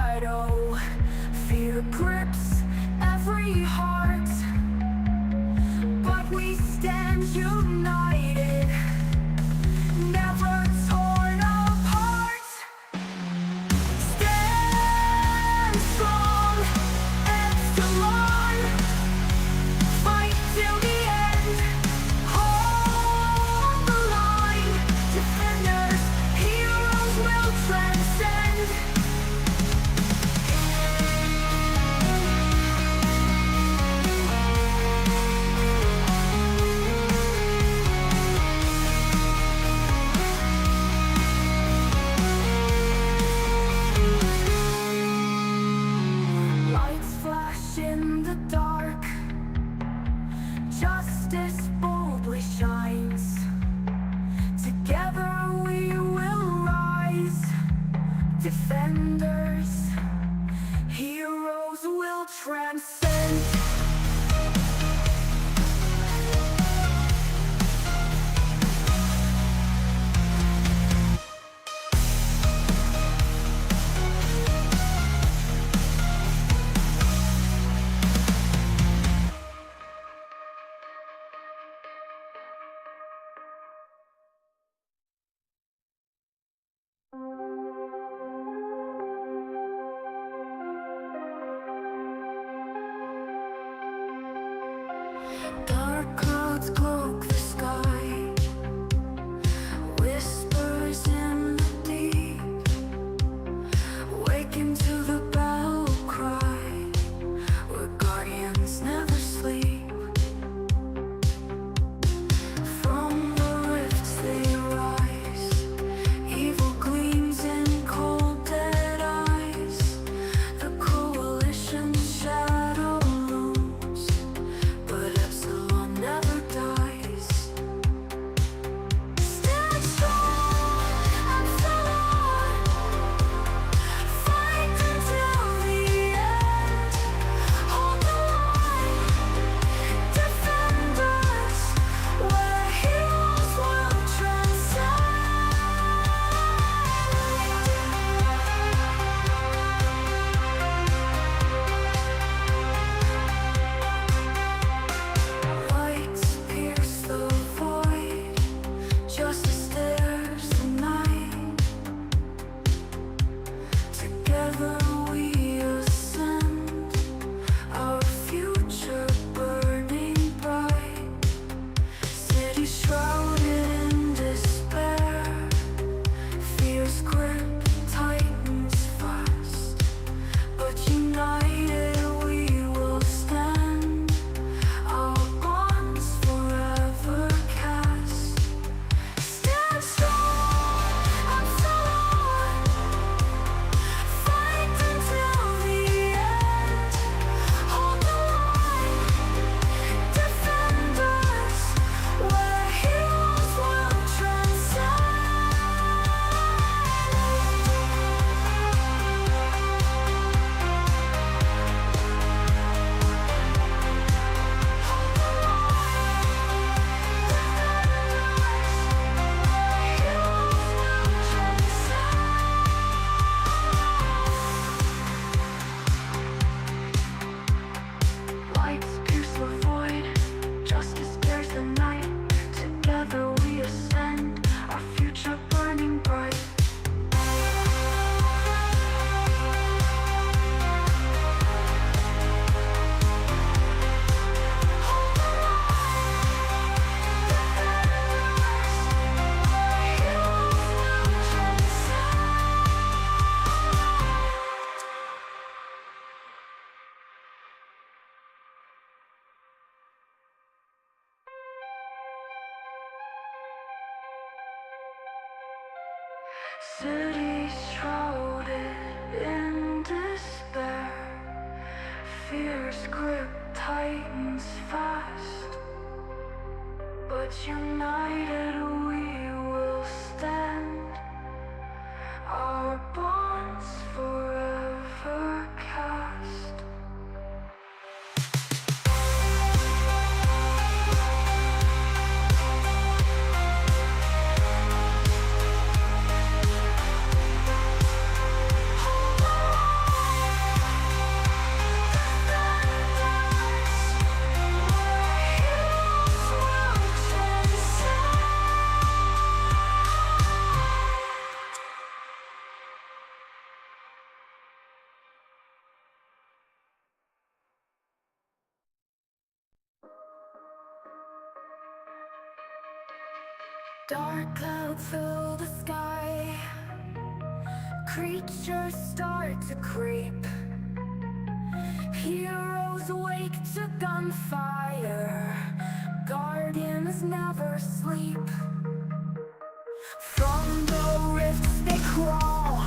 shadow. Fear grips every heart, but we stand united, never torn apart. Stand strong, Epsilon, fight till the end, hold the line. Defenders, heroes will transcend. Lights flash in the dark, justice boldly shines. Together we will rise. Defenders, heroes will transcend. Dark clouds cloak the sky, whispers in the deep. Waking to the battle cry, where guardians never sleep. From the rifts they rise, evil gleams in cold dead eyes. The coalition's shadow looms, but Epsilon never dies. Stand strong, Epsilon, fight until the end, hold the line. Defenders, where heroes will transcend. Lights pierce the void, justice stares the night. Together we ascend, our future burning bright. City shrouded in despair, fear's grip tightens fast. But united we will stand, our bonds forever cast. Stand strong, Epsilon, fight until the end, hold the line. Defenders, where heroes will transcend. Lights pierce the void, justice bears the night. Together we ascend, our future burning bright. Hold the line, defenders, heroes will transcend. City shrouded in despair, fear's grip tightens fast. But united we will stand, our bonds forever cast. Hold on. Dark clouds fill the sky. Creatures start to creep. Heroes awake to gunfire. Guardians never sleep. From the rifts they crawl,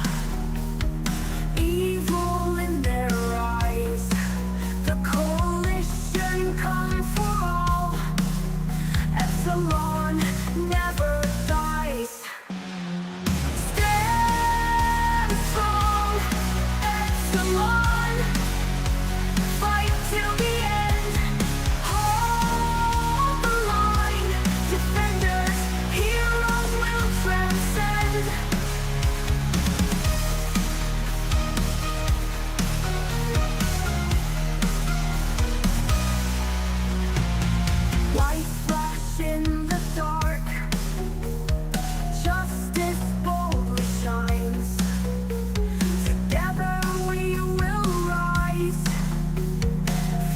evil in their eyes. The coalition come for all. Epsilon never dies. Stand strong, Epsilon. Fight till the end. Hold the line. Defenders, heroes will transcend. Light flash in the dark. Justice boldly shines. Together we will rise.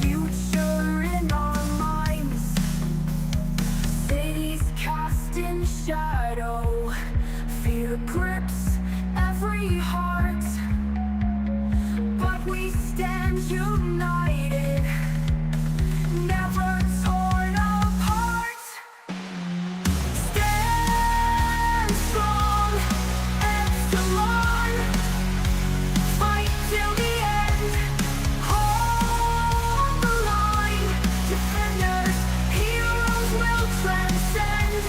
Future in our minds. Cities cast in shadow. Fear grips every heart. But we stand united, never torn apart. Stand strong, Epsilon. Fight till the end. Hold the line. Defenders, heroes will transcend.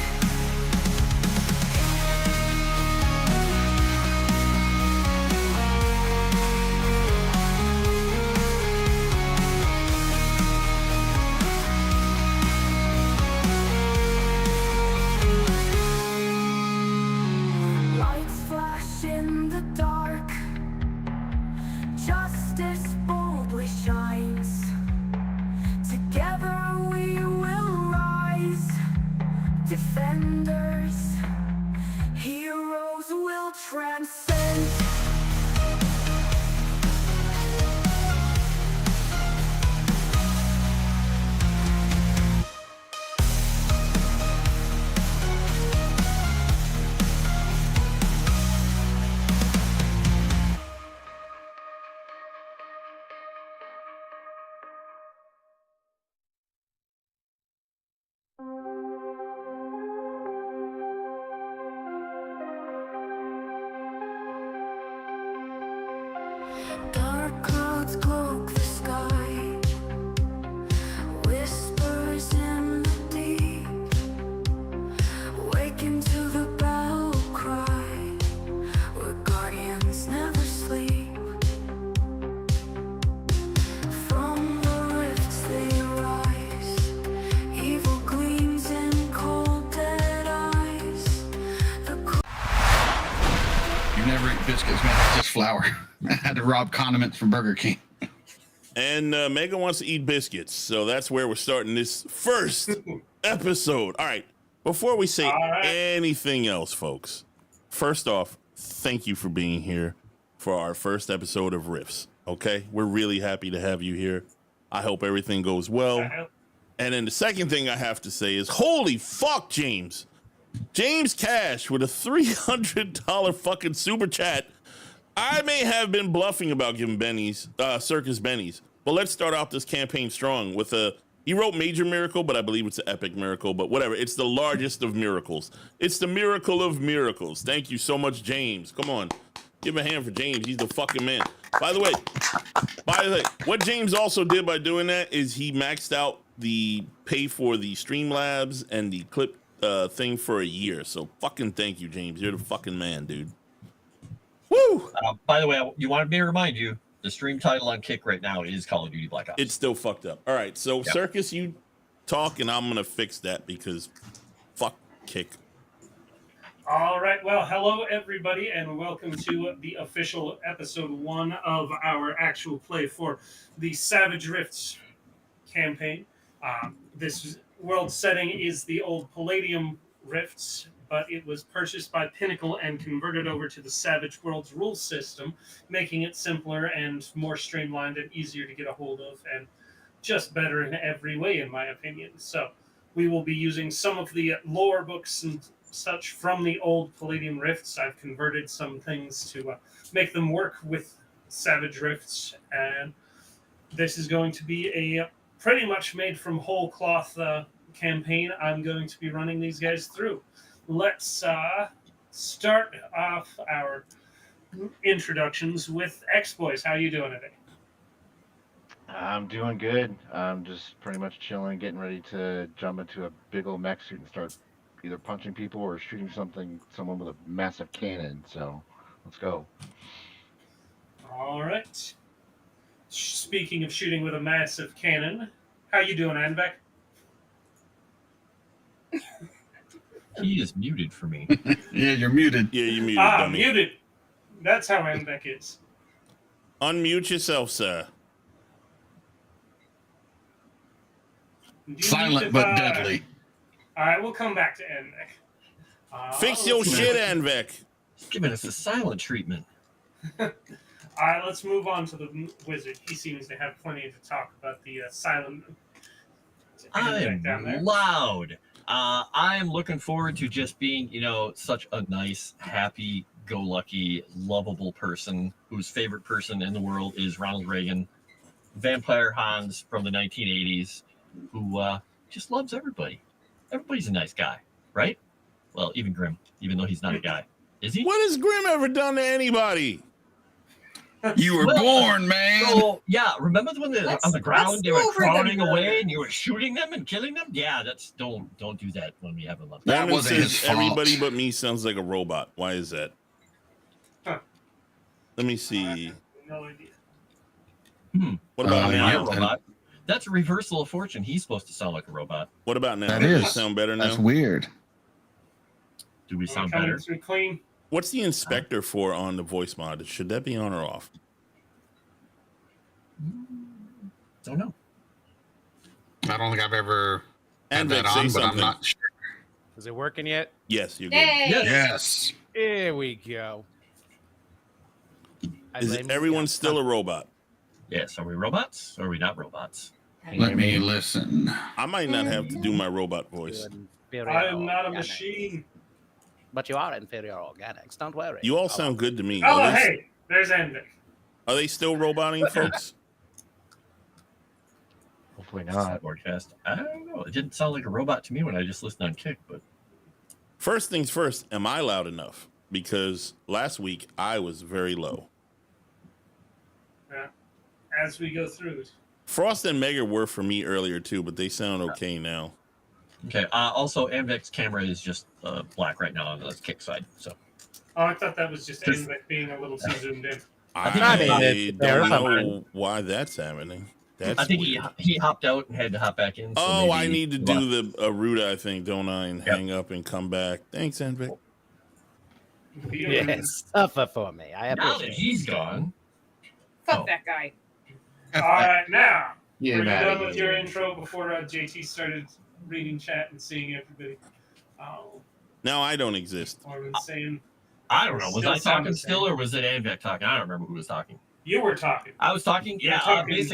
Lights flash in the dark. Justice boldly shines. Together we will rise. Defenders, heroes will transcend. Dark clouds cloak the sky. Whispers in the deep. Waken to the battle cry. Where guardians never sleep. From the rifts they rise. Evil gleams in cold dead eyes. You never eat biscuits, man. It's just flour. I had to rob condiments from Burger King. And Megan wants to eat biscuits, so that's where we're starting this first episode. All right, before we say anything else, folks, first off, thank you for being here for our first episode of RIFTS, okay? We're really happy to have you here. I hope everything goes well. And then the second thing I have to say is, holy fuck, James. James Cash with a $300 fucking super chat. I may have been bluffing about giving Benny's, Circus Benny's, but let's start out this campaign strong with he wrote Major Miracle, but I believe it's an Epic Miracle, but whatever. It's the largest of miracles. It's the miracle of miracles. Thank you so much, James. Come on. Give a hand for James. He's the fucking man. By the way, what James also did by doing that is he maxed out the pay for the Streamlabs and the clip thing for a year. So fucking thank you, James. You're the fucking man, dude. Woo! By the way, you wanted me to remind you, the stream title on Kick right now is Call of Duty Black Ops. It's still fucked up. All right, so Circus, you talk, and I'm gonna fix that because fuck Kick. All right, well, hello everybody, and welcome to the official episode 1 of our actual play for the Savage Rifts campaign. This world setting is the old Palladium Rifts, but it was purchased by Pinnacle and converted over to the Savage Worlds rule system, making it simpler and more streamlined and easier to get a hold of, and just better in every way, in my opinion. So we will be using some of the lore books and such from the old Palladium Rifts. I've converted some things to make them work with Savage Rifts, and this is going to be a pretty much made from whole cloth campaign I'm going to be running these guys through. Let's start off our introductions with X-Boys. How you doing today? I'm doing good. I'm just pretty much chilling, getting ready to jump into a big old mech suit and start either punching people or shooting someone with a massive cannon. So let's go. All right. Speaking of shooting with a massive cannon, how you doing, Anvek? He is muted for me. Yeah, you're muted. Yeah, you muted, dummy. Muted. That's how Anvek is. Unmute yourself, sir. Do you Silent need to, but deadly. All right, we'll come back to Anvek. Fix your shit, Anvek. He's giving us the silent treatment. All right, let's move on to the wizard. He seems to have plenty to talk about the silent. I'm down there. loud. I'm looking forward to just being, such a nice, happy-go-lucky, lovable person whose favorite person in the world is Ronald Reagan, Vampire Hans from the 1980s, who just loves everybody. Everybody's a nice guy, right? Well, even Grimm, even though he's not a guy. Is he? What has Grimm ever done to anybody? You were born, man. So, yeah, remember when they're on the ground, they were let's go over crawling them. away and you were shooting them and killing them? Yeah, don't do that when we have them up. That Raymond wasn't his says fault. everybody but me sounds like a robot. Why is that? Huh. Let me see. No idea. What about yeah. Not a now? robot. That's a reversal of fortune. He's supposed to sound like a robot. What about now? That Does it is. sound better now? That's weird. Do we sound Coming better? through clean. What's the inspector for on the voice mod? Should that be on or off? Don't know. I don't think I've ever had Anvek, that say on, but I'm something. not sure. Is it working yet? Yes, you're good. Yay! Yes. Here we go. I Is blame you. everyone still a robot? Yes. Are we robots or are we not robots? Let me listen. I might not have to do my robot voice. Inferior I am not a organics. machine. But you are inferior organics. Don't worry. You all sound good to me. Oh, Are they, hey, there's Anvek. are they still roboting, folks? Hopefully not. Broadcast. I don't know. It didn't sound like a robot to me when I just listened on Kick, but First things first, am I loud enough? Because last week I was very low. As we go through it. Frost and Mega were for me earlier too, but they sound okay now. okay. Also, Amvec's camera is just black right now on the Kick side. So Oh, I thought that was just Anvek being a little too zoomed in. I mean, don't there's know why that's happening. That's I think weird. he hopped out and had to hop back in. So Oh, I maybe- need to do the Aruda, I think, don't I? And Yep. hang up and come back. Thanks, Anvik. Yes, suffer for me. I Now that appreciate it. he's gone. Fuck Oh. that guy. All right, now. Yeah, Were you Maddie. done with your intro before JT started reading chat and seeing everybody? Now I don't exist. Or was saying I don't know. Was Still I sound talking the still, same. or was it Amvec talking? I don't remember who was talking. you were talking. I was talking. You're Yeah, talking.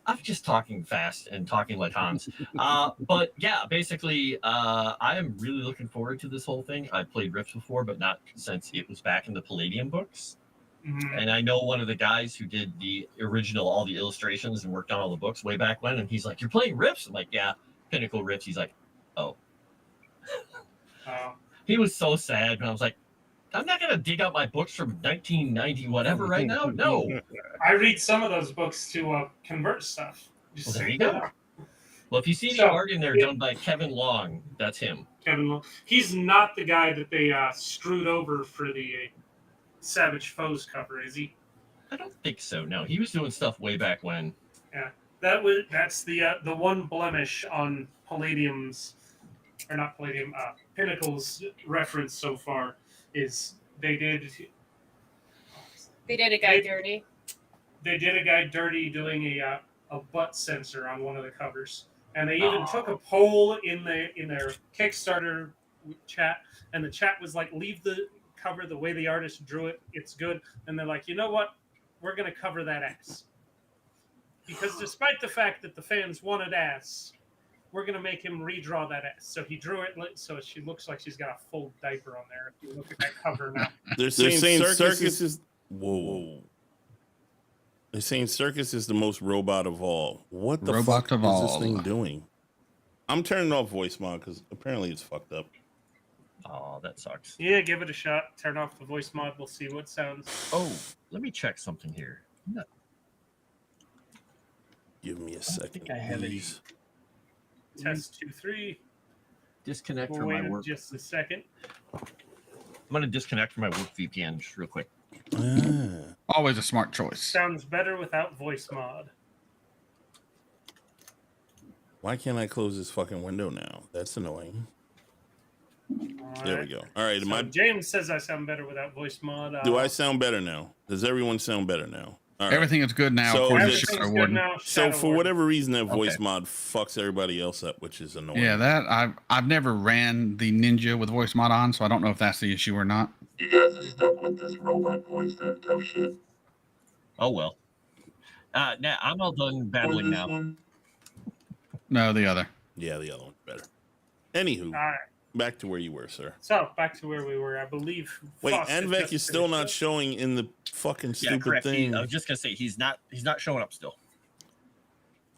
I'm just talking fast and talking like Hans. But yeah, basically, I am really looking forward to this whole thing. I played Rifts before, but not since it was back in the Palladium books. Mhm. And I know one of the guys who did the original, all the illustrations and worked on all the books way back when. And he's like, "You're playing Rifts?" I'm like, "Yeah, Pinnacle Rifts." He's like, "Oh." He was so sad. And I was like, I'm not going to dig out my books from 1990 whatever right now. No. I read some of those books to convert stuff. Well, there you go. Well, if you see the So, art in there yeah. done by Kevin Long, that's him. Kevin Lo- He's not the guy that they screwed over for the Savage Foes cover, is he? I don't think so. No, he was doing stuff way back when. That's the one blemish on Palladium's, or not Palladium, Pinnacle's reference so far is they did They did a guy They- dirty. they did a guy dirty doing a butt sensor on one of the covers, and they even took a poll in their Kickstarter chat, and the chat was like, "Leave the cover the way the artist drew it. It's good." And they're like, "You know what? We're gonna cover that ass." Because despite the fact that the fans wanted ass, we're gonna make him redraw that S. So he drew it so she looks like she's got a full diaper on there. If you look at that cover now. They're saying circus is whoa. They're saying circus is the most robot of all. What the Robot fuck of is this all. thing doing? I'm turning off voice mod because apparently it's fucked up. Oh, that sucks. Yeah, give it a shot. Turn off the voice mod. We'll see what sounds. Oh, let me check something here. Give me a second, think I have any. please. Test 2, 3. Disconnect We'll from wait my work. just a second. I'm gonna disconnect from my work VPN just real quick. Ah. Always a smart choice. Sounds better without voice mod. Why can't I close this fucking window now? That's annoying. All There we right. go. All right, So James says I sound better without voice mod. do I sound better now? Does everyone sound better now? All right. Everything is good now, So according to Everything's Shadow good Warden. now. So Shadow for Warden. whatever reason, that voice Okay. mod fucks everybody else up, which is annoying. Yeah, that I've never ran the Ninja with voice mod on, so I don't know if that's the issue or not. You guys are stuck with this robot voice that tough shit. Oh well. Now I'm all done babbling now. No, the other. Yeah, the other one's better. Anywho, All right. back to where you were, sir. So back to where we were. I believe. Wait, Foster Anvek just is still finished not up. showing in the fucking Yeah, stupid correct. thing. I was just gonna say he's not showing up still.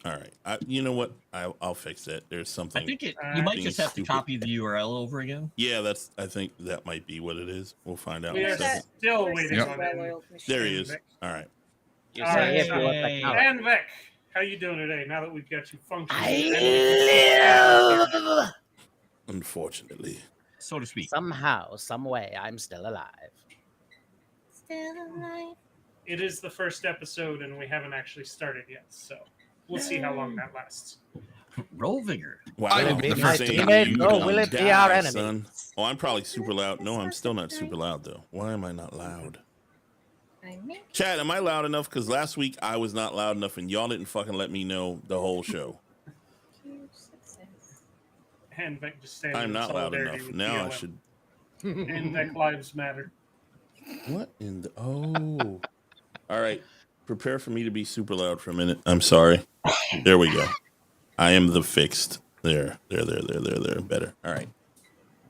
All right, you know what? I'll fix that. There's something. I think you Being might just have stupid. to copy the URL over again. Yeah, I think that might be what it is. We'll find out We in a are second. still waiting Yep. on Anvek. There he is. All right. You All say right, if so- you want Hey. technology. Anvek, how you doing today? Now that we've got you functioning. I live. Unfortunately, So to speak. Somehow, some way, I'm still alive. Still alive. It is the first episode, and we haven't actually started yet, so we'll see how long that lasts. Roll vigor. wow. Will it be you're my saying teammate, you or gonna will it be die, our enemy? son. Oh, I'm probably super loud. No, I'm still not super loud though. Why am I not loud? I make Chad, am I loud enough? Because last week I was not loud enough, and y'all didn't fucking let me know the whole show. huge success. Anvek just standing I'm in not loud solidarity enough. with Now I BLM. should. Anvek lives matter. What in the? Oh. All right. Prepare for me to be super loud for a minute. I'm sorry. There we go. I am the fixed. There. Better. All right.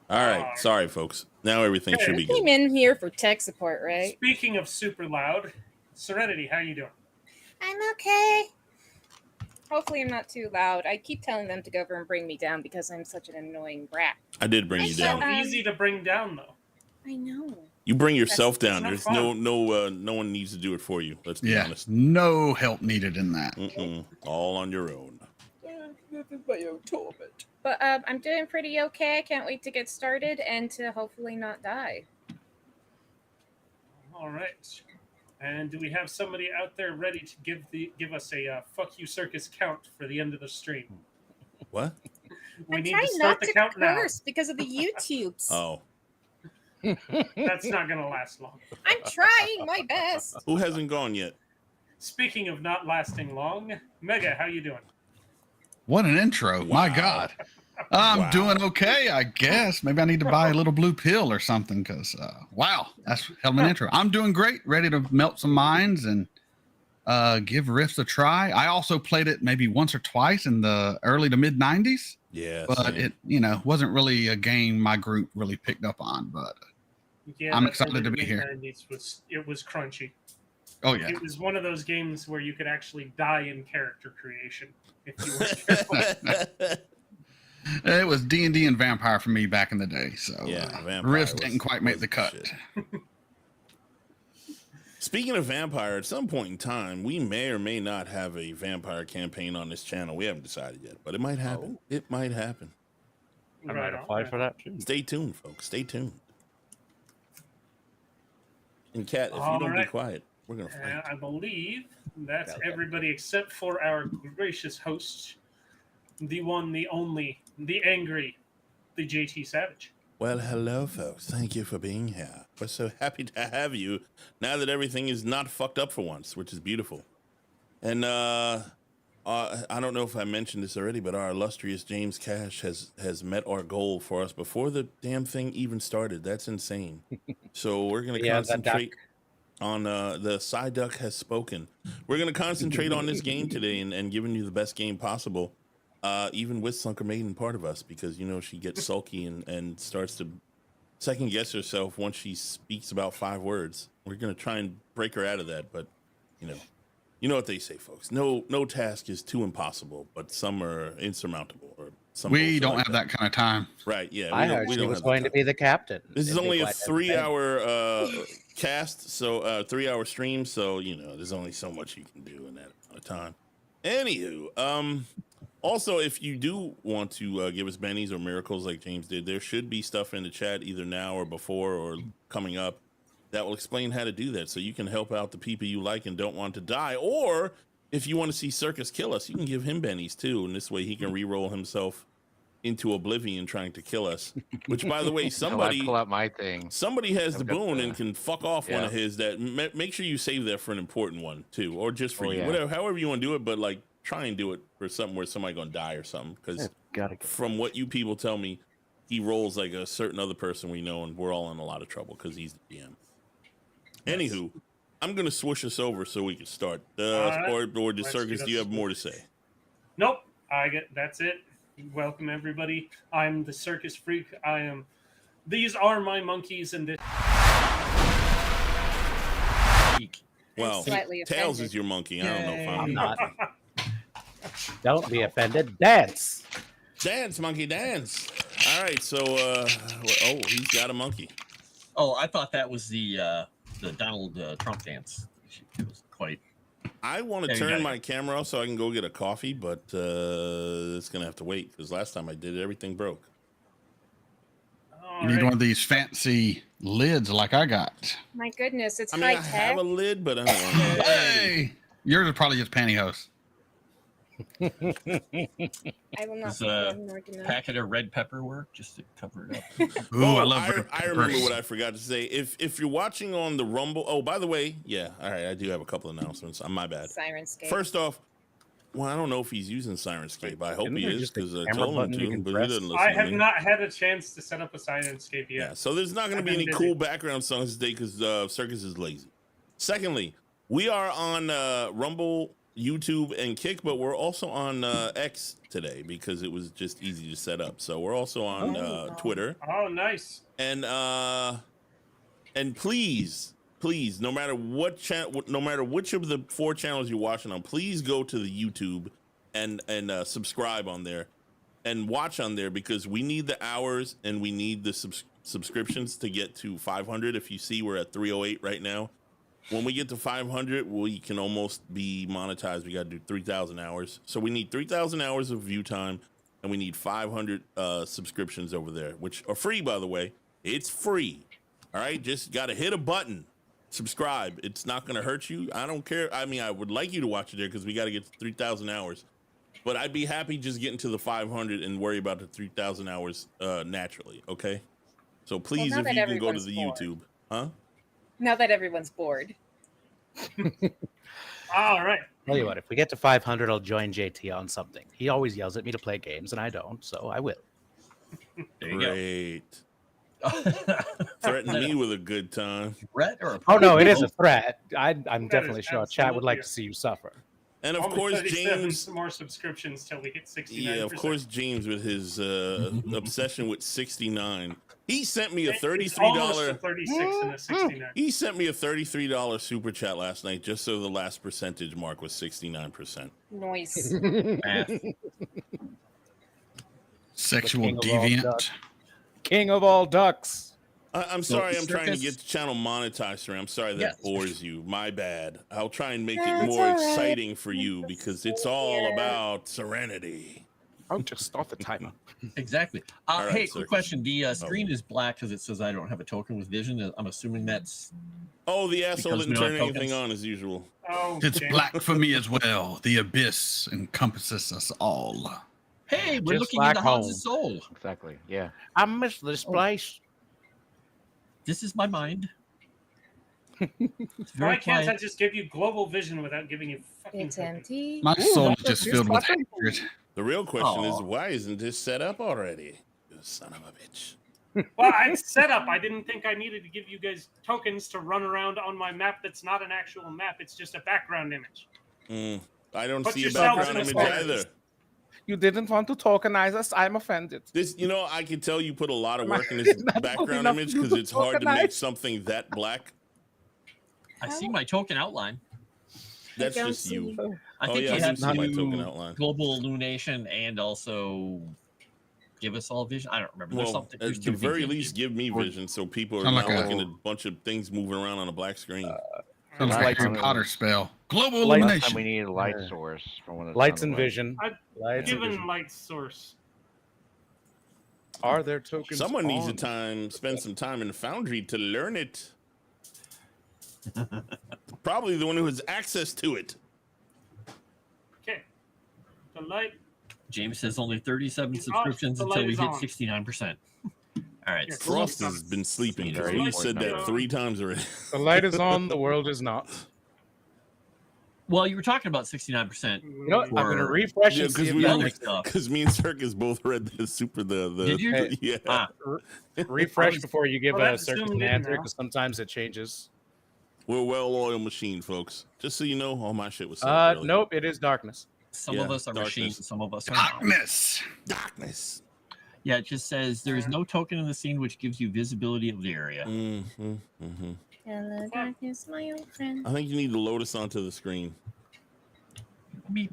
All right. Sorry, folks. Now everything should be You came good. in here for tech support, right? Speaking of super loud, Serenity, how you doing? I'm okay. Hopefully, I'm not too loud. I keep telling them to go over and bring me down because I'm such an annoying brat. I did bring you I'm down. sorry. Easy to bring down though. I know. You bring yourself That's down. not There's fun. no one needs to do it for you. Let's be Yeah, honest. no help needed in that. All on your own. But I'm doing pretty okay. I can't wait to get started and to hopefully not die. All right. And do we have somebody out there ready to give us a fuck you circus count for the end of the stream? What? We I'm need trying to start not the to count now. curse because of the YouTubes. Oh, That's not going to last long. I'm trying my best. who hasn't gone yet? Speaking of not lasting long, Mega, how you doing? What an intro. My Wow. God. I'm Wow. doing okay, I guess. Maybe I need to buy a little blue pill or something because, wow, that's hell of an intro. I'm doing great, ready to melt some minds and give Rifts a try. I also played it maybe once or twice in the early to mid 90s, Yeah. but same. it, wasn't really a game my group really picked up on. But Yeah, I'm that excited early to be here. mid-90s it was crunchy. oh, yeah. It was one of those games where you could actually die in character creation if you weren't careful. It was D&D and Vampire for me back in the day. So Yeah, Vampire Rifts was- didn't quite make was the cut. shit. Speaking of vampire, at some point in time, we may or may not have a vampire campaign on this channel. We haven't decided yet, but it might happen. It might happen. I Right might on, apply right for that too. Stay tuned, folks. Stay tuned. And Kat, if you All don't be right. quiet, we're gonna fight. I believe that's Okay. everybody except for our gracious host, the one, the only, the angry, the JT Savage. Well, hello, folks. Thank you for being here. We're so happy to have you now that everything is not fucked up for once, which is beautiful. And I don't know if I mentioned this already, but our illustrious James Cash has met our goal for us before the damn thing even started. That's insane. So we're going to Yeah, the concentrate on the side duck has spoken. We're going to concentrate on this game today and giving you the best game possible. even with Sunker Maiden part of us, because she gets sulky and starts to second guess herself once she speaks about 5 words. We're gonna try and break her out of that, but you know what they say, folks. No task is too impossible, but some are insurmountable. Or some We bullshit don't like have that kind of time. Right? Yeah. I heard she was going to be the captain. This is It'd be only a quite 3-hour cast, so 3-hour stream. So there's only so much you can do in that amount of time. Anywho, also, if you do want to give us bennies or miracles like James did, there should be stuff in the chat either now or before or coming up that will explain how to do that, so you can help out the people you like and don't want to die. Or if you want to see Circus kill us, you can give him bennies too, and this way he can re-roll himself into oblivion trying to kill us. Which, by the way, I pull out my thing. somebody has the I've got boon the- and can fuck off one of his. That make sure you save that for an important one too, or just for you, whatever, however you want to do it. But like, try and do it for something where somebody gonna die or something. Because from what you people tell me, he rolls like a certain other person we know, and we're all in a lot of trouble because he's the DM. Anywho, I'm gonna swoosh us over so we can start. Or the Circus, do you have more to say? Nope. That's it. Welcome everybody. I'm the Circus Freak. These are my monkeys, and this. Well, slightly Tails offended. Oh, is your monkey. I don't know if I'm I'm not. Don't be offended. Dance. Dance, monkey, dance. All right, so he's got a monkey. Oh, I thought that was the Donald Trump dance. It was quite. I want to There you turn go. my camera off so I can go get a coffee, but it's gonna have to wait because last time I did it, everything broke. You need one of these fancy lids like I got. My goodness, it's I mean, high I tech. have a lid, but I don't know. Hey, yours is probably just pantyhose. I will not Does be a one more tonight. packet of red pepper work just to cover it up? Ooh, I love red I remember peppers. what I forgot to say. If you're watching on the Rumble, oh, by the way, yeah, all right, I do have a couple announcements. My bad. Sirenscape. First off, well, I don't know if he's using Sirenscape. I hope Isn't he there is just a because I camera told him button you to, can but he press? doesn't listen I to have me. not had a chance to set up a Sirenscape yet. Yeah, so there's not going to be I've any been cool busy. background songs today because Circus is lazy. Secondly, we are on Rumble, YouTube, and Kick, but we're also on X today because it was just easy to set up. So we're also on Twitter, Oh, nice. and please, no matter what channel, no matter which of the 4 channels you're watching on, please go to the YouTube and subscribe on there and watch on there because we need the hours and we need the subscriptions to get to 500. If you see, we're at 308 right now. When we get to 500, we can almost be monetized. We got to do 3,000 hours. So we need 3,000 hours of view time, and we need 500 subscriptions over there, which are free, by the way. It's free. All right, just got to hit a button, subscribe. It's not going to hurt you. I don't care. I mean, I would like you to watch it there because we got to get to 3,000 hours. But I'd be happy just getting to the 500 and worry about the 3,000 hours naturally. Okay. So please, now if that you can go to everyone's the bored. YouTube, huh? Now that everyone's bored. All right. Tell you what, if we get to 500, I'll join JT on something. He always yells at me to play games, and I don't, so I will. There you Great. go. Threaten me with a good time. Threat or a Oh no, it is Oh, a threat. I'm That definitely is sure chat would like absolutely to see you suffer. And of Only course, 37 James. more subscriptions till we hit 69%. Yeah, of course, James with his obsession with 69. He sent me a It's almost a $33. 36 and a 69. He sent me a $33 super chat last night just so the last percentage mark was 69%. Noise. math. Sexual king of all deviant. ducks. King of all ducks. I'm So, sorry, I'm trying to Circus- get the channel monetized, sir. I'm sorry that Yes. bores you. My bad. I'll try and make it That's more all right. exciting for you because it's all Yeah. about serenity. Oh, just start the timer. Exactly. All right, Hey, Circus. quick question. The screen is black because it says I don't have a token with vision. I'm assuming that's Oh, the asshole Because didn't we don't turn have anything tokens. on as usual. Oh, It's James. black for me as well. The abyss encompasses us all. hey, we're Just looking like into Hans's home. soul. Exactly. Yeah. I miss this place. This is my mind. It's Why very can't I quiet. just give you global vision without giving you fucking It's tokens? empty. My soul is that's just a filled with button. hatred. The real question is, Aw. why isn't this set up already? You son of a bitch. Well, it's set up. I didn't think I needed to give you guys tokens to run around on my map that's not an actual map. It's just a background image. I don't Put see a yourselves background in image the either. You didn't want to tokenize us. I'm offended. This, I can tell you put a lot of work in this Not good background enough image for you because to it's hard to make tokenize? something that black. I see my token outline. That's don't just you. see- I Oh, think yeah, you I have see my to token outline. global illumination and also give us all vision. I don't remember. There's Well, something. There's at two the very things you least, do. give me vision so people are Sound not like a- looking at a bunch of things moving around on a black screen. Sounds like Last a Harry time it Potter was- spell. Global Light- Last time we illumination. needed a light Yeah. source from one of the Lights and vision. I've Lights and given vision. light source. Are there tokens? Someone needs on? spend some time in the foundry to learn it. Probably the one who has access to it. Okay. The light. James says only 37 He's off, subscriptions the until light we is hit on. 69%. All right. Yes. Frost has been sleeping because Very we said that important. 3 times already. The light is on. The world is not. Well, you were talking about 69%. You know what? I'm gonna Or- refresh Yeah, and see because if we that other were, stuff. because me and Circus both read the Did you? the- yeah. Ah, refresh before you give Well, a that's circus zoomed an in answer now. because sometimes it changes. We're a well-oiled machine, folks. Just so you know, all my shit was set up early. Nope, it is darkness. some Yeah, of us are darkness. machines, some of us are not. Darkness. Darkness. Yeah, it just says there is no token in the scene which gives you visibility of the area. Mm-hmm, mm-hmm. Hello, darkness, my old friend. I think you need to load us onto the screen. Beep.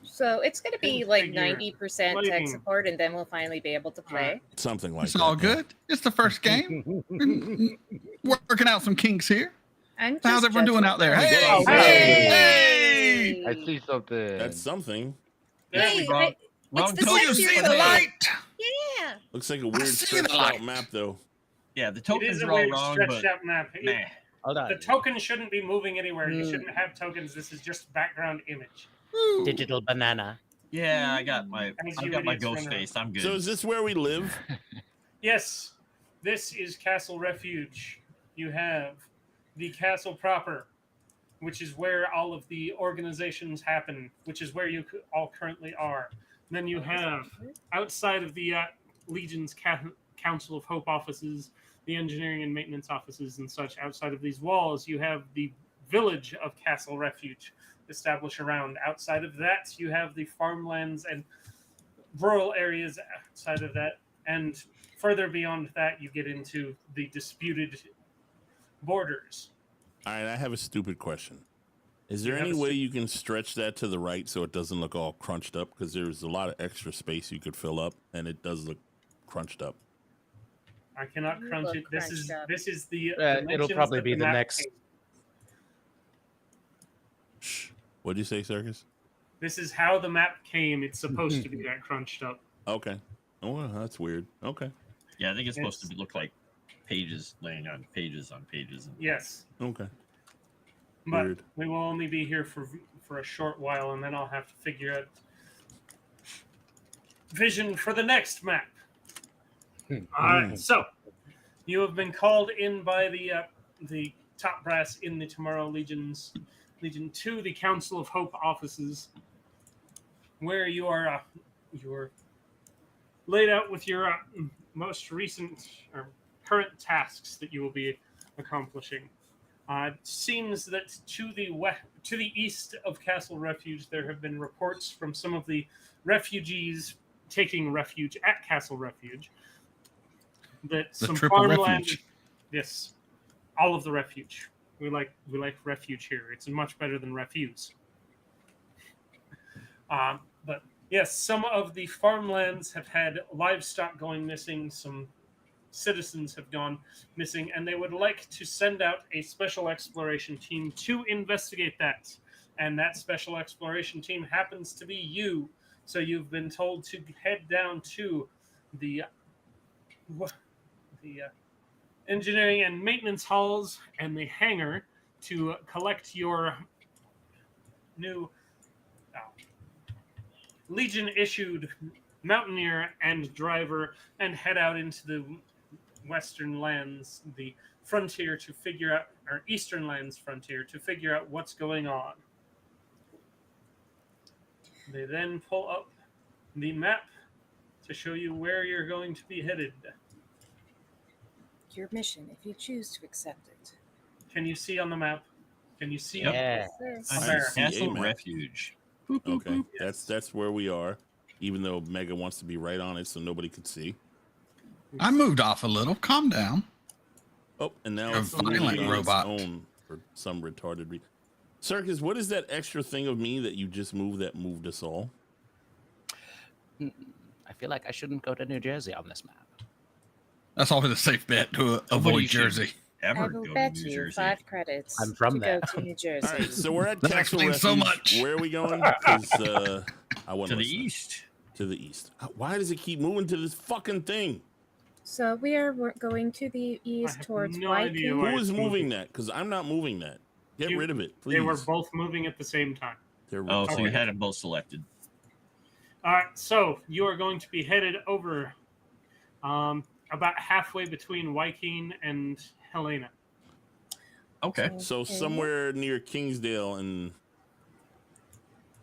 So it's going to be Didn't like figure 90% tech lighting. support, and then we'll finally be able to play. Something like It's that. all yeah. good. It's the first game. Working out some kinks here. I'm just How's everyone doing judging. out there? Hey! Hey! I see something. That's something. Hey, Wrong- hey, wrong it's the Do you sexier see the one. light? Yeah. Looks like a weird see the stretched light. out map, though. Yeah, the It tokens is a are all weird wrong, stretched but out map. nah. Hold on. The token shouldn't be moving anywhere. You Hmm. shouldn't have tokens. This is just background image. Ooh. Digital banana. Yeah, I got my As I've you got my idiots ghost run around. face. I'm good. So is this where we live? Yes, this is Castle Refuge. You have the castle proper, which is where all of the organizations happen, which is where you all currently are. Then you have outside of the Legion's Council of Hope offices, the engineering and maintenance offices and such. Outside of these walls, you have the village of Castle Refuge established around. Outside of that, you have the farmlands and rural areas outside of that. And further beyond that, you get into the disputed borders. All right, I have a stupid question. Is there You have any a way stu- you can stretch that to the right so it doesn't look all crunched up? Because there's a lot of extra space you could fill up, and it does look crunched up. I cannot You crunch look it. This is crunched up. this is the. It'll dimensions probably that be the map next- came. Shh. What'd you say, Circus? This is how the map came. It's supposed to be that crunched up. Okay. Oh, well, that's weird. Okay. Yeah, I think it's supposed Yes. to look like pages laying on pages on pages. And Yes, Okay. but Weird. we will only be here for a short while, and then I'll have to figure out vision for the next map. All right, so you have been called in by the top brass in the Tomorrow Legion to the Council of Hope offices, where you are laid out with your most recent or current tasks that you will be accomplishing. It seems that to the east of Castle Refuge, there have been reports from some of the refugees taking refuge at Castle Refuge that The some triple farmland. refuge. Yes, all of the refuge. We like refuge here. It's much better than refuse. But yes, some of the farmlands have had livestock going missing. Some citizens have gone missing, and they would like to send out a special exploration team to investigate that. And that special exploration team happens to be you. So you've been told to head down to the engineering and maintenance halls and the hangar to collect your new Legion issued mountaineer and driver and head out into the western lands, the frontier, to figure out, or eastern lands frontier, to figure out what's going on. They then pull up the map to show you where you're going to be headed. Your mission, if you choose to accept it. Can you see on the map? Can you see? Yep. Yeah. Yes. I There. see Castle map. Refuge. Okay, that's where we are. Even though Mega wants to be right on it, so nobody could see. I moved off a little. Calm down. Oh, and now You're it's a moving violent on robot. its own for some retarded reason. Circus, what is that extra thing of me that you just moved that moved us all? I feel like I shouldn't go to New Jersey on this map. That's always a safe bet to avoid Jersey. I will bet you 5 credits I'm from to there. go to New Jersey. All right, so we're at That Castle explains so Refuge. much. Where are we going? Because I want To the east. To the east. Why does it keep moving to this fucking thing? So we're going to the I east have towards no idea Waikiki. why Who it's is moving that? Because I'm not moving that. Get You- rid of it, please. They were both moving at the same time. They're Oh, so you retarded. had them both selected. All right, so you are going to be headed over about halfway between Waikiki and Helena. Okay. So Okay. somewhere near Kingsdale and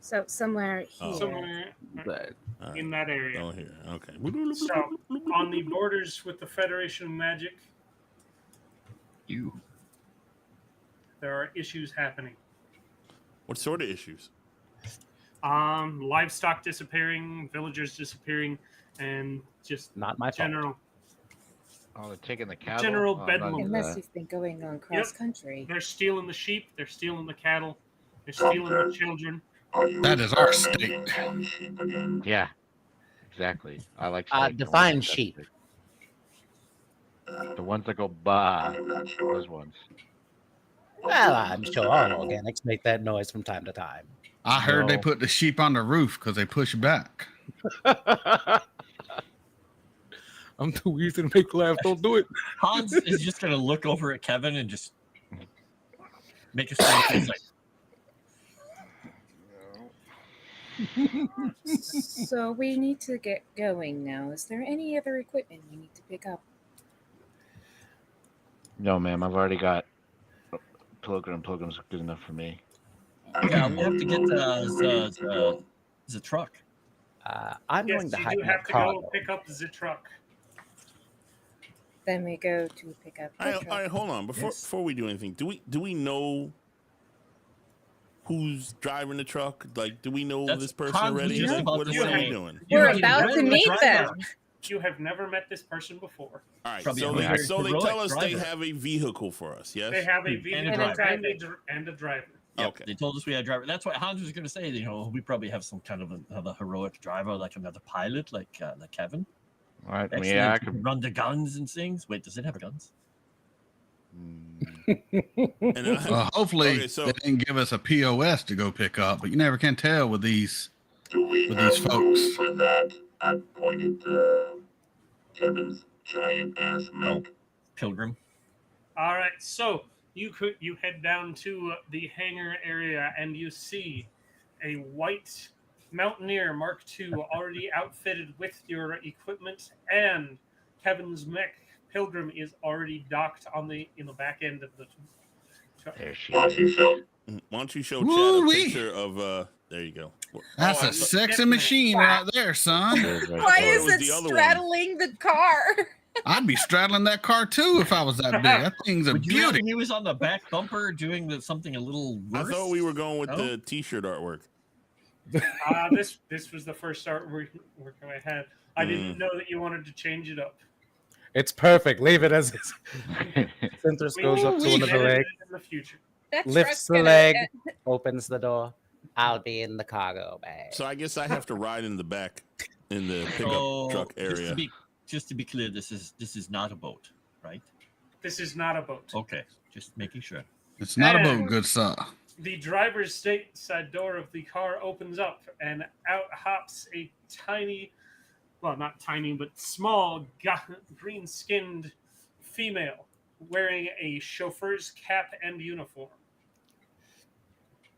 So somewhere here. Oh. Somewhere But all right. in that area. Oh, here. Okay. So, on the borders with the Federation of Magic, You. there are issues happening. What sort of issues? Livestock disappearing, villagers disappearing, and just not my fault. general. Oh, they're taking the cattle. General Oh, bedlam. not Unless that. you've been going on cross country. They're stealing the sheep. They're stealing the cattle. They're stealing the children. That is our state. Yeah, exactly. I like Uh, steak. I define want that sheep. steak. The ones that go bah. Those ones. Well, I'm sure all organics make that noise from time to time. I heard they No. put the sheep on the roof because they push back. I'm too easy to make laugh. Don't do it. Hans is just gonna look over at Kevin and just make a strange face like, So we need to get going now. Is there any other equipment we need to pick up? No, ma'am. I've already got Pilgrim. Pilgrim's good enough for me. yeah, we have to get the truck. I'm Yes, going to you hide do my have to car. go pick up the truck. Then we go to pick up the All truck. right, hold on. Before we do anything, do we know who's driving the truck? Like, do we know That's this person Hans was already? just Like, about what to are we say. doing? We're You about read to the meet driver. them. You have never met this person before. All right, Probably so a they very tell heroic us they driver. have a vehicle for us. Yes. They have a And a vehicle driver. and a driver. Yep, Okay. They told us we had a driver. That's what Hans was going to say. You know, we probably have some kind of a heroic driver, like another pilot, like Kevin. All right. Excellent. Yeah, I He could. can run the guns and things. Wait, does it have guns? And Hopefully Okay, so- they didn't give us a POS to go pick up, but you never can tell with these folks. For that, I pointed to Kevin's giant ass mouth. Pilgrim. All right, so you head down to the hangar area and you see a white Mountaineer Mark II already outfitted with your equipment, and Kevin's mech Pilgrim is already docked in the back end of the truck. There she is. Why don't you show Chad a Woo-wee. picture of? There you go. That's Oh, a sexy machine right there, son. There's right Why there. it is was it the other one. straddling the car? I'd be straddling that car too if I was that big. That thing's a Would you beauty. reckon he was on the back bumper doing something a little I worse? thought we were going with No? the T-shirt artwork. This was the first artwork I had. I didn't know that you wanted to change it up. It's perfect. Leave it as is. Centris goes up to We one of the edit legs, it in the future. That lifts truck's the gonna leg, get- opens the door. I'll be in the cargo bag. So I guess I have to ride in the back in the pickup So, truck area. Just to be clear, this is not a boat, right? This is not a boat. Okay, just making sure. It's not a boat, good sir. The driver's side door of the car opens up, and out hops a tiny, well, not tiny, but small, green-skinned female wearing a chauffeur's cap and uniform.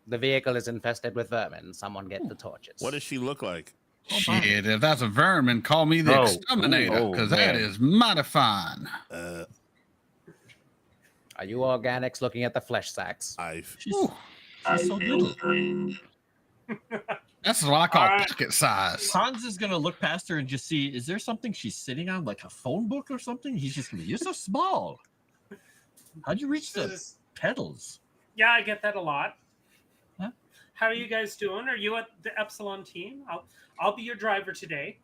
The vehicle is infested with vermin. Someone get the torches. What does she look like? Shit, if that's a vermin, call me the Oh, exterminator, oh, because that man. is mighty fine. Are you organics looking at the flesh sacks? She's so little. That's what I call All right. pocket size. Hans is gonna look past her and just see, is there something she's sitting on, like a phone book or something? He's just gonna be, you're so small. How'd you reach the This is- pedals? Yeah, I get that a lot. Huh? How are you guys doing? Are you at the Epsilon team? I'll be your driver today.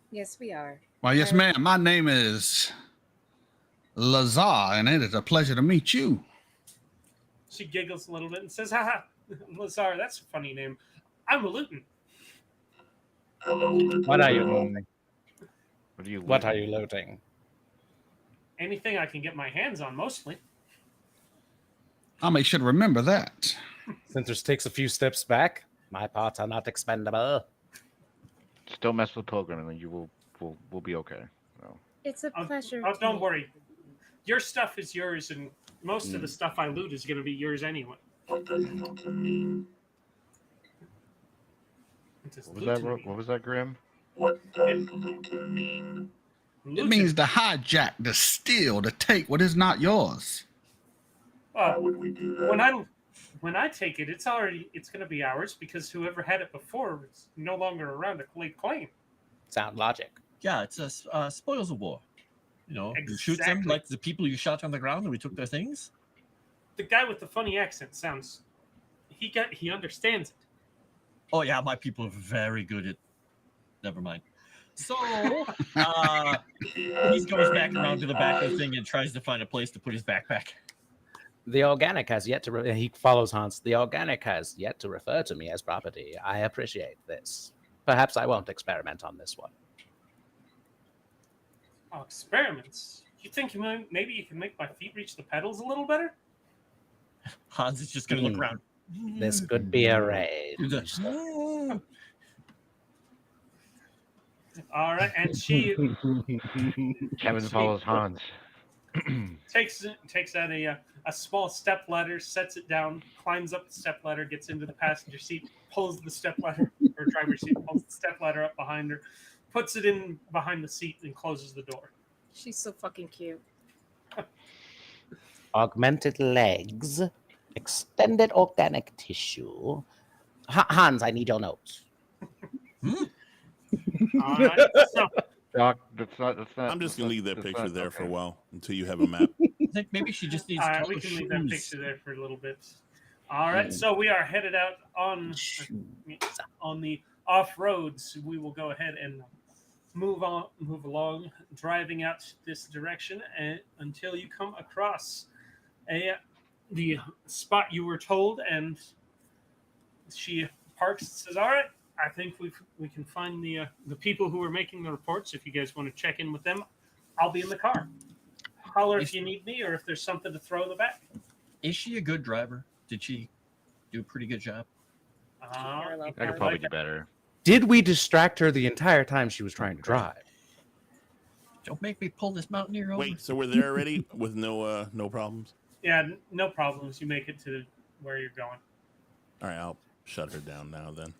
Yes, we are. Why, yes, ma'am. My name is Lazar, and it is a pleasure to meet you. She giggles a little bit and says, haha, Lazar, that's a funny name. I'm a Luton. What are you looting? What are you? What are you looting? Anything I can get my hands on, mostly. I'll make sure to remember that. Centaurs takes a few steps back. My parts are not expendable. Just don't mess with Pilgrim, and you will be okay. No. It's a pleasure. Oh, to don't meet worry. Your stuff is yours, and most of the stuff I loot is going to be yours anyway. What was that, Grim? It means to hijack, to steal, to take what is not yours. When I take it, it's going to be ours because whoever had it before is no longer around to lay claim. Sound logic. Yeah, it's a spoils of war. You know, you shoot them Exactly. like the people you shot on the ground and we took their things. The guy with the funny accent sounds. He understands it. Oh yeah, my people are very good at. Never mind. So he goes back around to the back of the thing and tries to find a place to put his backpack. The organic has yet to. He follows Hans. The organic has yet to refer to me as property. I appreciate this. Perhaps I won't experiment on this one. Oh, experiments. You think maybe you can make my feet reach the pedals a little better? Hans is just going to look around. This could be arranged. All right, and she Kevin follows Hans. takes out a small step ladder, sets it down, climbs up the step ladder, gets into the passenger seat, pulls the step ladder or driver's seat, pulls the step ladder up behind her, puts it in behind the seat, and closes the door. She's so fucking cute. Augmented legs, extended organic tissue. Hans, I need your notes. All right, so Doc, that's not. I'm just gonna leave that picture there for a while until you have a map. I think maybe she just needs. all right, taller we can leave that shoes. picture there for a little bit. All right, so we are headed out on the off roads. We will go ahead and move along, driving out this direction, and until you come across the spot you were told, and she parks and says, "All right, I think we can find the people who are making the reports. If you guys want to check in with them, I'll be in the car. Holler if you need me or if there's something to throw in the back." Is she a good driver? Did she do a pretty good job? I could probably do better. Did we distract her the entire time she was trying to drive? Don't make me pull this mountaineer over. Wait, so we're there already with no problems? Yeah, no problems. You make it to where you're going. All right, I'll shut her down now then.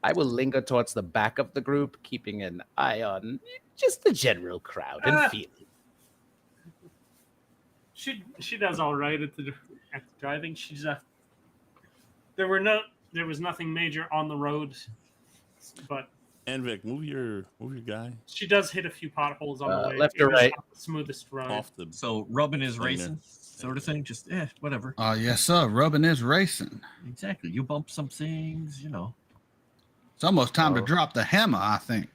I will linger towards the back of the group, keeping an eye on just the general crowd and feeling. She does all right at the driving. She's there was nothing major on the road, but Envic, move your guy she does hit a few potholes on the way. Left or It is right? not the smoothest road. off the. So rubbing is Wait a racing, sort of thing. Just whatever. Yes, sir. Rubbing is racing. Exactly. You bump some things, you know. It's almost time to Oh. drop the hammer, I think.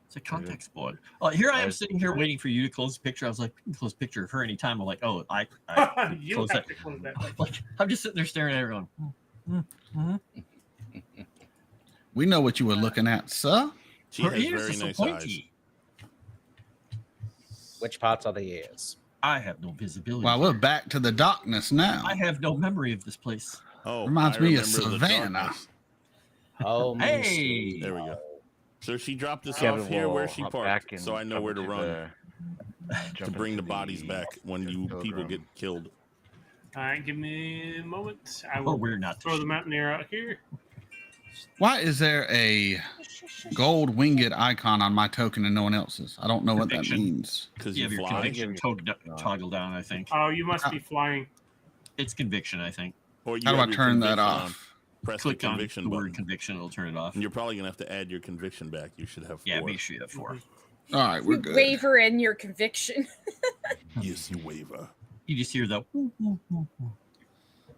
It's a contact sport. Oh, here I am Guys. sitting here waiting for you to close the picture. I was like, you can close the picture of her anytime. I'm like, oh, I You close have that. to close that. Like, I'm just sitting there staring at everyone. We know what you were looking at, sir. She Her has ears very are so nice eyes. pointy. Which parts are the ears? I have no visibility. Well, we're back to the darkness now. I have no memory of this place. Oh, Reminds I me of remember the Savannah. darkness. Oh, Hey! There we go. So she dropped us Kevin off here where will she hop parked, back and so I know jump where to into run to jump bring the into bodies back when you people Pilgrim. get killed. All right, give me a moment. I Or will we're not. throw the mountaineer out here. Why is there a gold winged icon on my token and no one else's? I don't know what that Conviction. means. Because You you have your fly. conviction toggle down, I think. Oh, you must be flying. It's conviction, I think. Or you How do I have your turn that conviction on. off? Press Click the on conviction the button. word conviction, it'll turn it off. And you're probably going to have to add your conviction back. You should have 4. Yeah, make sure you have 4. All right, we're good. Waver in your conviction. Yes, you waver. You just hear the.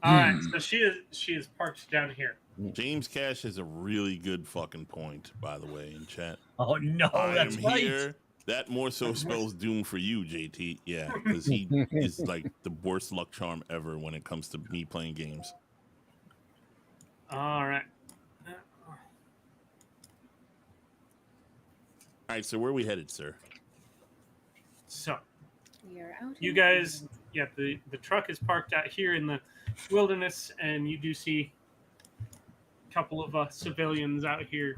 All right, so she is parked down here. James Cash has a really good fucking point, by the way, in chat. Oh no, I that's am right. here. That more so spells doom for you, JT. Yeah, because he is like the worst luck charm ever when it comes to me playing games. All right. All right, so where are we headed, sir? So We are out. you in guys, field. yeah, the truck is parked out here in the wilderness, and you do see a couple of civilians out here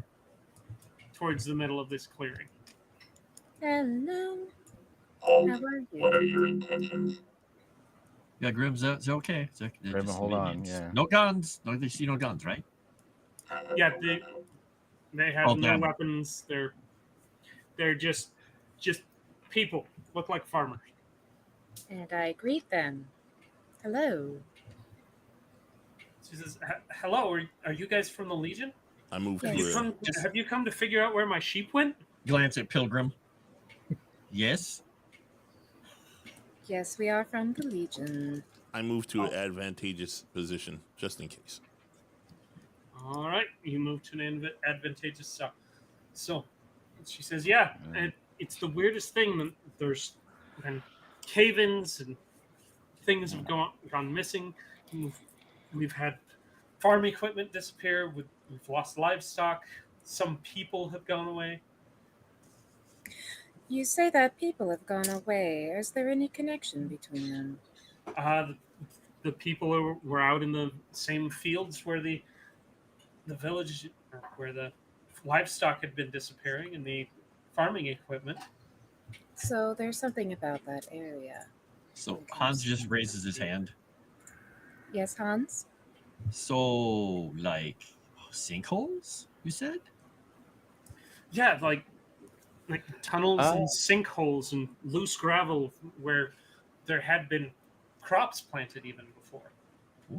towards the middle of this clearing. Hello. How are you? Yeah, Grim's it's okay. It's okay. Grim, Just hold on, it's- yeah. No guns. No, they see no guns, right? Yeah, they have Oh, no damn it. weapons. They're just people. Look like farmers. And I greet them. Hello. She says, "Hello, are you guys from the Legion? I moved Yes. to a, Have you come to figure out where my sheep went?" Glance at Pilgrim. Yes. Yes, we are from the Legion. I moved to an advantageous position just in case. All right, you move to an advantageous south. So she says, "Yeah, and it's the weirdest thing. That there's been cave-ins and things have gone missing. We've had farm equipment disappear. We've lost livestock. Some people have gone away. You say that people have gone away. Is there any connection between them? The people were out in the same fields where the village, where the livestock had been disappearing and the farming equipment. So there's something about that area. So Hans just raises his hand. Yes, Hans? So, like, sinkholes, you said? Yeah, like tunnels and sinkholes and loose gravel where there had been crops planted even before.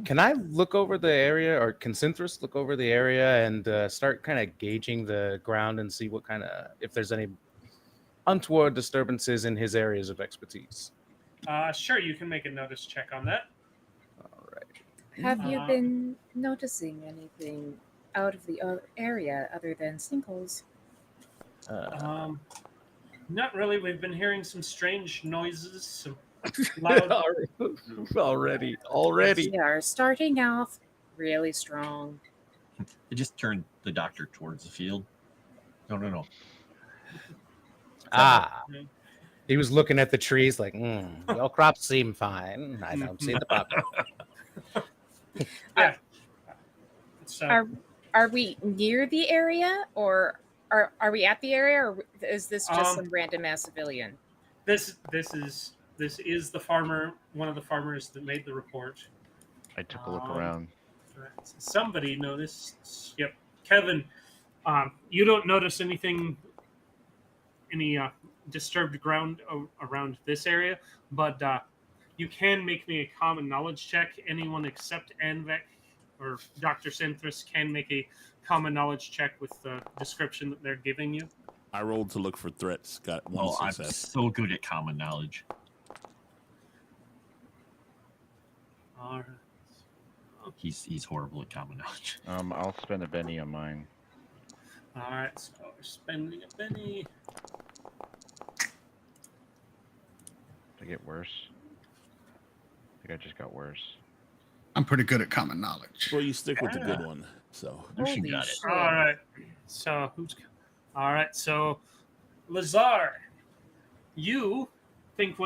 Can I look over the area, or can Synthris look over the area and start kind of gauging the ground and see what kind of, if there's any untoward disturbances in his areas of expertise? Sure, you can make a notice check on that. All right. Have you been noticing anything out of the area other than sinkholes? Not really. We've been hearing some strange noises, some loud. already. We are starting off really strong. It just turned the doctor towards the field. No. Ah, he was looking at the trees like, your crops seem fine. I don't see the problem. Yeah. So, Are we near the area, or are we at the area, or is this just some random ass civilian? this is the farmer, one of the farmers that made the report. I took a look around. Somebody noticed. Yep, Kevin. You don't notice any disturbed ground around this area, but you can make me a common knowledge check. Anyone except Anvek or Dr. Synthris can make a common knowledge check with the description that they're giving you. I rolled to look for threats. Got one I'm success. so good at common knowledge. All right. He's horrible at common knowledge. I'll spend a Benny on mine. All right, so we're spending a penny. Did I get worse? I think I just got worse. I'm pretty good at common knowledge. Well, you stick with the good one. So She Holy got it. shit. All right. So all right. So Lazar, you think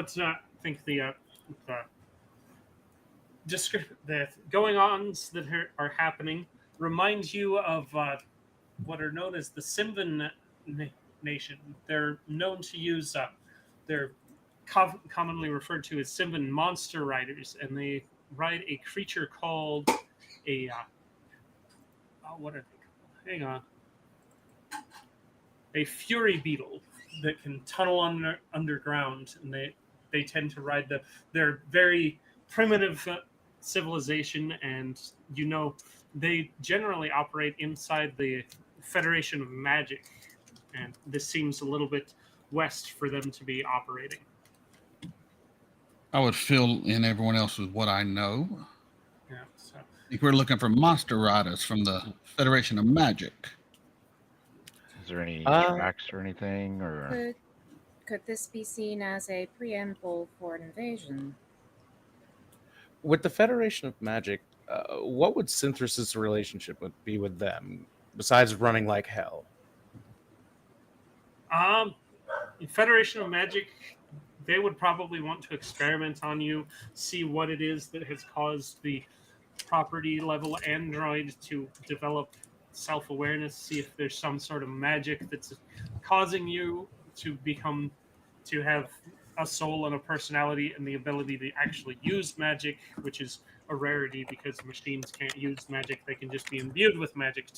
the going-ons that are happening remind you of what are known as the Simvan Nation. They're known to use they're commonly referred to as Simvan monster riders, and they ride a creature called a what are they called? Hang on. A fury beetle that can tunnel underground, and they tend to ride they're very primitive civilization, and they generally operate inside the Federation of Magic, and this seems a little bit west for them to be operating. I would fill in everyone else with what I know. Yeah. So I think we're looking for monster riders from the Federation of Magic. Is there any Uh, tracks or anything, or Could this be seen as a preamble for an invasion? with the Federation of Magic, what would Synthesis' relationship be with them, besides running like hell? Federation of Magic, they would probably want to experiment on you, see what it is that has caused the property level android to develop self awareness, see if there's some sort of magic that's causing you to have a soul and a personality and the ability to actually use magic, which is a rarity because machines can't use magic. They can just be imbued with magic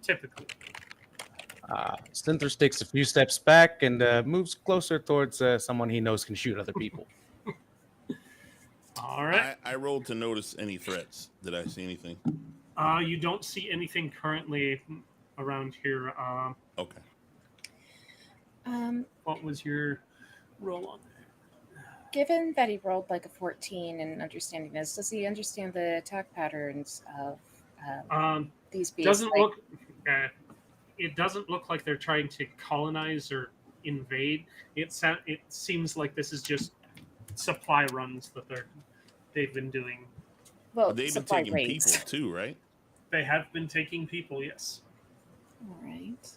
typically. Synthesis takes a few steps back and moves closer towards someone he knows can shoot other people. All right. I rolled to notice any threats. Did I see anything? You don't see anything currently around here. Okay. What was your roll on that? Given that he rolled like a 14 in understanding this, does he understand the attack patterns of these beasts? Doesn't look. It doesn't look like they're trying to colonize or invade. It seems like this is just supply runs that they've been doing. Well, They've been supply taking raids. people too, right? They have been taking people, yes. All right.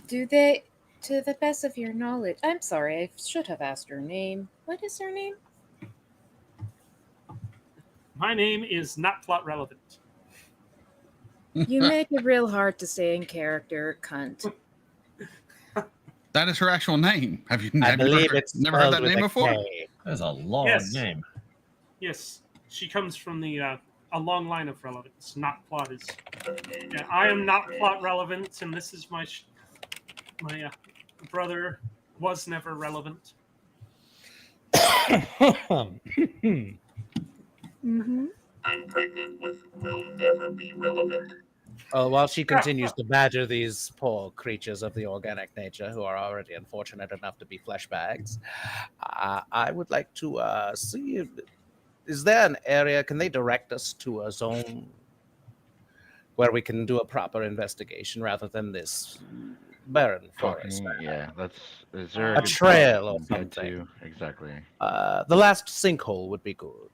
Do they, to the best of your knowledge? I'm sorry, I should have asked her name. What is her name? My name is not plot relevant. You make it real hard to say in character, cunt. That is her actual name. Have you I never believe heard, it's never heard that spelled with name a before? K. That's a long Yes. name. Yes, she comes from a long line of relevance. Not plot is. Yeah, I am not plot relevant, and this is my brother was never relevant. Mm-hmm. I'm pregnant with will never be relevant. While she continues to badger these poor creatures of the organic nature who are already unfortunate enough to be flesh bags, I would like to see if, is there an area, can they direct us to a zone where we can do a proper investigation rather than this barren forest? yeah, is there A good trail spot or we can get something. to? Exactly. The last sinkhole would be good.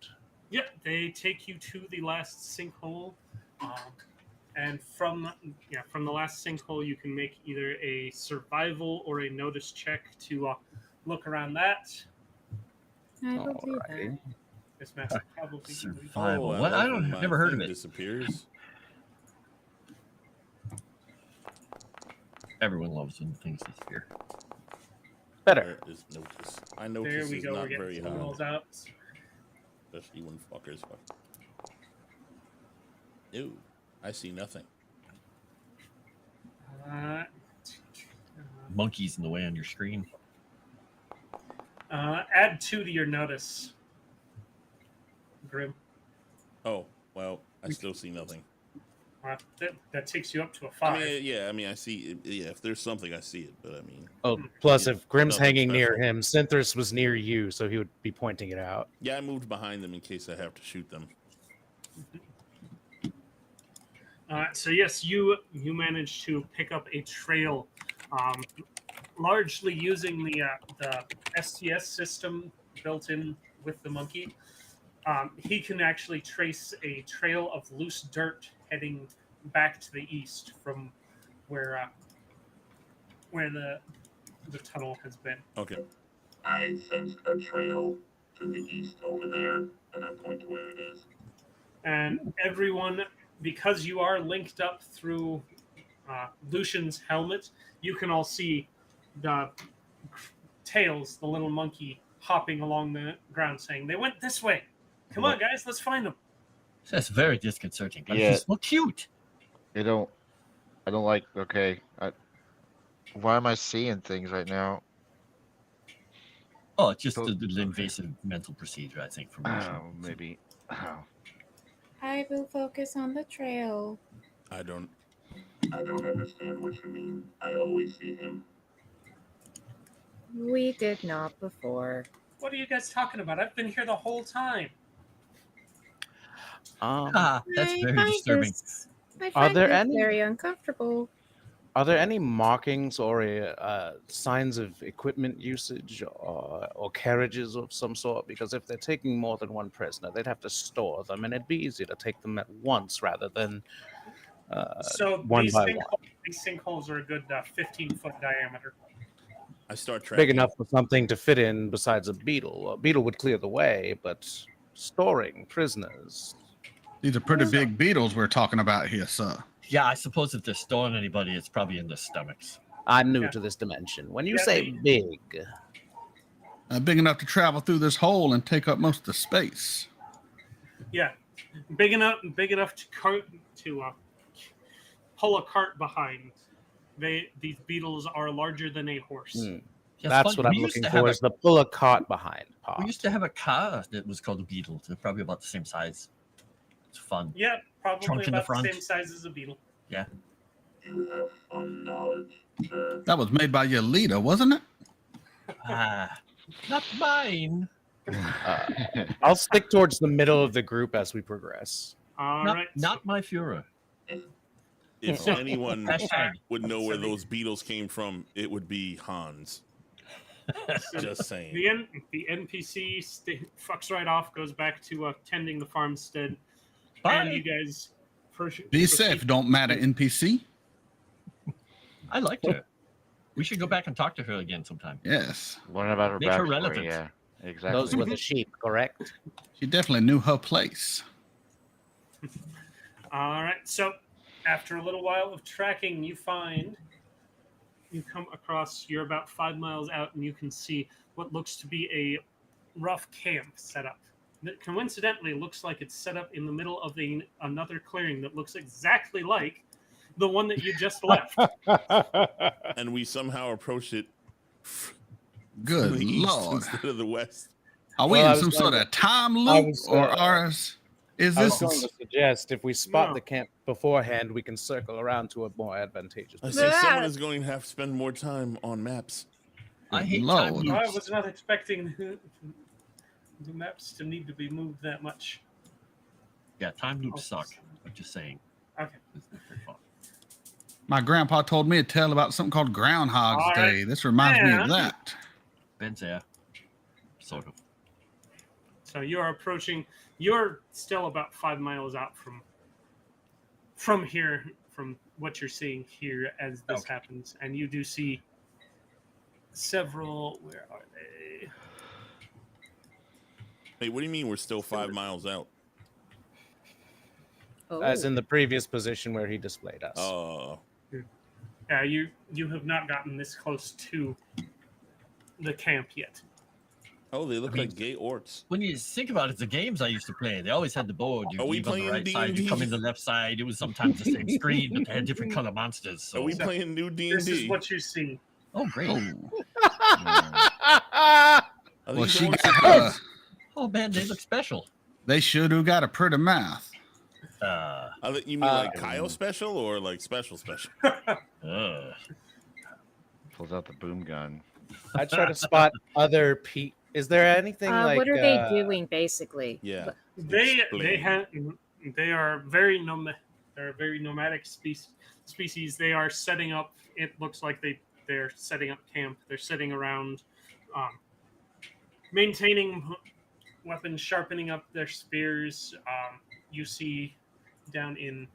Yep, they take you to the last sinkhole, and from the last sinkhole, you can make either a survival or a notice check to look around that. I will do that. Alrighty. This map's probably Survival. I What? I love don't. when I've my never heard of thing it. Disappears. Everyone loves when things disappear. Better. There is notice. I There notice we is go. We're not getting very some high, rolls out. especially when fuckers fuck. Ew, I see nothing. Monkeys in the way on your screen. Add 2 to your notice, Grim. Oh, well, I still see nothing. That takes you up to a I 5. mean, I see it. Yeah, if there's something, I see it. But I mean, Oh, plus, Yeah, if Grim's nothing hanging near special. him, Synthers was near you, so he would be pointing it out. yeah, I moved behind them in case I have to shoot them. So yes, you managed to pick up a trail, largely using the STS system built in with the monkey. He can actually trace a trail of loose dirt heading back to the east from where the tunnel has been. Okay. I sense a trail to the east over there, and I point to where it is. And everyone, because you are linked up through Lucian's helmet, you can all see the Tails, the little monkey, hopping along the ground saying, "They went this way. Come on, guys, let's find them." That's very disconcerting. But Yeah. he's so cute. I don't like. Okay, why am I seeing things right now? Oh, it's just So- the invasive mental procedure, I think, from Oh, maybe. Oh. I will focus on the trail. I don't. I don't understand what you mean. I always see him. We did not before. What are you guys talking about? I've been here the whole time. That's I very find disturbing. I Are find there this any- very uncomfortable. Are there any markings or signs of equipment usage or carriages of some sort? Because if they're taking more than one prisoner, they'd have to store them, and it'd be easier to take them at once rather than So one by one. these sinkholes are a good 15-foot diameter. I start tracking. Big enough for something to fit in besides a beetle. A beetle would clear the way, but storing prisoners. These are pretty big beetles we're talking about here, sir. Yeah, I suppose if they're storing anybody, it's probably in their stomachs. I'm new Yeah. to this dimension. When you Yeah, say they- big, Big enough to travel through this hole and take up most of the space. Yeah, big enough to pull a cart behind. These beetles are larger than a horse. hmm, Yeah, that's it's what funny. I'm We used looking to have for a- is the pull a cart behind part. We used to have a car that was called a beetle. They're probably about the same size. It's fun. Yeah, probably Trunk in the about the front. same size as a beetle. Yeah. That was made by your leader, wasn't it? Not mine. I'll stick towards the middle of the group as we progress. All Not, right. not my Führer. If So- anyone Hashtag. would know where those beetles came from, it would be Hans. Just saying. The NPC fucks right off, goes back to tending the farmstead, Bye. and you guys Be safe, don't matter, NPC. I liked her. We should go back and talk to her again sometime. Yes. Learn about her Make her backstory. relevant. Yeah, exactly. Those were the sheep, correct? She definitely knew her place. All right. So, after a little while of tracking, you come across. You're about 5 miles out, and you can see what looks to be a rough camp set up. That coincidentally looks like it's set up in the middle of another clearing that looks exactly like the one that you just left. And we somehow approached it Good from the east lord. instead of the west. Are we Well, I in was some going sort to- of time I loop, was, or ours? Is I was this? going to suggest if we spot No. the camp beforehand, we can circle around to a more advantageous I position. say someone is going to have to spend more time on maps. I hate Lord. time I loops. was not expecting the maps to need to be moved that much. Yeah, time loops suck. I'm just saying. Okay. It's not very fun. My grandpa told me a tale about something called Groundhog's All right. Day. This reminds me of And- that. Ben's there. Sort of. So you're approaching. You're still about 5 miles out from here, from what you're seeing here as this Okay. happens, and you do see several. Where are they? Hey, what do you mean we're still 5 miles out? Oh. As in the previous position where he displayed us. You have not gotten this close to the camp yet. Oh, they look I mean- like gay orcs. When you think about it, the games I used to play, they always had the board. You Are we leave on the playing right side, you D&D? come in the left side. It was sometimes the same screen, but they had different color monsters. Are So, we playing new This is D&D? what you see. oh great! Oh, Are well, these she orcs got like- her. Oh man, they look special. They sure do got a pretty mouth. You mean like Kyle special or like special? Pulls out the boom gun. I try to spot other Is there anything like? What are they doing, basically? Yeah. They Explain. they are very they're a very nomadic species. They are setting up. It looks like they're setting up camp. They're sitting around, maintaining weapons, sharpening up their spears. You see down in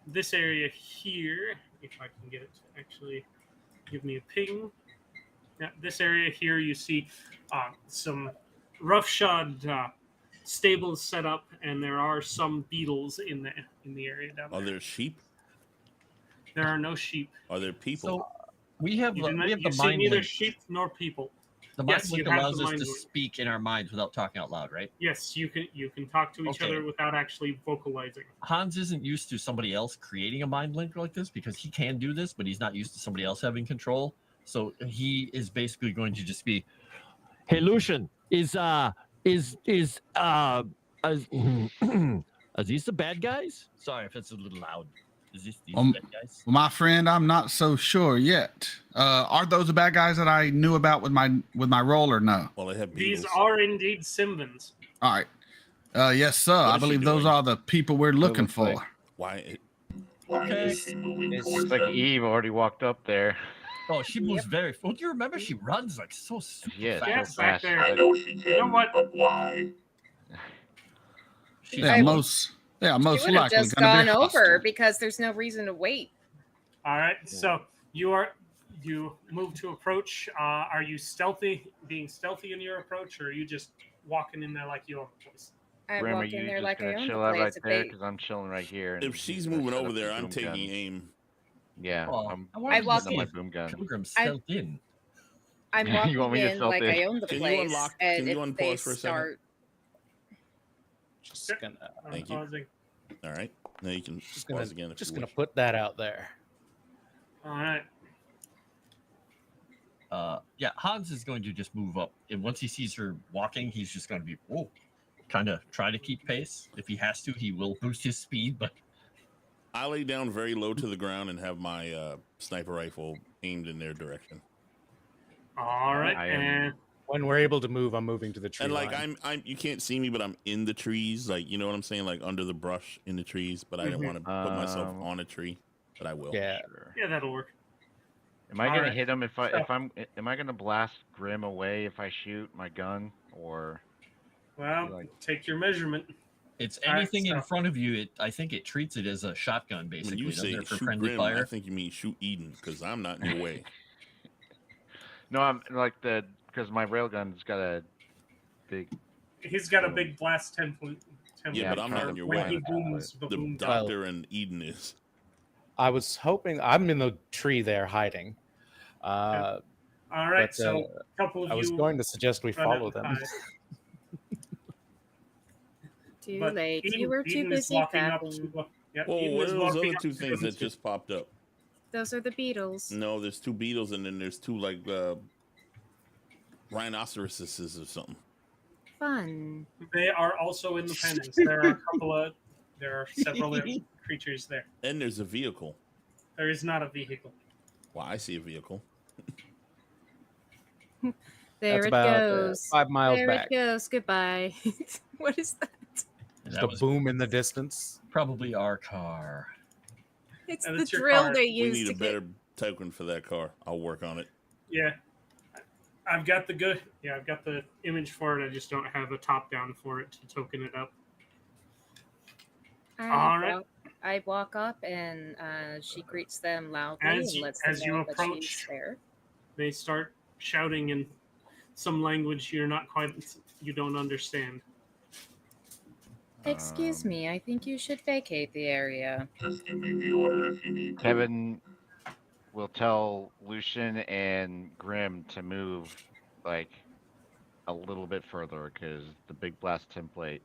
this area here, if I can get it to actually give me a ping. Yeah, this area here, you see some roughshod stables set up, and there are some beetles in the area down Are there. there sheep? There are no sheep. Are there people? So we have You, do not, we have you the see mind neither link. sheep nor people. The mind Yes, link you have allows the us mind to link. speak in our minds without talking out loud, right? Yes, you can talk to each Okay. other without actually vocalizing. Hans isn't used to somebody else creating a mind link like this because he can do this, but he's not used to somebody else having control. So he is basically going to just be, "Hey, Lucian, are these the bad guys?" Sorry if it's a little loud. Is this these Um, bad guys? Well, my friend, I'm not so sure yet. Are those the bad guys that I knew about with my role, or no? Well, they have These beetles. are indeed Simvans. All right. Yes, sir. I is she believe those doing? are the people we're looking looks for. like- Why? Okay. Looks like Eve already walked up there. Oh, she moves very. Well, do you remember she runs like so super Yeah, fast? so Back fast. there. You know what? She's Yeah, I- most She most would have likely just going to gone be over hostile. because there's no reason to wait. All right. So you move to approach. Are you being stealthy in your approach, or are you just walking in there like you own the place? I Grim, are walk you in there just like I gonna own the chill out place. right If there? they, Because I'm chilling right here. And If he's she's gonna moving set over up there, his I'm boom taking gun. aim. Yeah, Oh, I'm I wanted I to walk setting see up my if boom gun. Pilgrim I- stealth in. I'm You want walking me to in stealth like in? I own the Can you place, unlock- and can you if they unpause for a second? start, Just gonna, Thank you. Pausing. All right. Now you can just gonna, pause again if just you gonna wish. put that out there. All right. Yeah, Hans is going to just move up, and once he sees her walking, he's just going to be kind of try to keep pace. If he has to, he will boost his speed. But I lay down very low to the ground and have my sniper rifle aimed in their direction. All right. I am- And When we're able to move, I'm moving to the tree And like line. I'm you can't see me, but I'm in the trees, like you know what I'm saying, like under the brush in the trees. But I didn't Mhm. want to put myself on a tree, but I will. Yeah. Sure. yeah, that'll work. Am I All gonna right. hit him if So- am I gonna blast Grim away if I shoot my gun or? Well, Like- take your measurement. it's All right, anything in so- front of you. I think it treats it as a shotgun, When basically. you doesn't say it, for shoot friendly Grim, fire? I think you mean shoot Eden, because I'm not in your way. No, I'm like because my railgun's got a big. He's got a Boom. big blast template. Yeah, but I'm not trying in to your when way. he find a booms the The boom. doctor and Eden is. I was hoping I'm in the tree there hiding. All right. but, So a couple of I was you. going to suggest we run follow out them. high, too but late. Eden- You were too Eden is busy walking up fapping. to. Yeah, Whoa, Eden what is are those walking other up two to things them that too. just popped up? Those are the beetles. No, there's two beetles and then there's two like rhinoceroses or something. Fun. They are also in the pennants. There are several creatures there. And there's a vehicle. There is not a vehicle. Well, I see a vehicle. There That's it about goes. 5 miles there back. it goes. Goodbye. What is that? And Just that a was boom in the distance. probably our car. It's And the it's your drill car. they We use need to a better token for that car. I'll work on it. Yeah. I've got the image for it. I just don't have a top down for it to token it up. All right. I walk up and she greets them loudly As and you- lets them as you know that approach- she's there. They start shouting in some language you don't understand. Excuse me, I think you should vacate the area. Kevin will tell Lucian and Grim to move like a little bit further because the big blast template.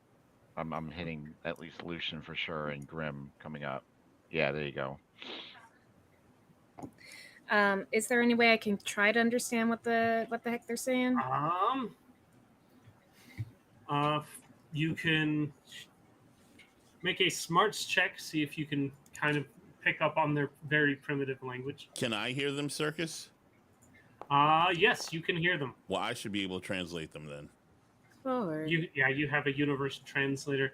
I'm hitting at least Lucian for sure and Grim coming up. Yeah, there you go. Is there any way I can try to understand what the heck they're saying? You can make a smarts check, see if you can kind of pick up on their very primitive language. Can I hear them, Circus? Yes, you can hear them. Well, I should be able to translate them then. Forward. You have a universal translator.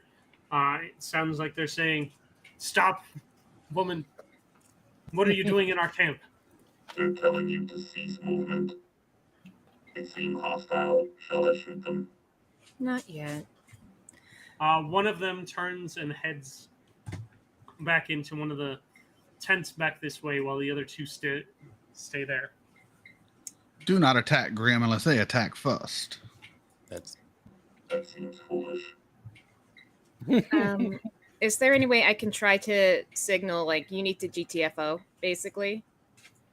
It sounds like they're saying, "Stop, woman! What are you doing in our camp?" They're telling you to cease movement. They seem hostile. Shall I shoot them? Not yet. One of them turns and heads back into one of the tents back this way, while the other two stay there. Do not attack Grim unless they attack first. That seems foolish. Is there any way I can try to signal like you need to GTFO basically,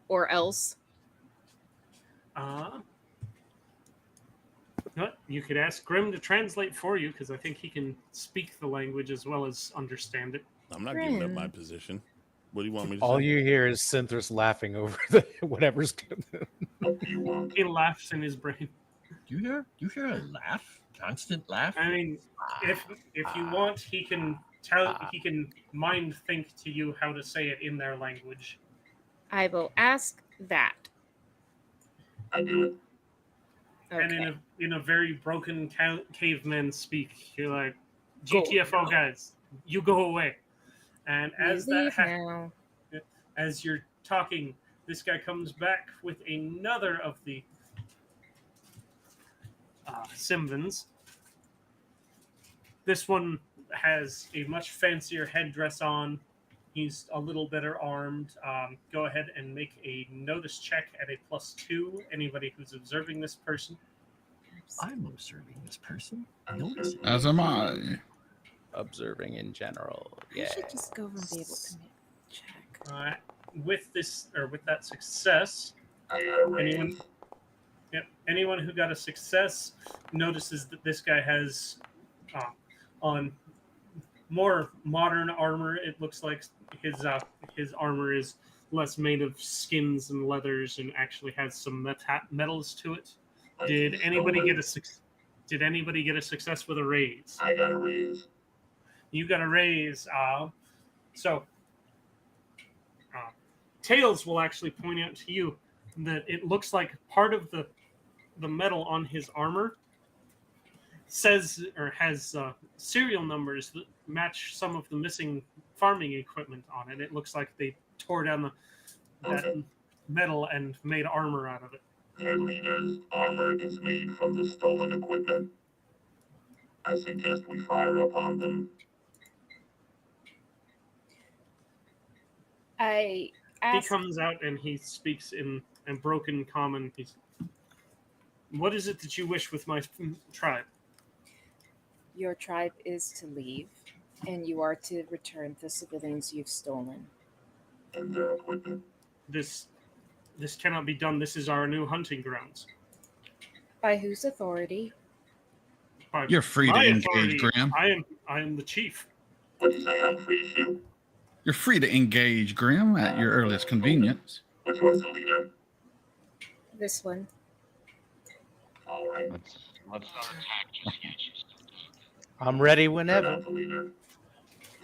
or else? You could ask Grim to translate for you because I think he can speak the language as well as understand it. I'm not giving up my Grim. position. What do you want me to All say? you hear is Synthris laughing over the whatever's going on. What do you want? He laughs in his brain. Do you hear a laugh? Constant laugh? I mean, if you want, he can He can mind think to you how to say it in their language. I will ask that. Okay. And in a very broken caveman speak, you're like, Go. GTFO guys, you go away. And as that now. as you're talking, this guy comes back with another of the Simvans. This one has a much fancier headdress on. He's a little better armed. Go ahead and make a notice check at a +2. Anybody who's observing this person. I'm observing this person. Notice it. As am I. Observing in general. I Yeah. should just go over and be able to make a check. With that success, anyone who got a success notices that this guy has on more modern armor. It looks like his armor is less made of skins and leathers and actually has some metals to it. Did anybody get a success with a raise? I got a raise. You got a raise. So Tails will actually point out to you that it looks like part of the metal on his armor says or has serial numbers that match some of the missing farming equipment on it. It looks like they tore down that metal and made armor out of it. Their leader's armor is made from the stolen equipment. I suggest we fire upon them. He comes out and he speaks in broken common. What is it that you wish with my tribe? Your tribe is to leave, and you are to return the civilians you've stolen. And their equipment. This cannot be done. This is our new hunting grounds. By whose authority? By You're free to my engage, authority. Graham. I am the chief. What do you say I'm free to? You're free to engage, Grim, at your earliest convenience. Which one's the leader? This one. All right. Let's not attack just yet. I'm ready You're whenever. not the leader.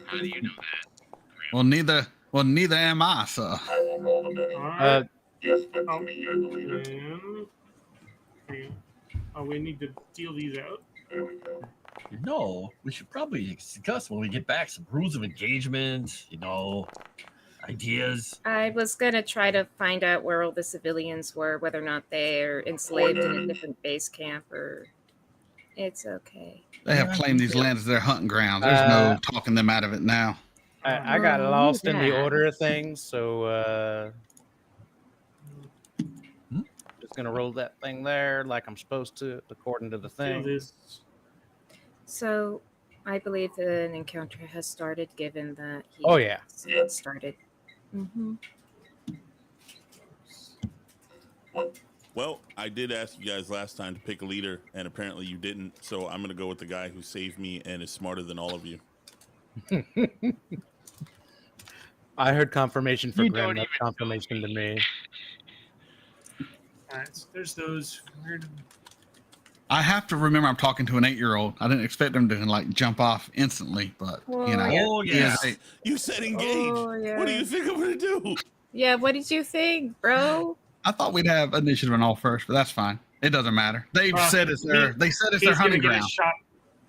How do you know that? Well, neither am I, sir. I will roll the betting. All right. Yes, but tell me you're the leader. We need to deal these out. There we go. No, we should probably discuss when we get back some rules of engagement, ideas. I was going to try to find out where all the civilians were, whether or not they're enslaved in a different base camp or... It's okay. They have claimed these lands as their hunting grounds. There's no talking them out of it now. I got Oh, lost in the yeah. order of things, so just gonna roll that thing there like I'm supposed to, according to the Deal thing. this. So, I believe that an encounter has started, given that he Oh, yeah. started. Mm-hmm. Well, I did ask you guys last time to pick a leader, and apparently you didn't. So I'm going to go with the guy who saved me and is smarter than all of you. I heard confirmation for You Grim, don't not even confirmation to me. All right, so there's those. I have to remember I'm talking to an 8-year-old. I didn't expect them to jump off instantly, but you know. yeah. Oh, he is yes. eight. You said engage. Oh, yeah. What do you think I'm going to do? Yeah, what did you think, bro? I thought we'd have initiative and all first, but that's fine. It doesn't matter. They've said it's their He's hunting gonna get ground. his shot.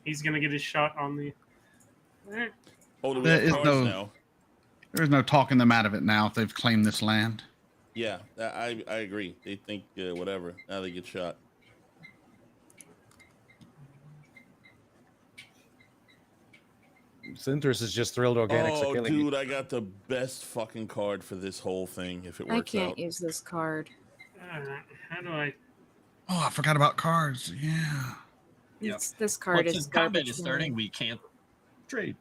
He's gonna get his shot on the. Oh, do we There have is cards no- now? There's no talking them out of it now if they've claimed this land. Yeah, I agree. They think whatever. Now they get shot. Synthris is just thrilled organics are Oh, killing dude, I got the best fucking card for this whole thing. If it I works can't out. use this card. How do I? Oh, I forgot about cards. Yeah. Yep. This card Once is the combat garbage is to me. starting, we can't trade.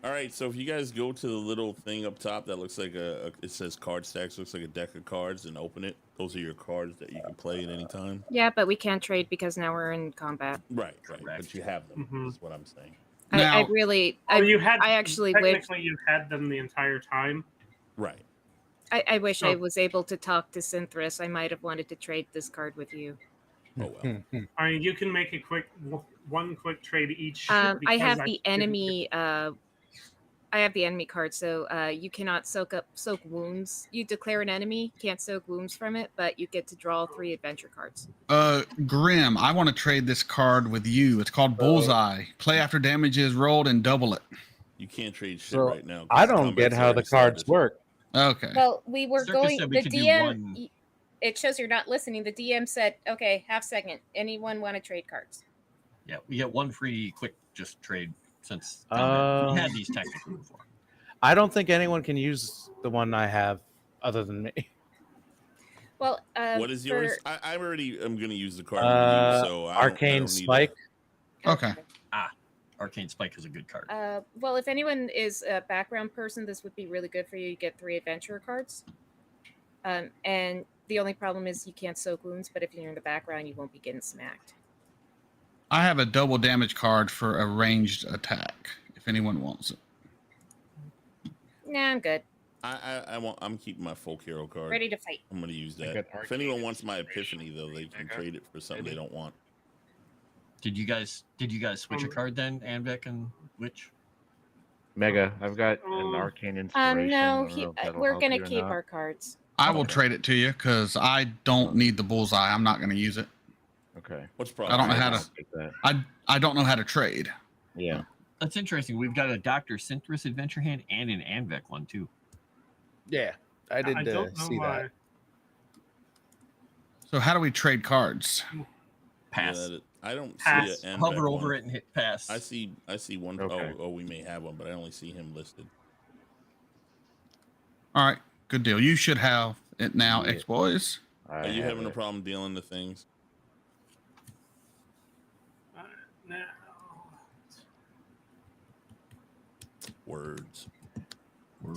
All right, so if you guys go to the little thing up top that looks like it says card stacks, looks like a deck of cards, and open it. Those are your cards that you can play at any time. Yeah, but we can't trade because now we're in combat. Right. Correct. But you have them. Mhm. Is what I'm saying. I Now- really, Oh, you had. I actually technically you had them the entire time. Right. I wish I Oh. was able to talk to Synthris. I might have wanted to trade this card with you. Oh well. I mean, you can make a one quick trade each. I because have the didn't- enemy I have the enemy card, so you cannot soak wounds. You declare an enemy, can't soak wounds from it, but you get to draw 3 adventure cards. Grim, I want to trade this card with you. It's called Bullseye. Play after damage is rolled and double it. You can't trade shit So, right now. 'cause I don't combat's get how already the cards started. work. Okay. Well, we were Circus going. said we The could do DM. one. It shows you're not listening. The DM said, "Okay, half second. Anyone want to trade cards?" Yeah, we get one free quick just trade since we had these technically before. I don't think anyone can use the one I have other than me. Well, What is yours? I already am going to use the card with you, so Arcane I don't Spike. Okay. Arcane Spike is a good card. Well, if anyone is a background person, this would be really good for you. You get 3 adventurer cards. And the only problem is you can't soak wounds, but if you're in the background, you won't be getting smacked. I have a double damage card for a ranged attack. If anyone wants it. Nah, I'm good. I'm keeping my folk hero card. Ready to fight. I'm going to use I that. got If anyone Arcane wants my Inspiration. epiphany, though, they can Okay. trade it for something they don't want. Did you guys switch a card then, Anvek and Witch? Mega, I've got an arcane inspiration. No, I don't know if that'll we're help gonna you or keep not. our cards. I will Okay. trade it to you because I don't need the bullseye. I'm not going to use it. Okay. What's the I problem? don't know how I'll to. take that. I don't know how to trade. Yeah. That's interesting. We've got a Dr. Synthris adventure hand and an Anvek one too. Yeah, I did I don't know see why. that. So how do we trade cards? Pass. Yeah, I don't Pass. see an Hover Anvek over one. it and hit pass. I see one. Okay. Oh, we may have one, but I only see him listed. All right, good deal. You should have it now, Yeah. X-Boys. Are you having a problem dealing the things? Now, Words.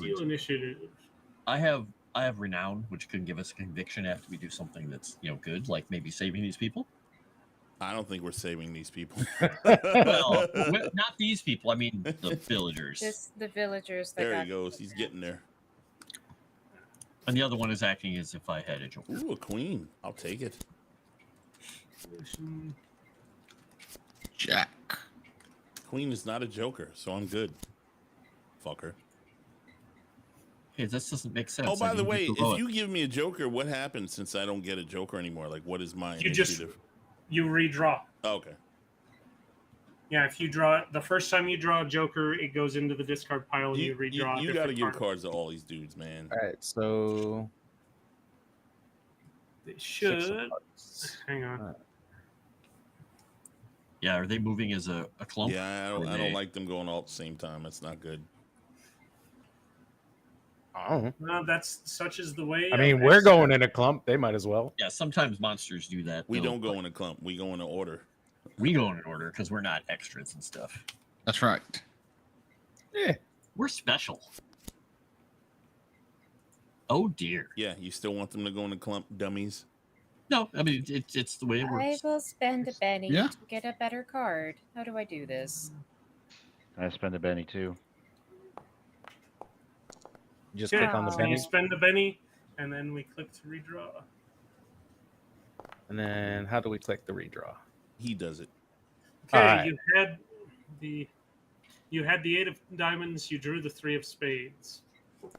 deal initiative. I have renown, which could give us conviction after we do something that's good, like maybe saving these people. I don't think we're saving these people. Well, not these people. I mean the villagers. Just the villagers that There got he goes. He's getting there. And the other one is acting as if I had a joker. Ooh, a queen. I'll take it. Jack. Queen is not a joker, so I'm good. Fucker. Hey, this doesn't make sense. Oh, by I the didn't way, get to roll if it. you give me a joker, what happens since I don't get a joker anymore? Like, what is my You just- initiative? You redraw. Oh, okay. Yeah, if you draw the first time you draw a joker, it goes into the discard pile and you redraw. You a got to different give card. cards to all these dudes, man. All right, so They 6 of should. hearts. Hang on. Yeah, are they moving as a clump? Yeah, I Or don't they- like them going all at the same time. That's not good. Oh, Well, that's such is the way. I mean, of we're X- going in a clump. They might as well. Yeah, sometimes monsters do that. We though. don't go in a clump. We go in an order. We go in an order because we're not extras and stuff. That's right. Yeah. We're special. Oh dear. Yeah, you still want them to go in a clump, dummies? No, I mean it's the way it I works. will spend a penny Yeah. to get a better card. How do I do this? I spend a Benny too. You just Okay, click on the Oh. so penny, you spend a penny, and then we click to redraw. and then how do we click the redraw? He does it. Okay, Alright. you had the 8 of diamonds. You drew the 3 of spades.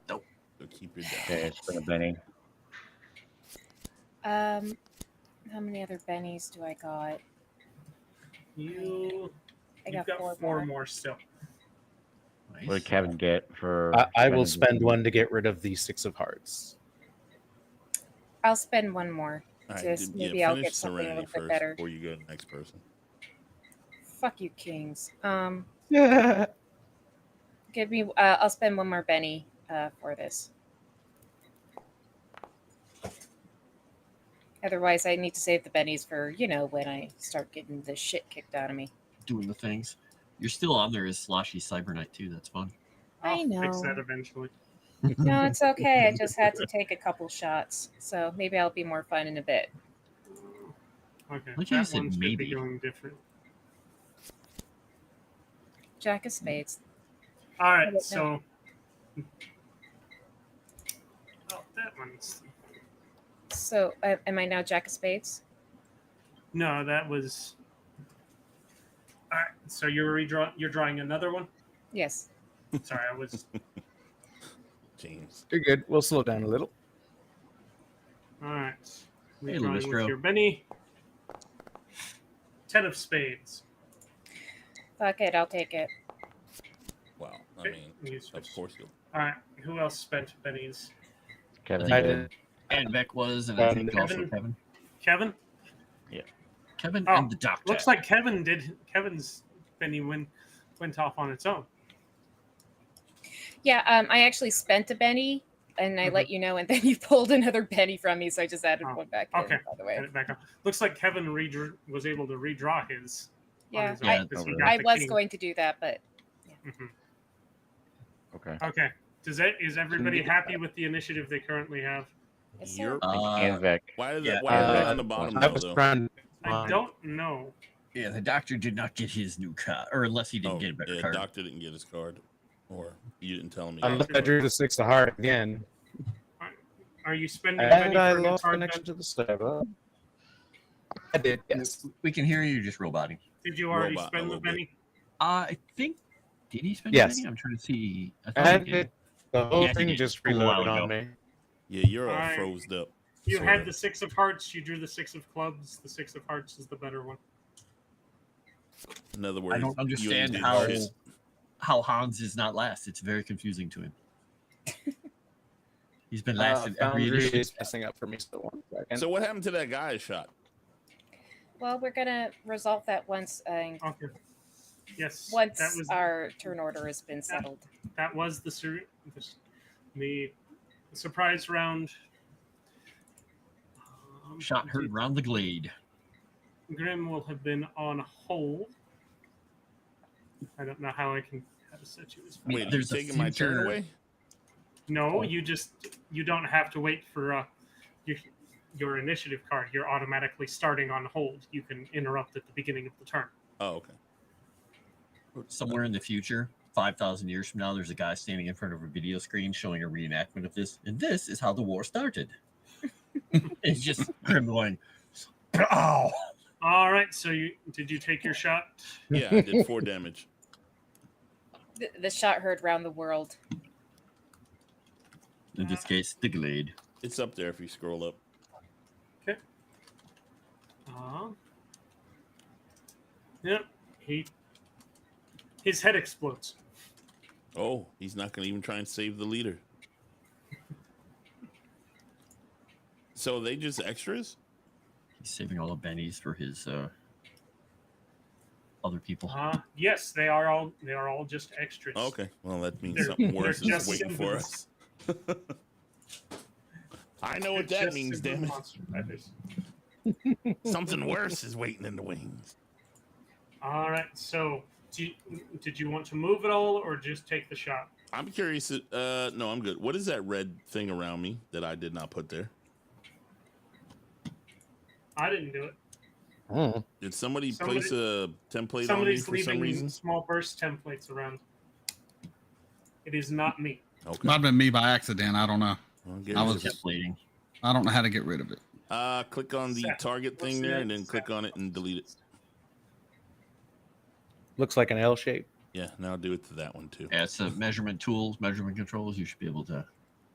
So keep your down. Okay, I spend a Benny. How many other bennies do I got? You I you've got got 4 more. more still. Nice. What did Kevin get for? I will spending spend the- one to get rid of the 6 of hearts. I'll spend 1 more. All right, Just yeah, maybe I'll finish get something a Serenity little bit first better. before you go to the next person. Fuck you, kings. Yeah. Give me. I'll spend 1 more benny for this. Otherwise, I need to save the bennies for when I start getting the shit kicked out of me. Doing the things. You're still on there as Sloshy Cyber Knight too. That's fun. I'll I fix know. that eventually. No, it's okay. I just had to take a couple shots, so maybe I'll be more fun in a bit. Okay, Like you that said, one should maybe. be going different. Jack of spades. All I right, don't know. so that one's So, am I now Jack of spades? no, that was. All right, so you're drawing another one. Yes. Sorry, I was. James. You're good. We'll slow down a little. All right. Hey, Redrawing with Lustro. your Benny. 10 of spades. Fuck it, I'll take it. Wow. I Okay, mean, you of switch. course you'll. All right. Who else spent Benny's? Kevin I did. did. And Beck was, and I think also Kevin. Kevin? Kevin Oh, and the doctor. Looks like Kevin did. Kevin's Benny went off on its own. Yeah, I actually spent a Benny, and I Mhm. let you know, and then you pulled another Benny from me, so I just added Oh, one back okay. in, by the way. Get it back up. Looks like Kevin was able to redraw his. on Yeah, his own I- because he over got I the was king. going to do that, but Mhm. Okay. Okay. Is everybody happy with the initiative they currently have? yes, sir. You're. And Vec. Why did yeah, why are they uh, on the bottom I now, was though? trying. I don't know. Yeah, the doctor did not get his new card, or unless he didn't Oh, get a better yeah, card. Doctor didn't get his card, or you didn't tell me. Unless I drew the 6 of heart again, Are you spending Benny and I for a new lost card? connection Ben? to the server. I did. Yes. We can hear you. You're just roboting. Did you already Robot a spend the little bit. Benny? I think. Did he spend Yes. money? I'm trying to see. I thought And he did. the whole Yeah, he thing did. just A little while reloaded on ago. me. Yeah, you're all Alright. froze up. You sorta. had the 6 of hearts. You drew the 6 of clubs. The 6 of hearts is the better one. In other words, I don't you understand did how shit. Hans is not last. It's very confusing to him. He's been last in every Foundry edition. is messing up for me still 1 second. So what happened to that guy I shot? Well, we're gonna resolve that once Okay. Yes. once that was our turn order has been settled. that was the surprise round. Shot heard round the glade. Grim will have been on hold. I don't know how to set you as. Wait, there's you a taking my turn future- away? No, you don't have to wait for your initiative card. You're automatically starting on hold. You can interrupt at the beginning of the turn. Oh, okay. Somewhere in the future, 5,000 years from now, there's a guy standing in front of a video screen showing a reenactment of this, and this is how the war started. It's just Grim going, "Ow!" All right. So did you take your shot? Yeah, I did 4 damage. The shot heard round the world. In this case, the glade. It's up there if you scroll up. Yep. His head explodes. Oh, he's not going to even try and save the leader. So they just extras? He's saving all the bennies for his other people. Yes, they are all just extras. Okay, well that means They're- something they're worse is just waiting for us. I know what They're that just means, super damn it. monster fighters. Something worse is waiting in the wings. All right. So, did you want to move at all, or just take the shot? I'm curious. No, I'm good. What is that red thing around me that I did not put there? I didn't do it. Hmm. Did somebody Somebody- place a template on me Somebody's for some leaving reason? small burst templates around. It is not me. Okay. Might have been me by accident. I don't know. Well, I Gary's was- just- Templating. I don't know how to get rid of it. click on the Set. target What's thing the there and next then click set? on it and delete it. Looks like an L shape. Yeah, now do it to that one too. Yeah, it's measurement tools, measurement controls. You should be able to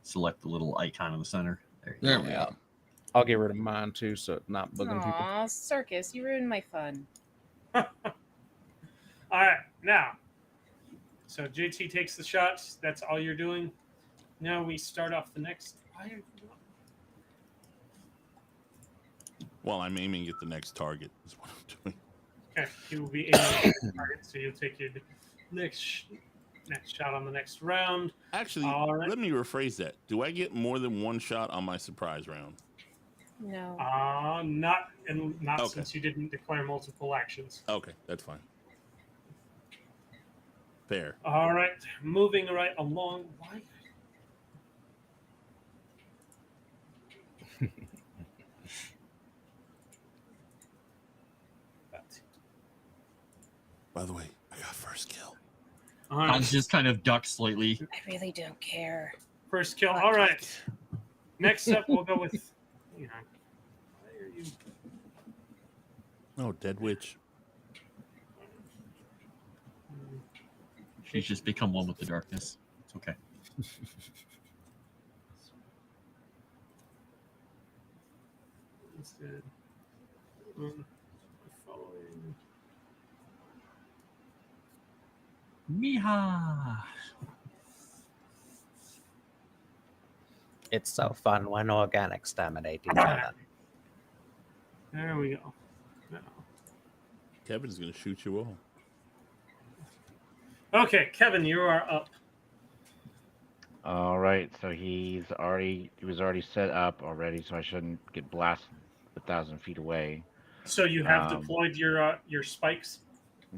select the little icon in the center. There you There go. we go. I'll get rid of mine too, so it's not bugging people. Aw, Circus, you ruined my fun. All right, now. So JT takes the shot. That's all you're doing. Now we start off the next. Well, I'm aiming at the next target. Is what I'm doing. Okay, he will be aiming at the target, so you'll take your next shot on the next round. Actually, All right. let me rephrase that. Do I get more than one shot on my surprise round? No. Not Okay. since you didn't declare multiple actions. Okay, that's fine. Fair. All right, moving right along. Why? By the way, I got first kill. All right, Hans just kind of ducks slightly. I really don't care. first kill. All right. Next up, we'll go with. Hang on. Why are you? Oh, dead witch. He's just become one with the darkness. It's okay. Instead, following. Miha. It's so fun when organics dominate each other. There we go. No. Kevin's gonna shoot you all. Okay, Kevin, you are up. All right, so he was already set up already, so I shouldn't get blasted 1,000 feet away. So you have deployed your spikes.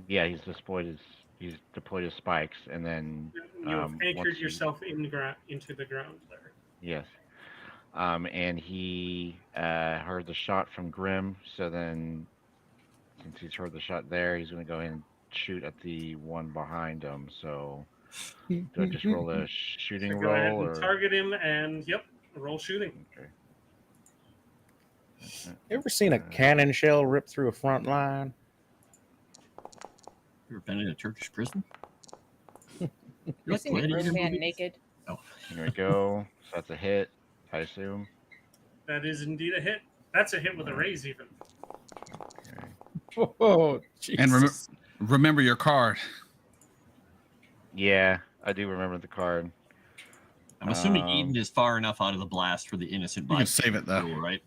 Yeah, he's deployed his spikes, and then You've anchored once yourself into the ground there. Yes. And he heard the shot from Grim, so then since he's heard the shot there, he's going to go ahead and shoot at the one behind him. So do I just roll a shooting So roll? go ahead and or... target him, and roll shooting. Okay. You ever seen a cannon shell rip through a front line? You ever been in a Turkish prison? You've seen a grown man naked. Oh, Here we go. So that's a hit, I assume. That is indeed a hit. That's a hit with a raise, even. Okay. Oh, Jesus. And remember your card. Yeah, I do remember the card. I'm assuming Eden is far enough out of the blast for the innocent You can bystander save it though. rule, right?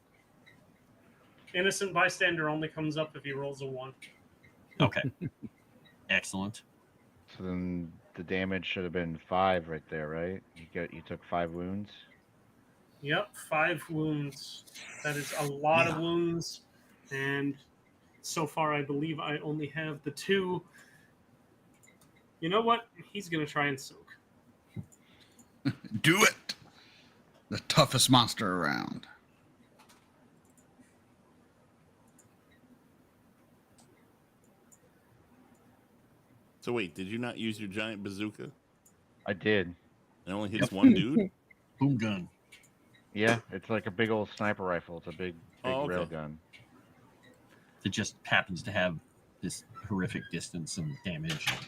Innocent bystander only comes up if he rolls a 1. Okay. Excellent. So then the damage should have been 5 right there, right? You took 5 wounds. Yep, 5 wounds. That is a lot of wounds. And so far, I believe I only have the 2. You know what? He's going to try and soak. Do it. The toughest monster around. So wait, did you not use your giant bazooka? I did. It only hits one dude. Boom gun. Yeah, it's like a big old sniper rifle. It's a big Oh, okay. railgun. It just happens to have this horrific distance and damage, and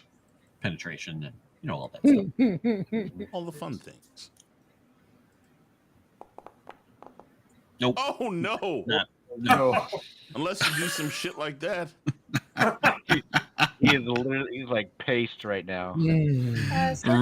penetration, and all that stuff. All the fun things. Nope. Oh no! Nah. No, Unless you do some shit like that. he's like paste right now. So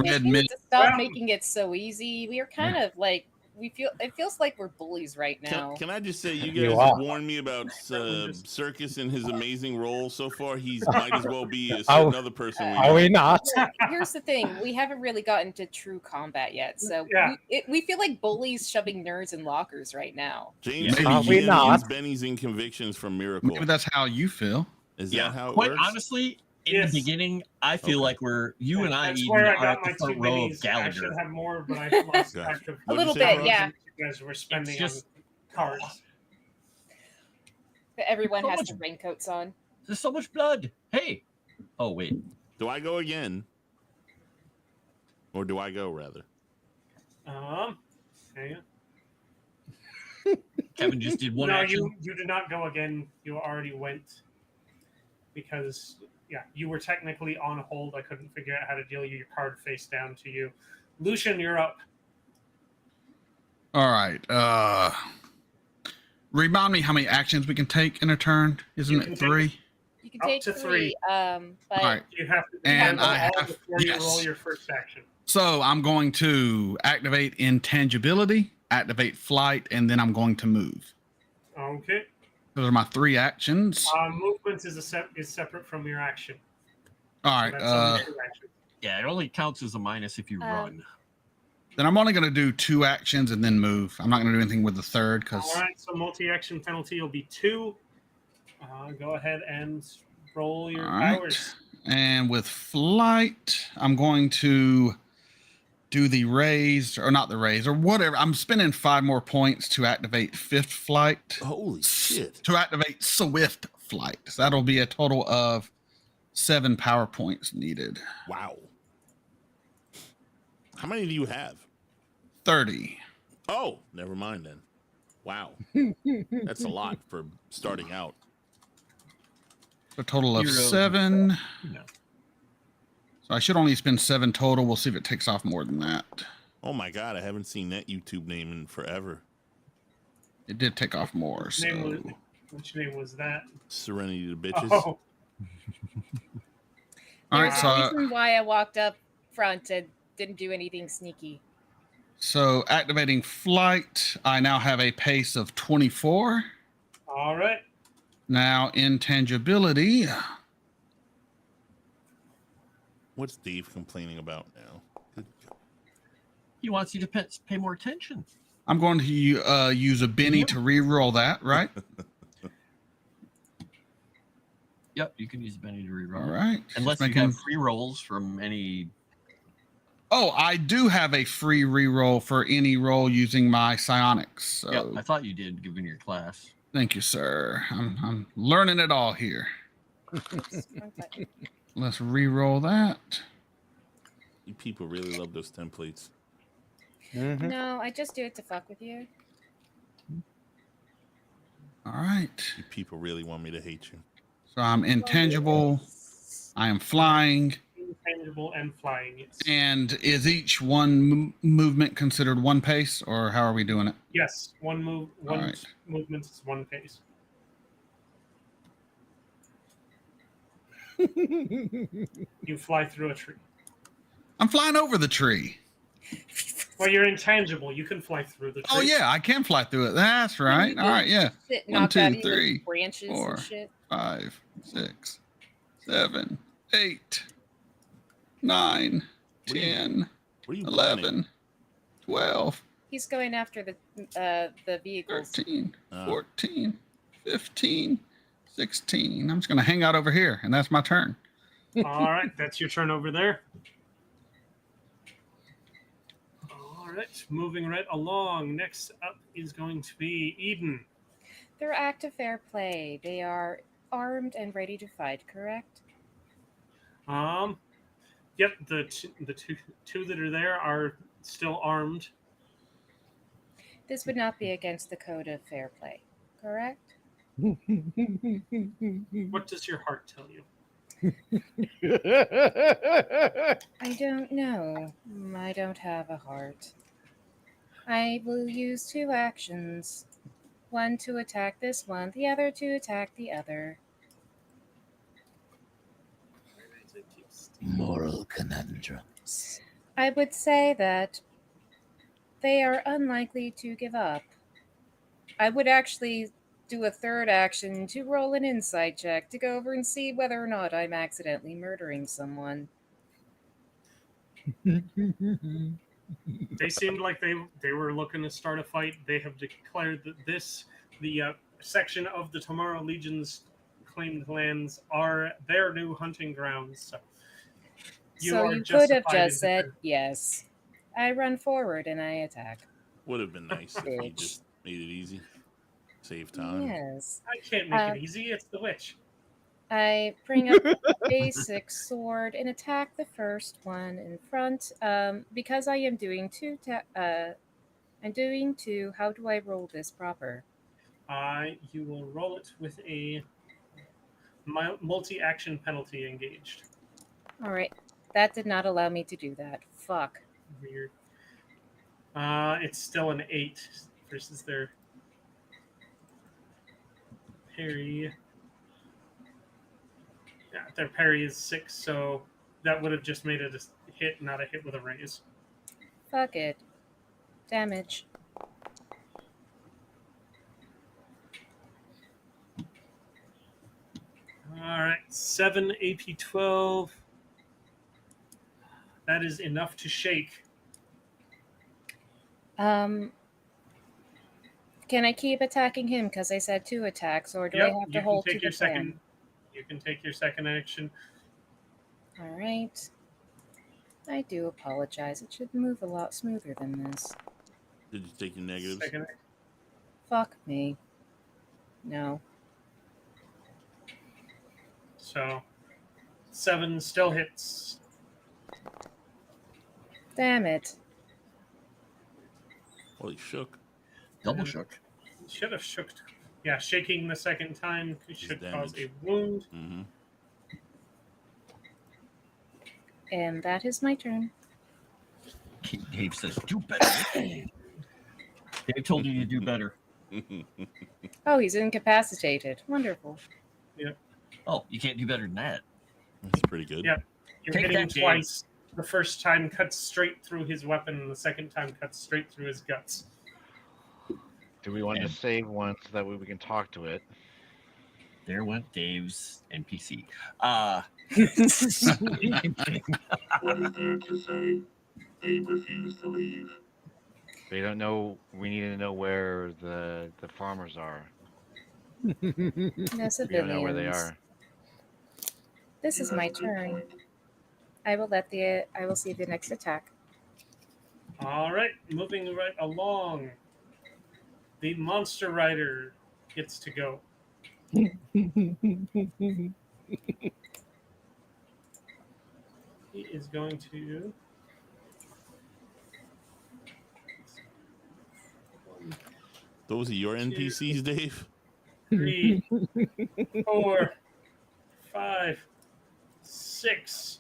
we Red need mid- to stop making it so easy. We are kind of like it feels like we're bullies right now. Can I just say, you You guys are. have warned me about Circus and his amazing role so far. He's might as well be a certain other person. Are we not? Here's the thing: we haven't really gotten to true combat yet, so Yeah. we feel like bullies shoving nerds in lockers right now. James Maybe Maybe we not. Benny's in Convictions from Miracle. Maybe that's how you feel. Is Yeah, that how it quite works? honestly, in Yes. the beginning, I feel like you and I That's Eden, where I are got at my the 2 front row of minis. I Gallagher. should have more, but I lost Okay. track of A What'd little you say, bit, Rob? yeah. you guys were spending It's just- on cards. But everyone So has much- their raincoats on. There's so much blood. Hey. Oh wait. Do I go again? Or do I go, rather? Hang on. Kevin just did one No, action. you did not go again. You already went because you were technically on hold. I couldn't figure out how to deal your card face down to you. Lucian, you're up. All right. Remind me how many actions we can take in a turn. You Isn't can it take- 3? You can Up take to 3. But All right. You have to And handle I all have- before yes. you roll your first action. So I'm going to activate intangibility, activate flight, and then I'm going to move. Okay. Those are my 3 actions. Movement is separate from your action. All So right. that's only 2 actions. Yeah, it only counts as a minus if you run. Then I'm only going to do 2 actions and then move. I'm not going to do anything with the third because All right. So multi-action penalty will be 2. Go ahead and roll your All right. powers. And with flight, I'm going to do the raise, or not the raise, or whatever. I'm spending 5 more points to activate 5th flight. Holy shit. To activate swift flight. So that'll be a total of 7 power points needed. Wow. How many do you have? 30. Oh, never mind then. Wow. That's a lot for starting out. A total of Hero. 7. No. So I should only spend 7 total. We'll see if it takes off more than that. Oh my God, I haven't seen that YouTube name in forever. It did take off more. Which So name was that? Serenity to bitches. Oh, all right. There's So a reason why I walked up front and didn't do anything sneaky. so activating flight. I now have a pace of 24. all right. Now intangibility. What's Dave complaining about now? Good God. He wants you to pay more attention. I'm going to use a Benny to re-roll that, right? Yep, you can use Benny to reroll. All right. Unless Just you have free rolls from any. Oh, I do have a free re-roll for any roll using my psionics. So Yep, I thought you did, given your class. thank you, sir. I'm learning it all here. Let's re-roll that. You people really love those templates. Mhm. No, I just do it to fuck with you. All right. You people really want me to hate you. So I'm intangible. I am flying. Intangible and flying. Yes. And is each one movement considered one pace, or how are we doing it? Yes. One move. One All right. movement is one pace. You fly through a tree. I'm flying over the tree. Well, you're intangible. You can fly through the tree. Oh yeah, I can fly through it. That's right. All right, yeah. Shit 1, knocked 2, out of you with 3, branches 4, and shit. 5, 6, 7, 8, 9, What are you- 10, What are you 11, planning? 12, He's going after the vehicles. 13, 14, 15, 16. I'm just going to hang out over here, and that's my turn. All right, that's your turn over there. All right, moving right along. Next up is going to be Eden. They're active fair play. They are armed and ready to fight, correct? Yep, the two that are there are still armed. This would not be against the code of fair play, correct? What does your heart tell you? I don't know. I don't have a heart. I will use 2 actions. One to attack this one, the other to attack the other. Moral conundrums. I would say that they are unlikely to give up. I would actually do a 3rd action to roll an insight check to go over and see whether or not I'm accidentally murdering someone. They seemed like they were looking to start a fight. They have declared that the section of the Tomorrow Legion's claimed lands are their new hunting grounds. So You are could have justified in just said yes. I run forward and I attack. Would have been nice if you just made it easy. Save time. Yes. I can't make it easy. It's the witch. I bring up a basic sword and attack the first one in front. Because I am doing 2. I'm doing 2. How do I roll this proper? You will roll it with a multi-action penalty engaged. All right. That did not allow me to do that. Fuck. Weird. It's still an 8 versus their parry. Yeah, their parry is 6, so that would have just made it a hit, not a hit with a raise. Fuck it. Damage. All right, 7 AP 12. That is enough to shake. Can I keep attacking him because I said 2 attacks, or do Yep, I have to hold to the plan? second. You can take your second action. All right. I do apologize. It should move a lot smoother than this. Did you take your negatives? Second. Fuck me. No. So 7 still hits. Damn it. Well, he shook. Double shook. Should have shook. Yeah, shaking the second time should cause a damage. wound. Mm-hmm. And that is my turn. Dave says, do better. Dave told you to do better. Oh, he's incapacitated. Wonderful. Oh, you can't do better than that. That's pretty good. Yep. You're Take hitting that, Dave. twice. The first time cuts straight through his weapon, and the second time cuts straight through his guts. Do we want And- to save one so that way we can talk to it? There went Dave's NPC. What is there to say? They refuse to leave. They don't know. We need to know where the farmers are. No We don't know where they civilians. are. This is my turn. I will see the next attack. All right, moving right along. The monster rider gets to go. He is going to. Those are your NPCs, Dave? 3, 4, 5, 6.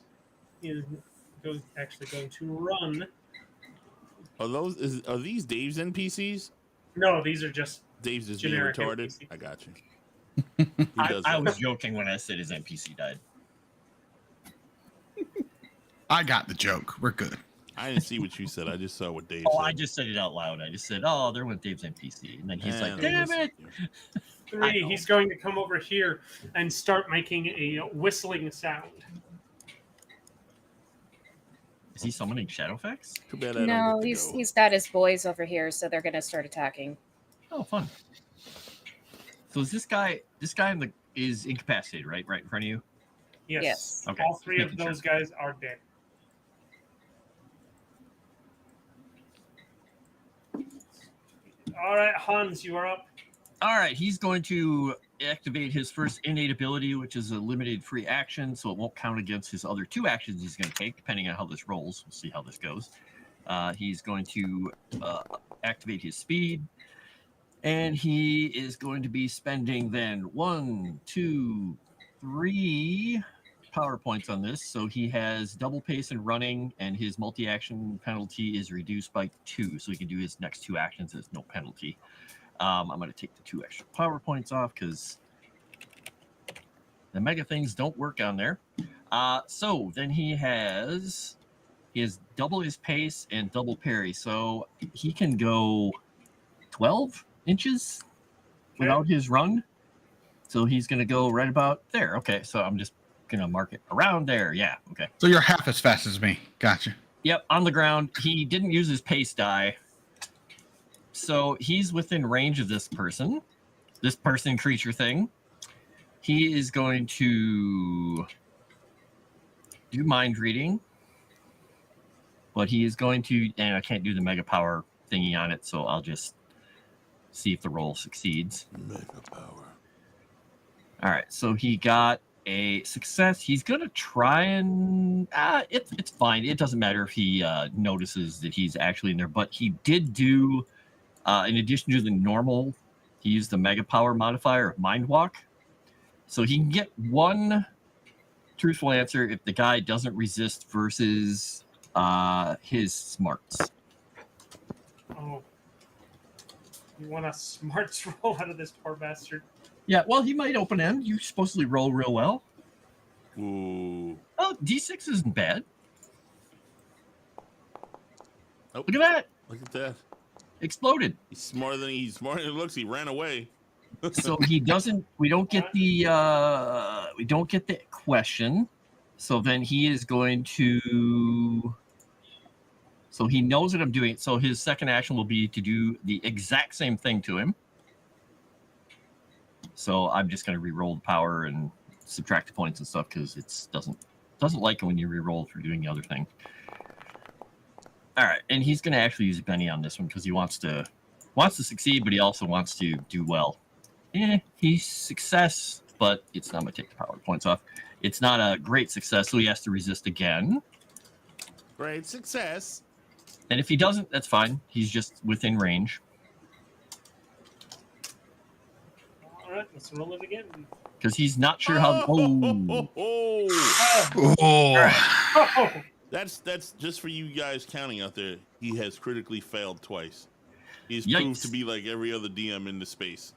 He is actually going to run. Are these Dave's NPCs? No, these are just Dave's just being generic retarded. NPC. I got you. He I does that. was joking when I said his NPC died. I got the joke. We're good. I didn't see what you said. I just saw what Dave Oh, said. I just said it out loud. I just said, "Oh, there went Dave's NPC," and then he's like, And "Damn was- it!" 3, he's going to come over here and start making a whistling sound. Is he summoning Shadowfax? Too bad I No, don't get to go. he's got his boys over here, so they're gonna start attacking. Oh, fun. So is this guy is incapacitated, right? Right in front of you. Yes. Yes. Okay, All 3 of making sure. those guys are dead. All right, Hans, you are up. All right, he's going to activate his first innate ability, which is a limited free action, so it won't count against his other 2 actions he's going to take, depending on how this rolls. We'll see how this goes. He's going to activate his speed, and he is going to be spending then 1, 2, 3 power points on this. So he has double pace and running, and his multi-action penalty is reduced by 2, so he can do his next 2 actions as no penalty. I'm going to take the 2 extra power points off because the mega things don't work on there. So then he has double his pace and double parry. So he can go 12 inches without his run. So he's going to go right about there. Okay, so I'm just going to mark it around there. Yeah, okay. So you're half as fast as me. Gotcha. Yep, on the ground. He didn't use his pace die. So he's within range of this person creature thing. He is going to do mind reading, but he is going to, and I can't do the mega power thingy on it, so I'll just see if the roll succeeds. Mega power. All right, so he got a success. He's going to try and it's fine. It doesn't matter if he notices that he's actually in there, but he did do, in addition to the normal, he used the mega power modifier of Mind Walk. So he can get 1 truthful answer if the guy doesn't resist versus his smarts. Oh. You want a smarts roll out of this poor bastard? Yeah, well, he might open end. You supposedly roll real well. Ooh. Oh, D6 isn't bad. Oh, Look at that. look at that. Exploded. He's smarter than it looks. He ran away. So he doesn't, we don't get the question. So then he is going to, so he knows what I'm doing. So his second action will be to do the exact same thing to him. So I'm just going to re-roll the power and subtract the points and stuff because it doesn't like it when you re-roll for doing the other thing. All right, and he's going to actually use a Benny on this one because he wants to succeed, but he also wants to do well. He's success, but it's not going to take the power points off. It's not a great success, so he has to resist again. Great success. And if he doesn't, that's fine. He's just within range. All right, Let's roll it again. Because he's not sure how. Oh. Oh, Oh. oh. That's just for you guys counting out there. He has critically failed twice. He's Yikes. proved to be like every other DM in the space.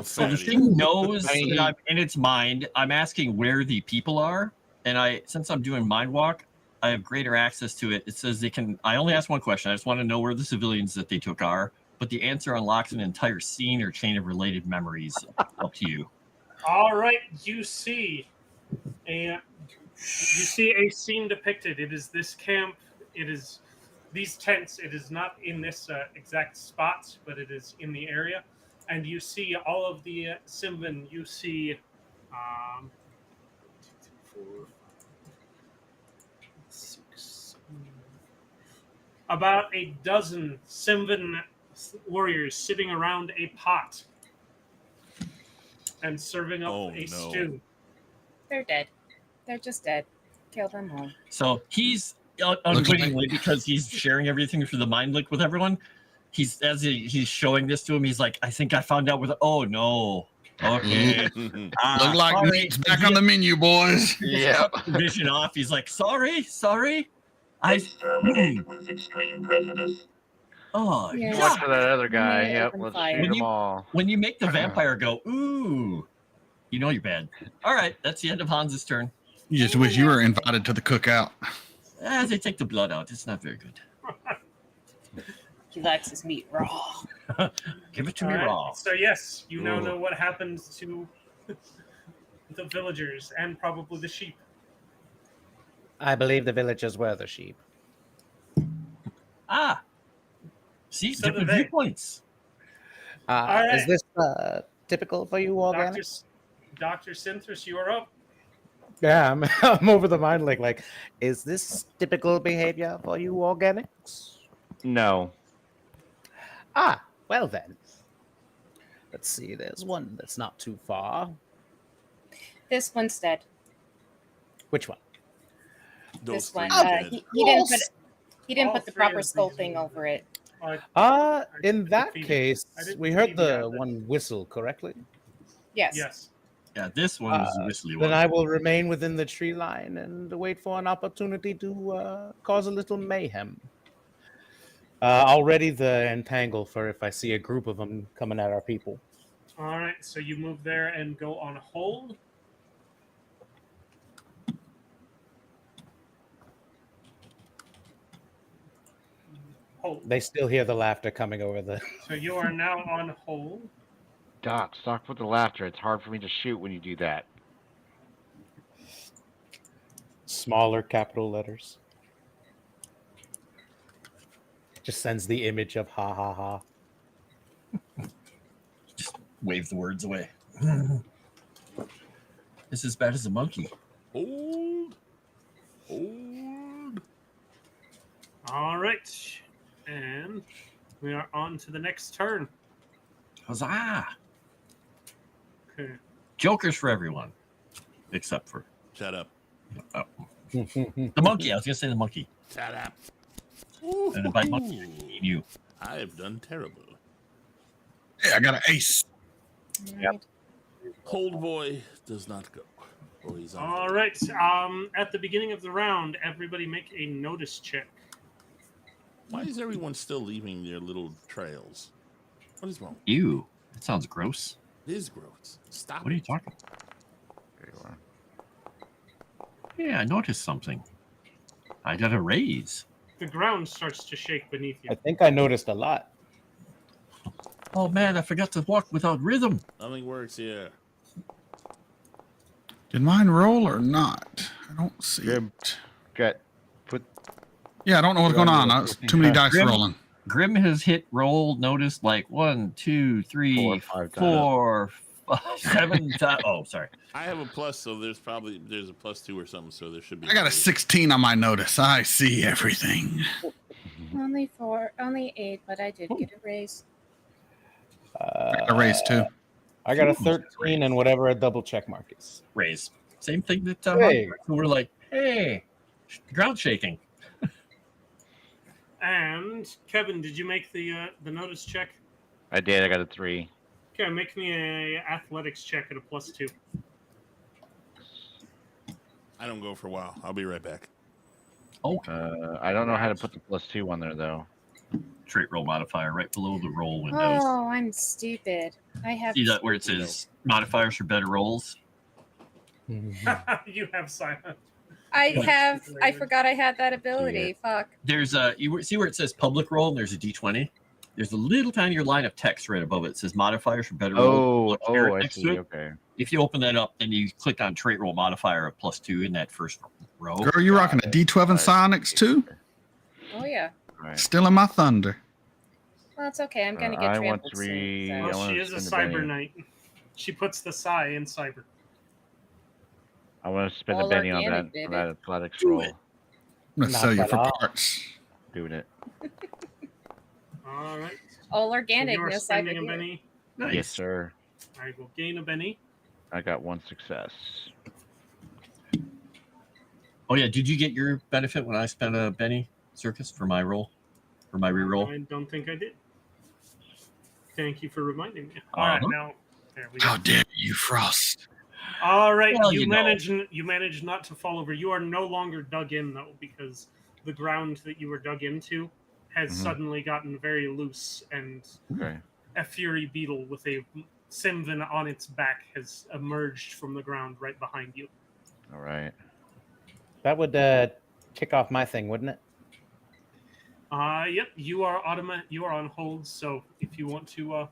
So the Fatty. thing knows I mean, that I'm in its mind. I'm asking where the people are, and since I'm doing mind walk, I have greater access to it. It says they can. I only ask one question. I just want to know where the civilians that they took are. But the answer unlocks an entire scene or chain of related memories. Up to you. All right, you see a scene depicted. It is this camp. It is these tents. It is not in this exact spot, but it is in the area. And you see all of the Simvan. You see 1, 2, 3, 4, 5, 6, 7, about a dozen Simvan warriors sitting around a pot and serving up a stew. They're dead. They're just dead. Kill them all. So he's unwittingly, because he's sharing everything through the mind link with everyone. He's showing this to him. He's like, I think I found out where. Oh no. Okay. Look like sorry. meat's back on the menu, boys. Yep. Vision off. He's like, sorry. Exterminate with extreme prejudice. Oh, Yeah. Watch for that other guy. Yeah, Yep. open Let's fire. shoot them all. when you make the vampire go, ooh, you know you're bad. All right, that's the end of Hans's turn. You just wish you were invited to the cookout. They take the blood out. It's not very good. He likes his meat raw. Give it to me All right, raw. so yes, you now Ooh. know what happens to the villagers and probably the sheep. I believe the villagers were the sheep. Ah, see, So do different they. viewpoints. right. Is this typical for you, organic? Dr. Synthris, you are up. Yeah, I'm over the mind like, is this typical behavior for you, organics? No. Ah, well then. Let's see, there's one that's not too far. This one's dead. Which one? Those This one. three are dead. He didn't All put the three proper of these sculpting are- over it. In that defeated- case, I didn't we heard defeat the that. one whistle correctly. Yes. Yes. Yeah, this one is the whistly Then one. I will remain within the tree line and wait for an opportunity to cause a little mayhem. I'll ready the entangle for if I see a group of them coming at our people. All right, so you move there and go on hold. Hold. They still hear the laughter coming over the. So you are now on hold. Doc, stop with the laughter. It's hard for me to shoot when you do that. Smaller capital letters. Just sends the image of ha ha ha. Just wave the words away. It's as bad as a monkey. Hold. All right, and we are on to the next turn. Huzzah! Okay. Jokers for everyone, except for Shut up. the monkey. I was gonna say the monkey. Shut up. And by monkey, I mean you. I have done terrible. Hey, I got an ace. Yep. Hold boy does not go. Oh, he's on. All right. At the beginning of the round, everybody make a notice check. Why is everyone still leaving their little trails? What is wrong? Ew. That sounds gross. It is gross. Stop. What are you talking about? Yeah, I noticed something. I got a raise. The ground starts to shake beneath you. I think I noticed a lot. Oh man, I forgot to walk without rhythm. Nothing works here. Did mine roll or not? I don't see it. Yeah, I don't know what's going on. It's too many dice Grim- rolling. Grim has hit roll noticed like 1, 2, 3, 4 or 5 4, 5, 7 times. Oh, sorry. I have a plus, so there's a +2 or something. So there should be. I got a 16 on my notice. I see everything. Only 8, but I did get a raise. I got a raise too. I got a Ooh, 13 and whatever a double check mark is. Raise. Same thing that Hey. who were like, hey, ground shaking. And Kevin, did you make the notice check? I did. I got a 3. Okay, make me a athletics check at a +2. I don't go for a while. I'll be right back. I don't know how to put the +2 on there though. Trait roll modifier right below the roll windows. Oh, I'm stupid. I have. See that where it says modifiers for better rolls? You have silent. I forgot I had that ability. Fuck. There's you see where it says public roll and there's a D20? There's a little tinier line of text right above it. It says modifiers for better roll. I see. Okay. If you open that up and you click on trait roll modifier of +2 in that first row. Girl, you rocking a D12 and Sonics too? Oh yeah. Right. Stealing my thunder. Well, it's okay. I'm gonna get I want trampled 3. soon. Well, So. she is a spend the cyber Benny. knight. She puts the psi in cyber. I want to spend All a Benny on organic, that baby. for that athletics Do roll. it. I'm gonna Not sell you at for all. parts. Doing it. All right. All So organic, you are no spending a cyber. Benny. Nice. Yes, sir. I will gain a Benny. I got 1 success. Oh yeah, did you get your benefit when I spent a Benny Circus for my roll? For my reroll? I don't think I did. Thank you for reminding me. All right, now there we go. How dare you, Frost? All right, Well, you you know. managed not to fall over. You are no longer dug in though, because the ground that you were dug into has suddenly gotten very loose, and Okay. a fury beetle with a Simvin on its back has emerged from the ground right behind you. All right. That would kick off my thing, wouldn't it? Yep, you are You are on hold. So if you want to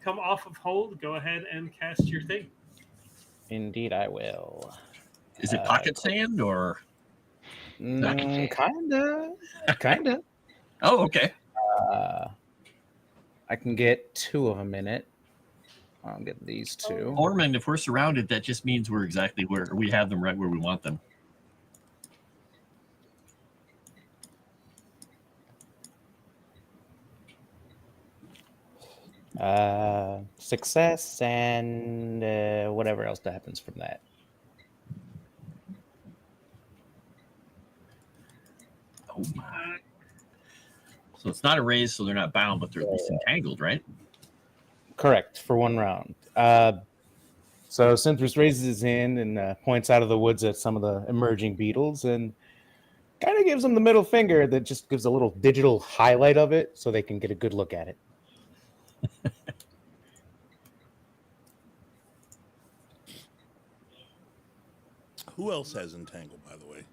come off of hold, go ahead and cast your thing. Indeed, I will. Is it pocket sand or? Kinda. Oh, okay. I can get 2 of them in it. I'll get these 2. Ormond, if we're surrounded, that just means we're exactly where we have them right where we want them. Success and whatever else that happens from that. Oh my. So it's not erased, so they're not bound, but they're at least entangled, right? Correct, for 1 round. So Synthros raises his hand and points out of the woods at some of the emerging beetles and kind of gives them the middle finger that just gives a little digital highlight of it so they can get a good look at it. Who else has entangled, by the way?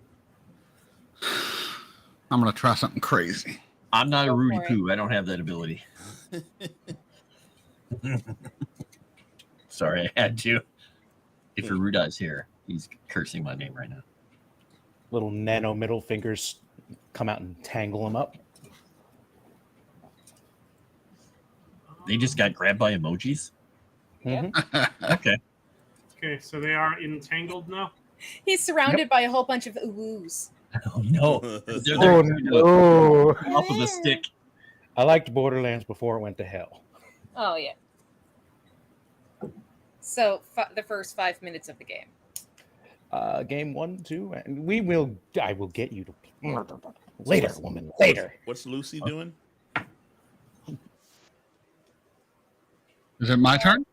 I'm gonna try something crazy. I'm not a Go Rudy for it. Poo. I don't have that ability. Sorry, I had to. If Ruda's here, he's cursing my name right now. Little nano middle fingers come out and tangle them up. They just got grabbed by emojis. Yep. Okay. Okay, so they are entangled now. He's surrounded by a whole bunch of oohs. Oh no! They're Oh no! off of the stick. I liked Borderlands before it went to hell. Oh yeah. So the first 5 minutes of the game. Game 1, 2, and I will get you to later, woman, later. What's Lucy doing? Is it my turn?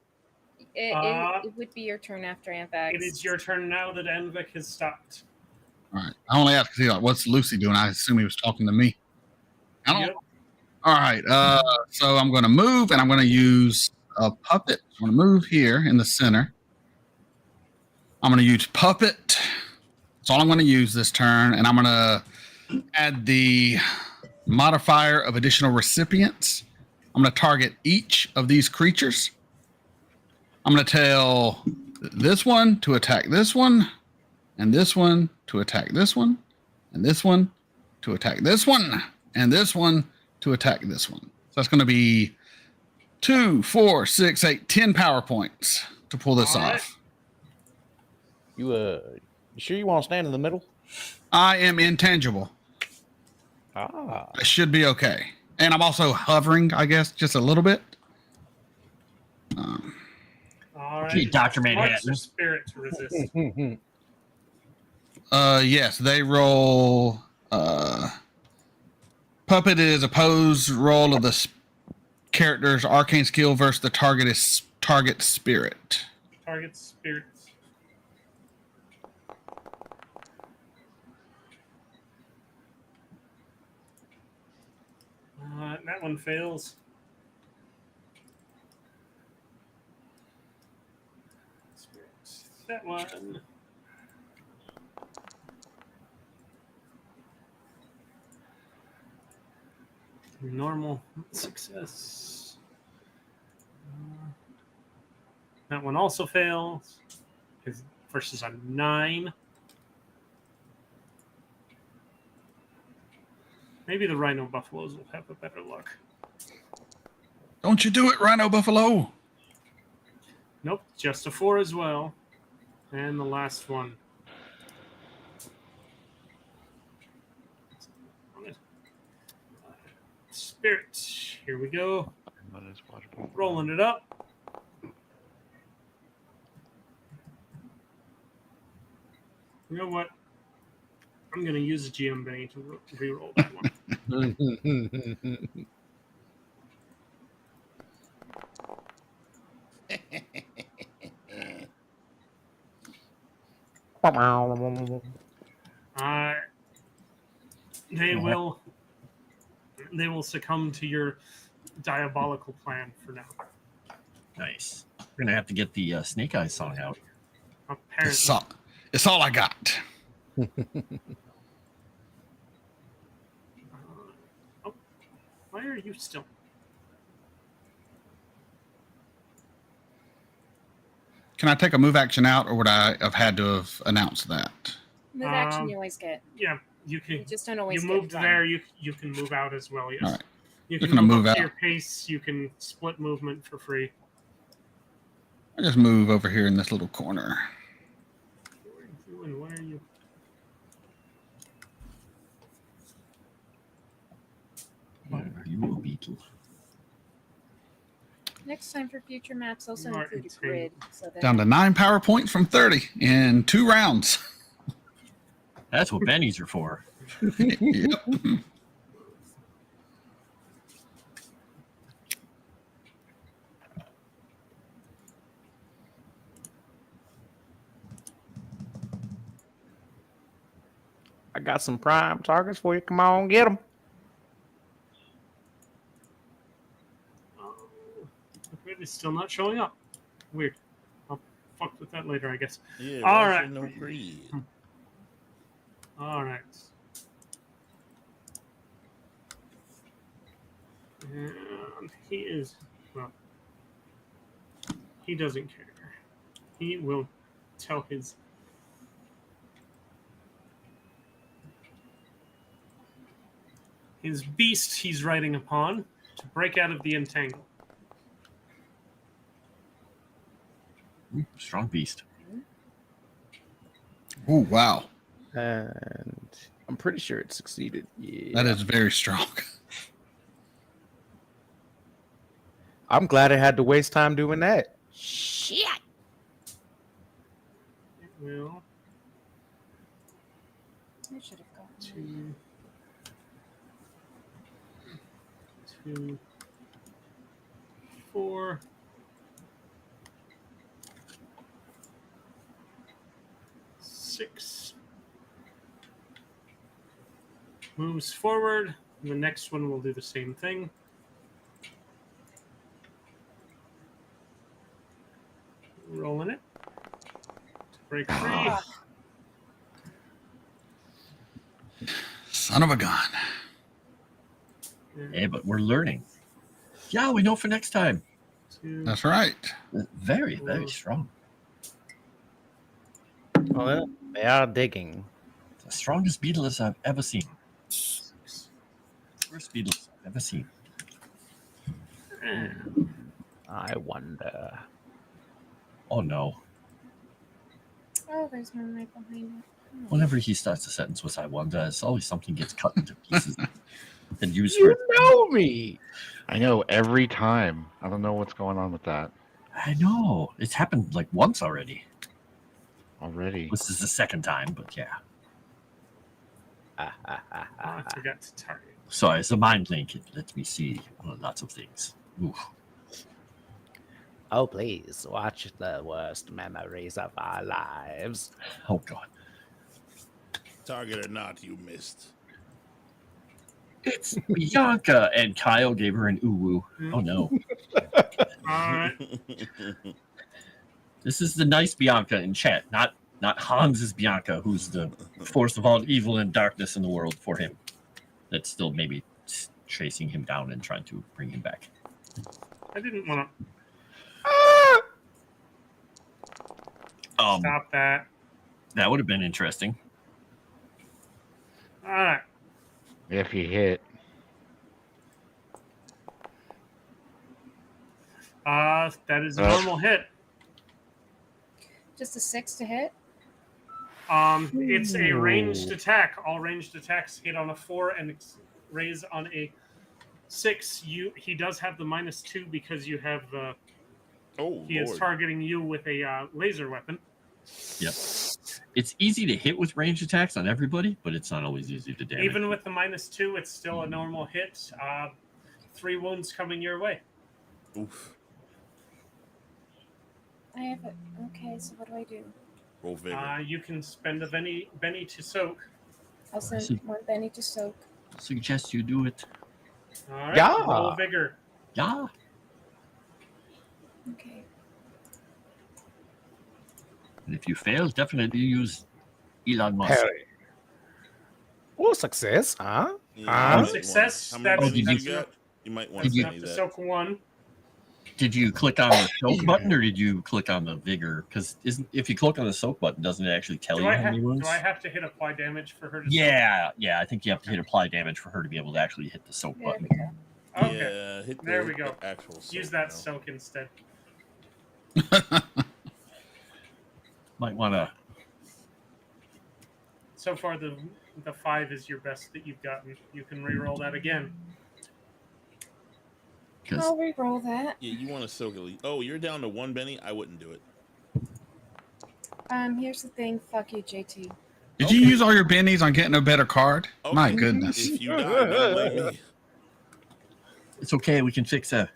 It would be your turn after Amphax. It is your turn now that Anvik has stopped. All right. I only asked because he's like, "What's Lucy doing?" I assume he was talking to me. I don't. Yep. All right. So I'm going to move, and I'm going to use a puppet. I'm going to move here in the center. I'm going to use puppet. That's all I'm going to use this turn, and I'm going to add the modifier of additional recipients. I'm going to target each of these creatures. I'm going to tell this one to attack this one, and this one to attack this one, and this one to attack this one, and this one to attack this one. So that's going to be 2, 4, 6, 8, 10 power points to pull this All right. off. You sure you want to stand in the middle? I am intangible. Ah. I should be okay. And I'm also hovering, I guess, just a little bit. All right. Okay, Dr. Marks Manhattan. of spirit to resist. Yes, they roll. Puppet is opposed roll of the character's arcane skill versus the target is target spirit. Target spirit. That one fails. That one. Normal success. That one also fails. Versus a 9. Maybe the Rhino Buffaloes will have a better luck. Don't you do it, Rhino Buffalo. Nope, just a 4 as well. And the last one. Spirit. Here we go. Rolling it up. You know what? I'm going to use a GM to reroll that one. They will succumb to your diabolical plan for now. Nice. We're gonna have to get the Snake Eyes song out. Apparently. It's all I got. Why are you still? Can I take a move action out, or would I have had to have announced that? Move action you always get. Yeah, you can. You just don't always You get moved one. there. You can move out as well. Yes. All right. You You're can gonna move move up out. to your pace. You can split movement for free. I just move over here in this little corner. Where are you? Why are you a beetle? Next time for future maps, also Right, include a it's grid. So that Down to 9 power points from 30 in 2 rounds. That's what bennies are for. Yep. I got some prime targets for you. Come on, get them. The grid is still not showing up. Weird. I'll fuck with that later, I guess. Yeah, All why is right. there no grid? All right. And he is, well, he doesn't care. He will tell his beast he's riding upon to break out of the entangle. Strong beast. Oh, wow. And I'm pretty sure it succeeded. Yeah. That is very strong. I'm glad I had to waste time doing that. Shit. It will I should have gone. 2, 4, 6. Moves forward. The next one will do the same thing. Rolling it. To break free. Son of a gun. Yeah, but we're learning. Yeah, we know for next time. 2, That's right. Very, very strong. Well, they are digging. The strongest beetles I've ever seen. First beetles I've ever seen. I wonder. Oh no. Oh, there's one right behind it. Oh. Whenever he starts a sentence with "I wonder," it's always something gets cut into pieces and used You for. know me. I know every time. I don't know what's going on with that I know it's happened like once already. already. This is the second time, but yeah. I forgot to target. Sorry, it's a mind link. It lets me see lots of things. Oof. Oh, please watch the worst memories of our lives. Oh God. Target or not, you missed. It's Bianca. And Kyle gave her an ooh. Oh no. All right. This is the nice Bianca in chat, not Hans's Bianca, who's the force of all evil and darkness in the world for him. That's still maybe chasing him down and trying to bring him back. I didn't want to Um, stop that. that would have been interesting. All right. If you hit, That is a normal hit. Just a 6 to hit. It's a ranged attack. All ranged attacks hit on a 4 and raise on a 6. He does have the -2 because you have he is targeting you with a laser weapon. Yep. It's easy to hit with ranged attacks on everybody, but it's not always easy to damage. Even with the -2, it's still a normal hit. 3 wounds coming your way. Oof. I have it. Okay, so what do I do? Roll vigor. You can spend a Benny to soak. I'll send one Benny to soak. Suggest you do it. All right. Yeah. Roll vigor. Yeah. Okay. And if you fail, definitely use Elon Musk. Harry. Oh, success, huh? Yeah, Ah. you might Success, want- How many that's- bennies you got? You might want to That's benny enough to that. soak 1. Did you click on the soak button or did you click on the vigor? Because if you click on the soak button, doesn't it actually tell Do you I, how many wounds? do I have to hit apply damage for her to Yeah, I think you have to hit apply damage for her to be able to actually hit the soak There button. we go. soak? Okay. Yeah, hit There the we go. actual soak Use that now. soak instead. Might want to. So far, the 5 is your best that you've gotten. You can re-roll that again. I'll re-roll that. Yeah, you want to soak at least. Oh, you're down to 1 benny? I wouldn't do it. Here's the thing. Fuck you, JT. Did you use all your bennies on getting a better card? Okay. My goodness. If you die, don't blame me. It's okay. We can fix that.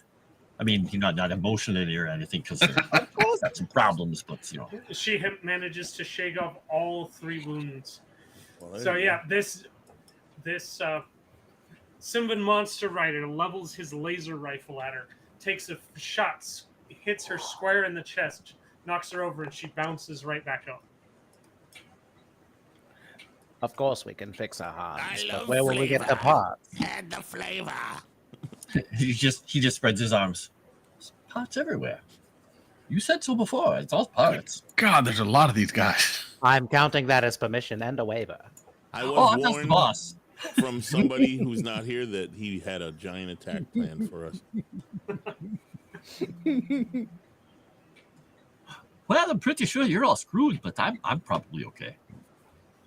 I mean, you're not emotionally or anything because got some problems, but you know. She manages to shake off all 3 wounds. Well, there So you yeah, this Simban monster rider levels his laser rifle at her, takes a shot, hits her square in the chest, knocks her over, and she bounces right back up. Of course, we can fix our I hands, love but where will we get the flavor. parts? Add the flavor. he just spreads his arms. There's parts everywhere. You said so before. It's all parts. God, there's a lot of these guys. I'm counting that as permission and a waiver. I Oh, was that's the warned boss. from somebody who's not here that he had a giant attack plan for us. Well, I'm pretty sure you're all screwed, but I'm probably okay.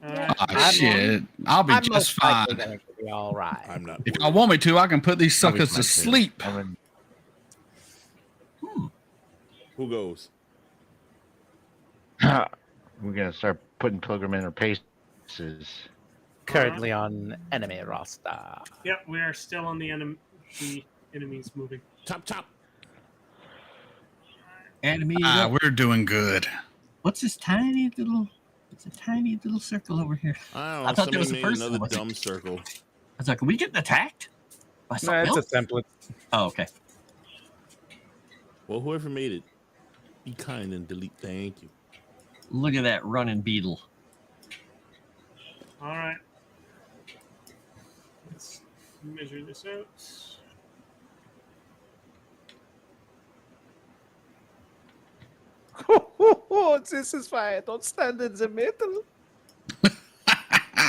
Ah, shit. I'll be I'm just most fine. likely going to be all right. I'm not. If worried. y'all want me to, I can put these suckers to sleep. Who goes? We're gonna start putting pilgrim in our paces. Currently on enemy roster. Yep, we are still on the enemies moving. Chop. Enemy. We're doing good. What's this tiny little? It's a tiny little circle over here. I don't know. I thought there was Somebody a made person, another was it? dumb circle. I was like, are we getting attacked by No, something it's a else? template. Oh, okay. Well, whoever made it, be kind and delete. Thank you. Look at that running beetle. All right. Let's measure this out. This is why I don't stand in the middle.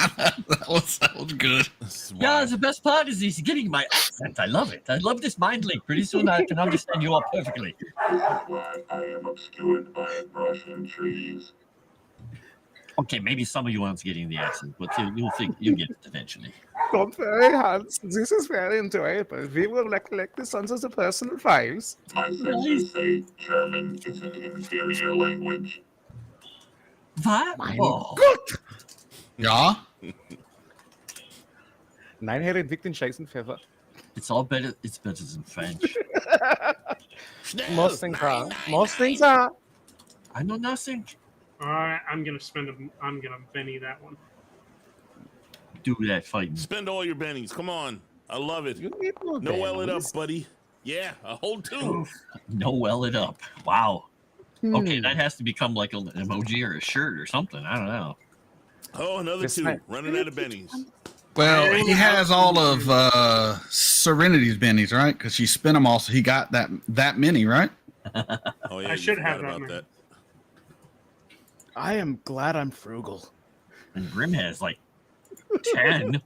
that was good. This is Yeah, why- the best part is he's getting my accent. I love it. I love this mind link. Pretty soon I can understand you all perfectly. This is why I am obscured by brush and trees. Okay, maybe some of you aren't getting the accent, but you'll get it eventually. Don't worry, Hans. This is very enjoyable. We will recollect this under the personal files. My senses say German is an inferior language. What? Oh, Gut! Ja? Nein, Herr Entwickler, scheißen Pfeffer. It's all better. It's better than French. Most things are. Most things are. I know nothing. All right, I'm gonna Benny that one. Do that fighting. Spend all your bennies. Come on. I love it. You need more Noel it up, bennies. buddy. Yeah, a whole 2. Noel it up. Wow. Okay, that has to become like an emoji or a shirt or something. I don't know. Oh, another This 2. might- Running out of bennies. Well, he has all of Serenity's bennies, right? Because she spent them all, so he got that many, right? Oh yeah, I you should forgot have that about many. that. I am glad I'm frugal. And Grim has like 10.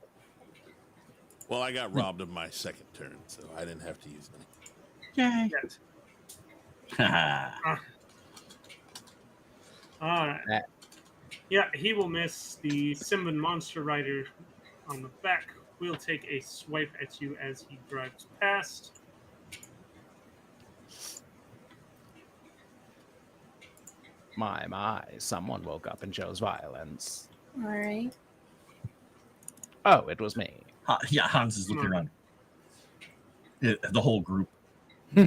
Well, I got robbed of my second turn, so I didn't have to use any. Yay. Yes. All right. That- Yeah, he will miss. The Simban Monster Rider on the back will take a swipe at you as he drives past. My, someone woke up and chose violence. All right. Oh, it was me. Yeah, Hans is looking around. The whole group. Yeah.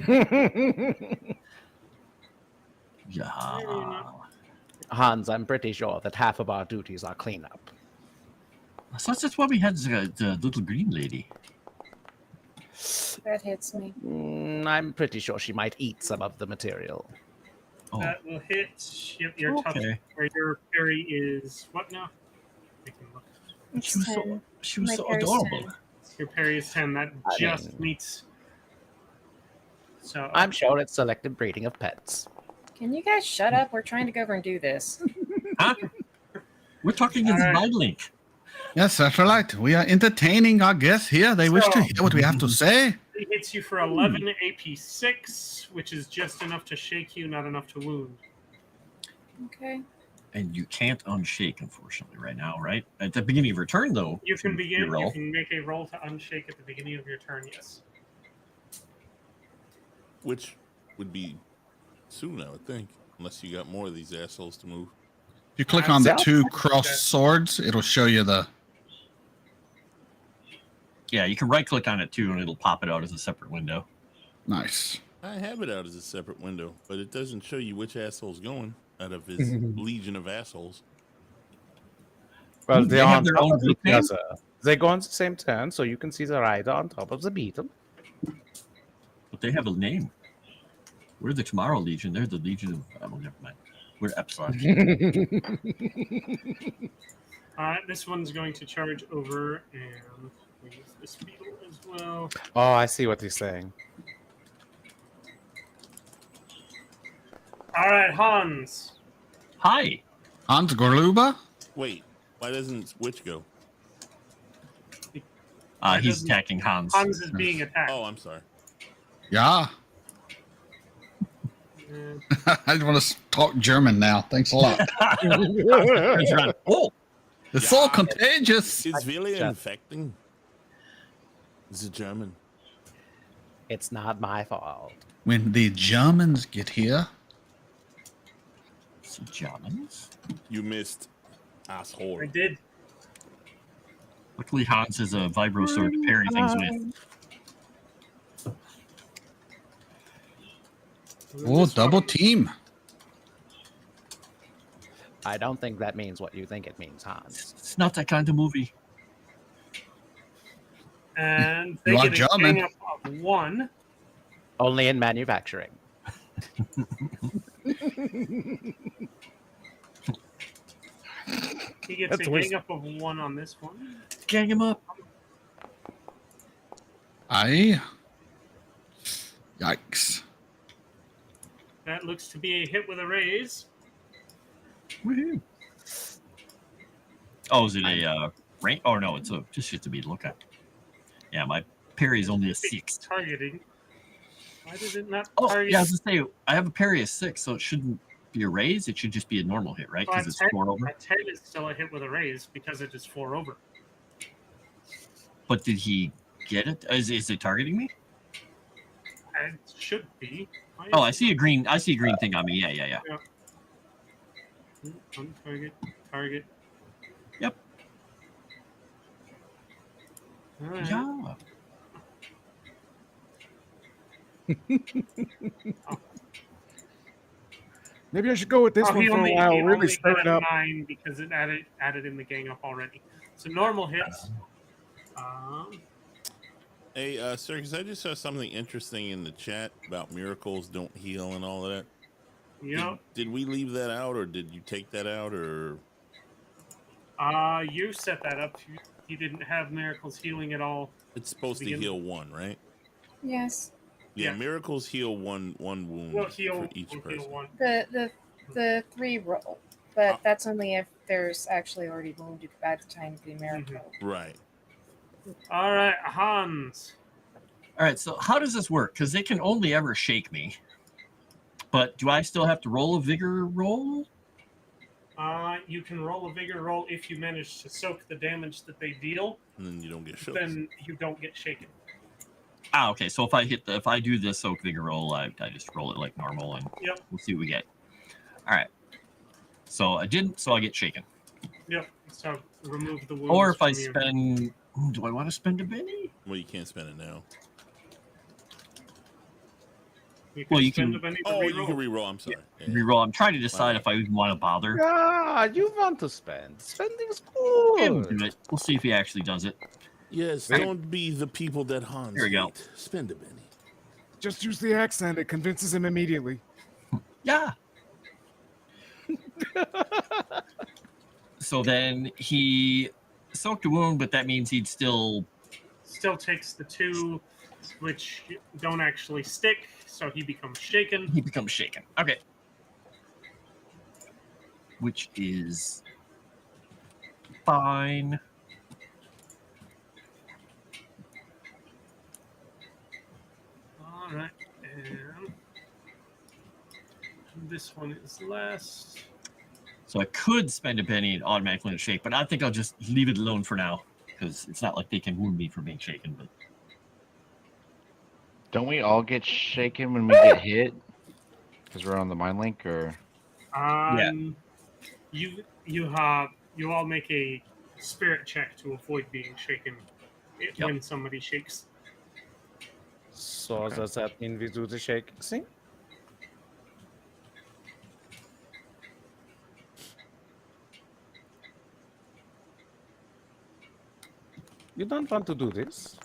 Hans, I'm pretty sure that half of our duties are cleanup. I thought that's why we had the little green lady. That hits me. I'm pretty sure she might eat some of the material. Oh, That will hit. Yep, your touch. okay. Or your parry is what now? I can look. She was so, 10. she was My so parry's adorable. 10. Your parry is 10. That I just mean- meets. So I'm sure it's selective breeding of pets. Can you guys shut up? We're trying to go over and do this. Huh? We're talking in Alright. mind link. Yes, that's right. We are entertaining our guests here. They wish to hear what we have to say. it hits you for 11 AP 6, which is just enough to shake you, not enough to wound. Okay. And you can't unshake, unfortunately, right now, right? At the beginning of your turn, though. You can begin. You roll. can make a roll to unshake at the beginning of your turn. Yes. Which would be soon, I would think. Unless you got more of these assholes to move. If you click on the That's- 2 crossed swords, it'll show you the. Yeah, you can right click on it too, and it'll pop it out as a separate window. Nice. I have it out as a separate window, but it doesn't show you which asshole's going out of his legion of assholes. Well, They they're have on their top own of group each name? other. They go on the same turn, so you can see the rider on top of the beetle. But they have a name. We're the Tomorrow Legion. They're the Legion of. Oh, never mind. We're Epsilon. This one's going to charge over and we use this beetle as well. Oh, I see what he's saying. All right, Hans. Hi. Hans Gorluba? Wait, why doesn't Witch go? He's doesn't- attacking Hans. Hans is being attacked. Oh, I'm sorry. Yeah. I just want to talk German now. Thanks a lot. Turns around. Oh, It's so Yeah. contagious. It's really Shut- infecting. Is it German? It's not my fault. When the Germans get here, some Germans. You missed, asshole. I did. Luckily, Hans has a vibro sword to parry things with. oh, This double one- team. I don't think that means what you think it means, Hans. It's not that kind of movie. And they You are get a German. gang up of 1. Only in manufacturing. He gets That's a worse. gang up of 1 on this one. Gang him up. Aye. Yikes. That looks to be a hit with a raise. Woohoo. Oh, is it a rank? Oh no, it's a just to be look at. Yeah, my parry is only a 6. Targeting. Why did it not Oh, target? yeah, I was gonna say I have a parry of 6, so it shouldn't be a raise. It should just be a normal hit, right? Well, Because it's a 4 over. 10 is still a hit with a raise because it is 4 over. But did he get it? Is it targeting me? It should be. Why Oh, is I it see a green. I see a green thing on me. Yeah. not- On target. Target. Yep. All right. Yeah. Maybe I should go with this Oh, one he for only, a while. he Really only stir it got up. 9 because it added in the gang up already. So normal hits. Hey, Circus, I just saw something interesting in the chat about miracles don't heal and all of that. Yep. Did we leave that out, or did you take that out, or You set that up. You didn't have miracles healing at all. it's supposed to Begin- heal one, right? Yes. Yeah, Yeah. miracles heal one wound We'll heal. for each We'll person. heal one. The 3 roll, but that's only if there's actually already wounded by the time of the miracle. Right. All right, Hans. All right, so how does this work? Because they can only ever shake me. But do I still have to roll a vigor roll? You can roll a vigor roll if you manage to soak the damage that they deal. And then you don't get shook. Then you don't get shaken. Ah, okay. So if I do this soak vigor roll, I just roll it like normal, and Yep. we'll see what we get. All right. So I didn't, so I get shaken. Yep. So remove the wounds. Or if I from you. spend, do I want to spend a penny? Well, you can't spend it now. You can well, you spend can- a penny to Oh, reroll. you can re-roll. I'm sorry. Yeah. Reroll. I'm trying to decide if I even want to bother. Ah, you want to spend. Spending's Yeah, we'll good. do it. We'll see if he actually does it. Yes, Wait. don't be the people that Hans Here we go. hate. Spend a penny. Just use the accent. It convinces him immediately. Yeah. So then he soaked a wound, but that means he'd still. Still takes the 2, which don't actually stick, so he becomes shaken. He becomes shaken. Okay. Which is fine. All right, and this one is last. So I could spend a penny and automatically shake, but I think I'll just leave it alone for now because it's not like they can wound me for being shaken. But Don't we all get shaken when we get hit? Because we're on the mind link, or You all make a spirit check to avoid being shaken Yep. when somebody shakes. So does that mean we do the shaking thing? You don't want to do this.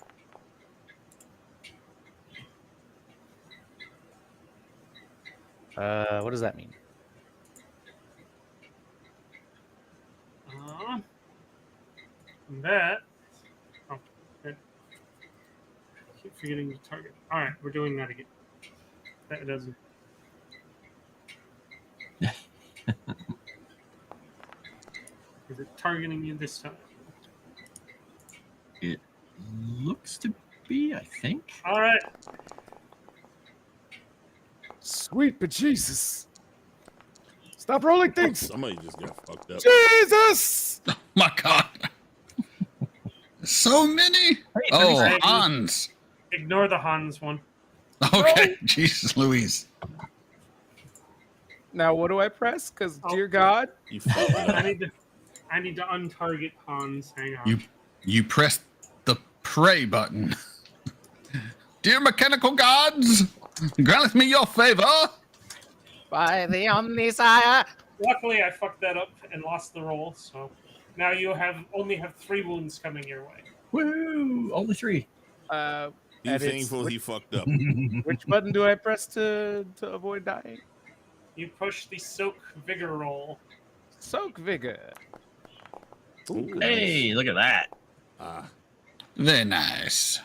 What does that mean? That. Oh, okay. Keep forgetting to target. All right, we're doing that again. That doesn't. Is it targeting you this time? it looks to be, I think. All right. Sweet but Jesus. Stop rolling things. Somebody just got fucked up. Jesus! My God. So many. Hey, Oh, 36. Hans. Ignore the Hans one. Okay. Jesus Louise. Now what do I press? Because Oh. dear God. You fucked it I up. need to untarget Hans. Hang on. You pressed the pray button. Dear mechanical gods, grant me your favor. By the Omnisire. Luckily, I fucked that up and lost the roll, so now you only have 3 wounds coming your way. Woo! Only 3. Be And it's- thankful he fucked up. Which button do I press to avoid dying? You push the soak vigor roll. Soak vigor. Ooh, Hey, look at that. Ah, Very nice.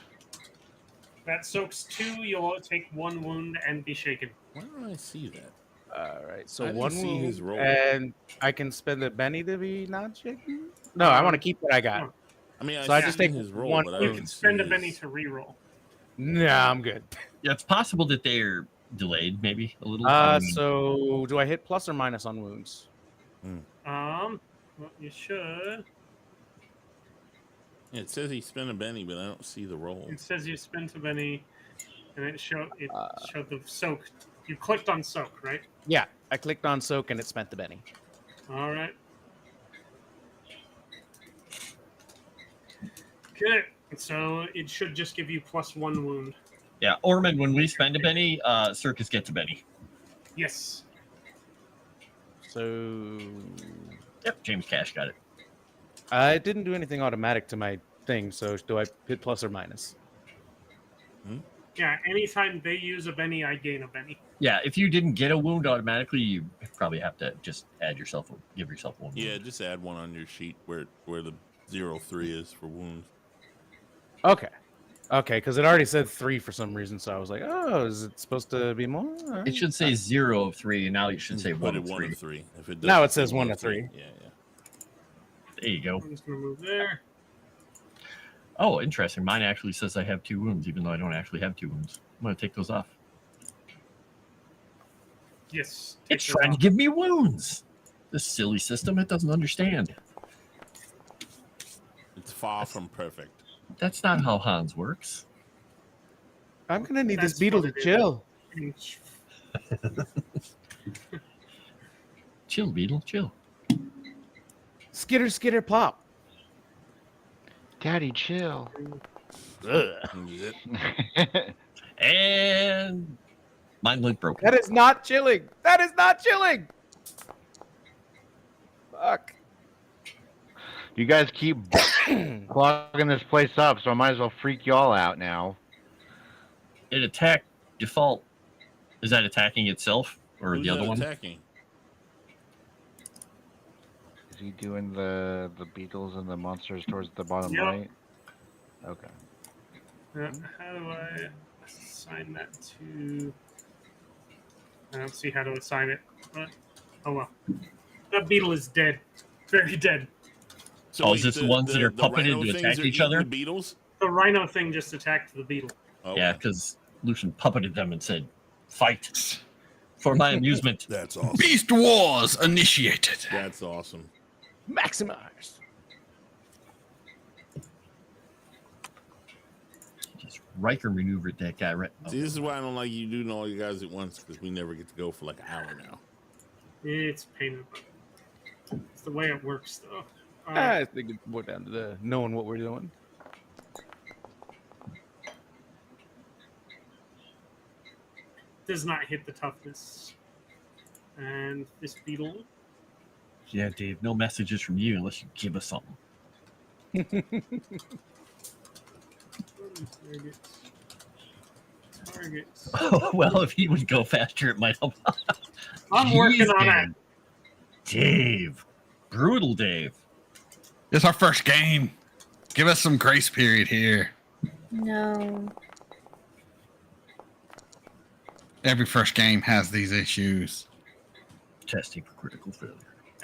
That soaks 2. You'll take 1 wound and be shaken. why don't I see that? All right, so I didn't one see wound, his roll. and I can spend a Benny to be not shaken. No, I want to keep what I got. I mean, So I see just take his roll, one- but I You don't can see spend a his- penny to reroll. Nah, I'm good. Yeah, it's possible that they're delayed, maybe a little. I don't know. So do I hit plus or minus on wounds? Well, you should. Yeah, it says he spent a penny, but I don't see the roll. It says you spent a penny, and it showed the soak. You clicked on soak, right? Yeah, I clicked on soak and it spent the Benny. All right. Okay, so it should just give you +1 wound. Yeah, Ormond, when we spend a penny, Circus gets a penny. Yes. So Yep, James Cash got it. I didn't do anything automatic to my thing. So do I hit plus or minus? Yeah, anytime they use a Benny, I gain a Benny. Yeah, if you didn't get a wound automatically, you probably have to just give yourself one. Yeah, wound. just add one on your sheet where the 0-3 is for wounds. Okay. Okay, because it already said 3 for some reason, so I was like, "Oh, is it supposed to be more?" All right. It should say 0 of 3, and now it should say 1 Put it of 1 3. of 3. If it Now doesn't it says say 1 of 3. Yeah. There you go. I'm just gonna move there. Oh, interesting. Mine actually says I have 2 wounds, even though I don't actually have 2 wounds. I'm going to take those off. Yes. It's trying to give me wounds. This silly system, it doesn't understand. It's far from perfect. That's not how Hans works. I'm gonna need this That's beetle what to it chill. Chill, Beetle, chill. Skitter, skitter, plop. Daddy, chill. And mine went broken. That is not chilling. That is not chilling. Fuck. You guys keep clogging this place up, so I might as well freak y'all out now. It attacked default. Is that attacking itself or Who's the other that one? attacking? Is he doing the beetles and the monsters towards the bottom Yep. right? Okay. How do I assign that to? I don't see how to assign it. But, oh well. That beetle is dead. Very dead. So Oh, is this the ones that are puppeted rhino to things attack are each eating other? The beetles? The rhino thing just attacked the beetle. Okay. Yeah, because Lucian puppeted them and said, "Fight for my amusement." That's awesome. Beast Wars initiated. That's awesome. Maximize. Just Riker maneuvered that guy right. See, this is why I don't like you doing all you guys at once, because we never get to go for like an hour now. It's a pain in the butt. It's the way it works, though. I think it's more down to the knowing what we're doing. Does not hit the toughness. And this beetle. Yeah, Dave. No messages from you unless you give us something. Targets. Oh, well, if he would go faster, it might help. I'm working on it. Dave. Brutal Dave. It's our first game. Give us some grace period here. No. Every first game has these issues. Testing for critical failure.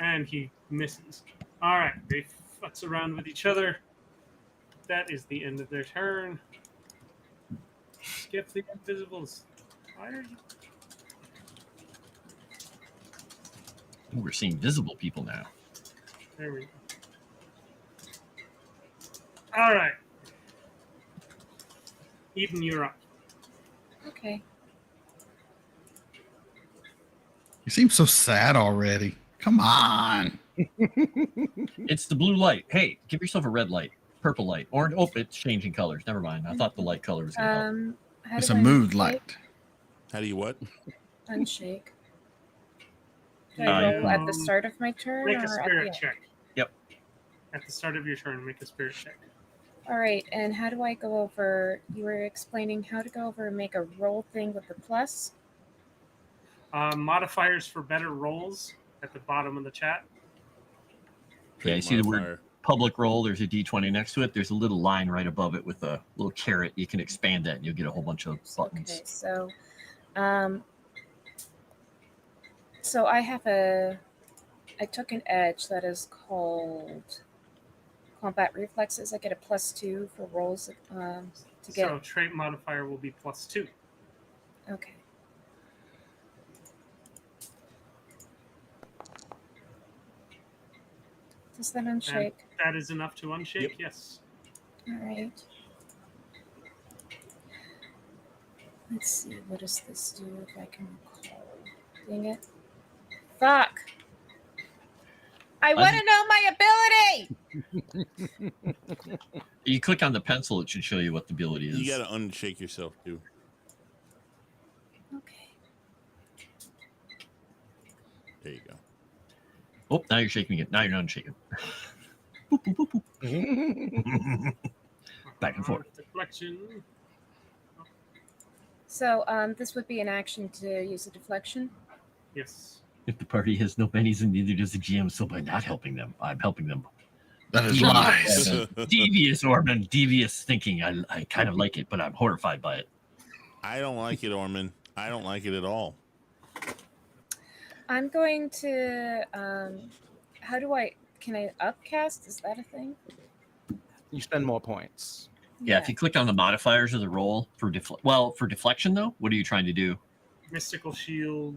And he misses. Alright, they futz around with each other. That is the end of their turn. Skip the invisibles. Why are you? Ooh, we're seeing visible people now. There we go. Alright. Eden, you're up. Okay. You seem so sad already. Come on. It's the blue light. Hey, give yourself a red light, purple light, orange. Oh, it's changing colors. Never mind. I thought the light color was going to help. How It's do a I mood unshake? light. How do you what? Unshake. Do I roll at the start of my turn Make or a at the spirit end? check. Yep. At the start of your turn, make a spirit check. All right, and how do I go over? You were explaining how to go over and make a roll thing with the plus. Modifiers for better rolls at the bottom of the chat. Yeah, you see the word Modifier. public roll. There's a D20 next to it. There's a little line right above it with a little caret. You can expand that and you'll get a whole bunch of buttons. Okay, so I have I took an edge that is called combat reflexes. I get a +2 for rolls to get. So trait modifier will be +2. Okay. Does that And unshake? that is enough to unshake, Yep. yes. All right. Let's see. What does this do if I can recall? Dang it. Fuck. I want to know my ability. You click on the pencil, it should show you what the ability is. You got to unshake yourself too. Oh, now you're shaking it. Now you're not shaking. Boop, boop, boop, boop. Back and forth. Deflection. So this would be an action to use a deflection. Yes. If the party has no bennies and neither does the GM, so by not helping them, I'm helping them. That is Devious. lies. Devious, Orman. Devious thinking. I kind of like it, but I'm horrified by it. I don't like it, Orman. I don't like it at all. I'm going to. How do I? Can I upcast? Is that a thing? You spend more points. Yeah, if you click on the modifiers of the roll for for deflection though, what are you trying to do? Mystical shield.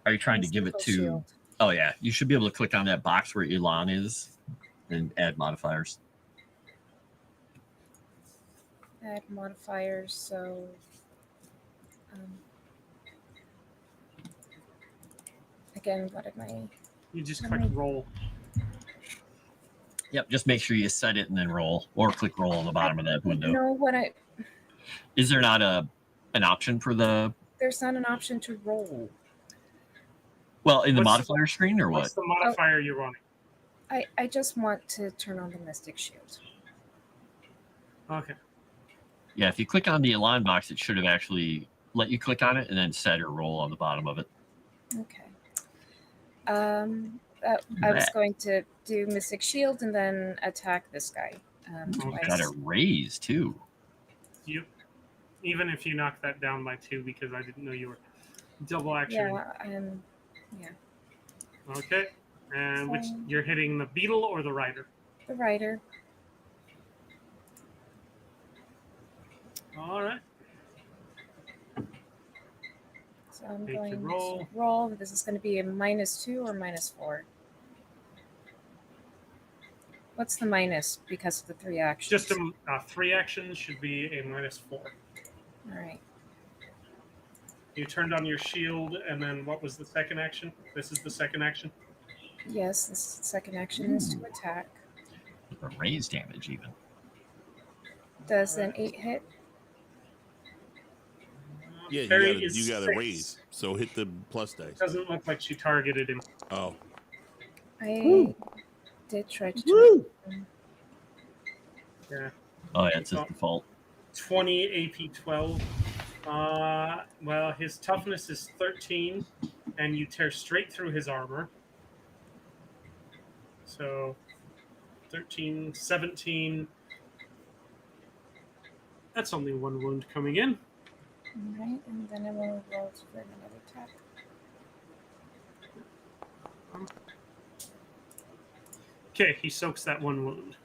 Are you trying to give it Mystical to? shield. Oh yeah, you should be able to click on that box where Elan is, and add modifiers. Add modifiers. So. Again, what am I? You just How click many- roll. Yep, just make sure you set it and then roll, or click roll on the bottom of that window. No, what I? Is there not an option for the? There's not an option to roll. Well, in the What's- modifier screen or what? What's the modifier you're running? I just want to turn on the Mystic Shield. Okay. Yeah, if you click on the Elan box, it should have actually let you click on it and then set or roll on the bottom of it. Okay. I was going to do Mystic Shield and then attack this guy. Okay. Got a raise too. You. Even if you knock that down by 2, because I didn't know you were double action. Yeah. Yeah. Okay. And which So- you're hitting the beetle or the rider? The rider. All right. So I'm Make your going roll. to roll. This is going to be a -2 or -4. What's the minus because of the 3 actions? Just 3 actions should be a -4. All right. You turned on your shield, and then what was the second action? This is the second action. Yes, this second action is to attack. A raise damage even. Does an 8 hit? Yeah, Parry you is got to 6. raise. So hit the plus dice. Doesn't look like she targeted him. Oh, I did try to target him. Yeah. Oh yeah, it's his default. 20 AP 12. Well, his toughness is 13, and you tear straight through his armor. So 13, 17. That's only 1 wound coming in. All right, and then I will roll for another attack. Okay, he soaks that 1 wound.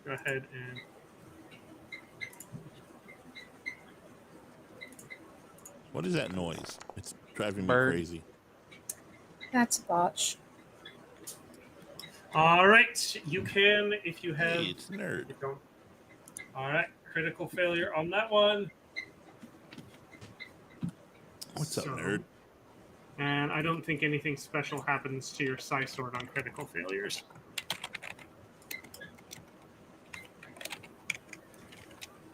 Go ahead and what is that noise? It's driving me Bird. crazy. That's a botch. all right. You can if you have. Hey, it's nerd. Keep going. All right, critical failure on that one. What's up, So- nerd? And I don't think anything special happens to your psi sword on critical failures.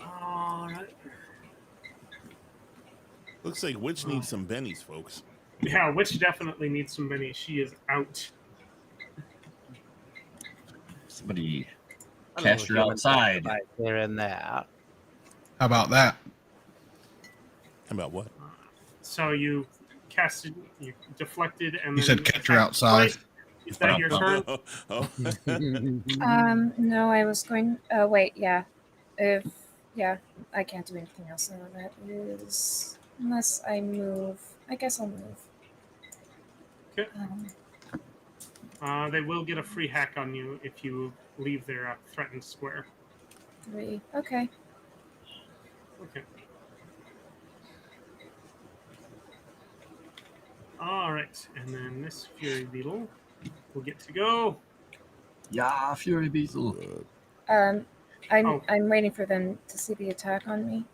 All right. Looks like Witch needs some bennies, folks. Yeah, Witch definitely needs some bennies. She is out. Somebody I don't know cast if her you went outside. right there and there. How about that? How about what? So you casted, you deflected, and You then said catch her attacked outside. twice. Is that your turn? Oh. No, I was going. Wait, yeah. Yeah, I can't do anything else. So that is unless I move. I guess I'll move. Okay. They will get a free hack on you if you leave their threatened square. 3. Okay. Okay. All right, and then this Fury Beetle will get to go. Yeah, Fury Beetle. I'm Oh. I'm waiting for them to see the attack on me.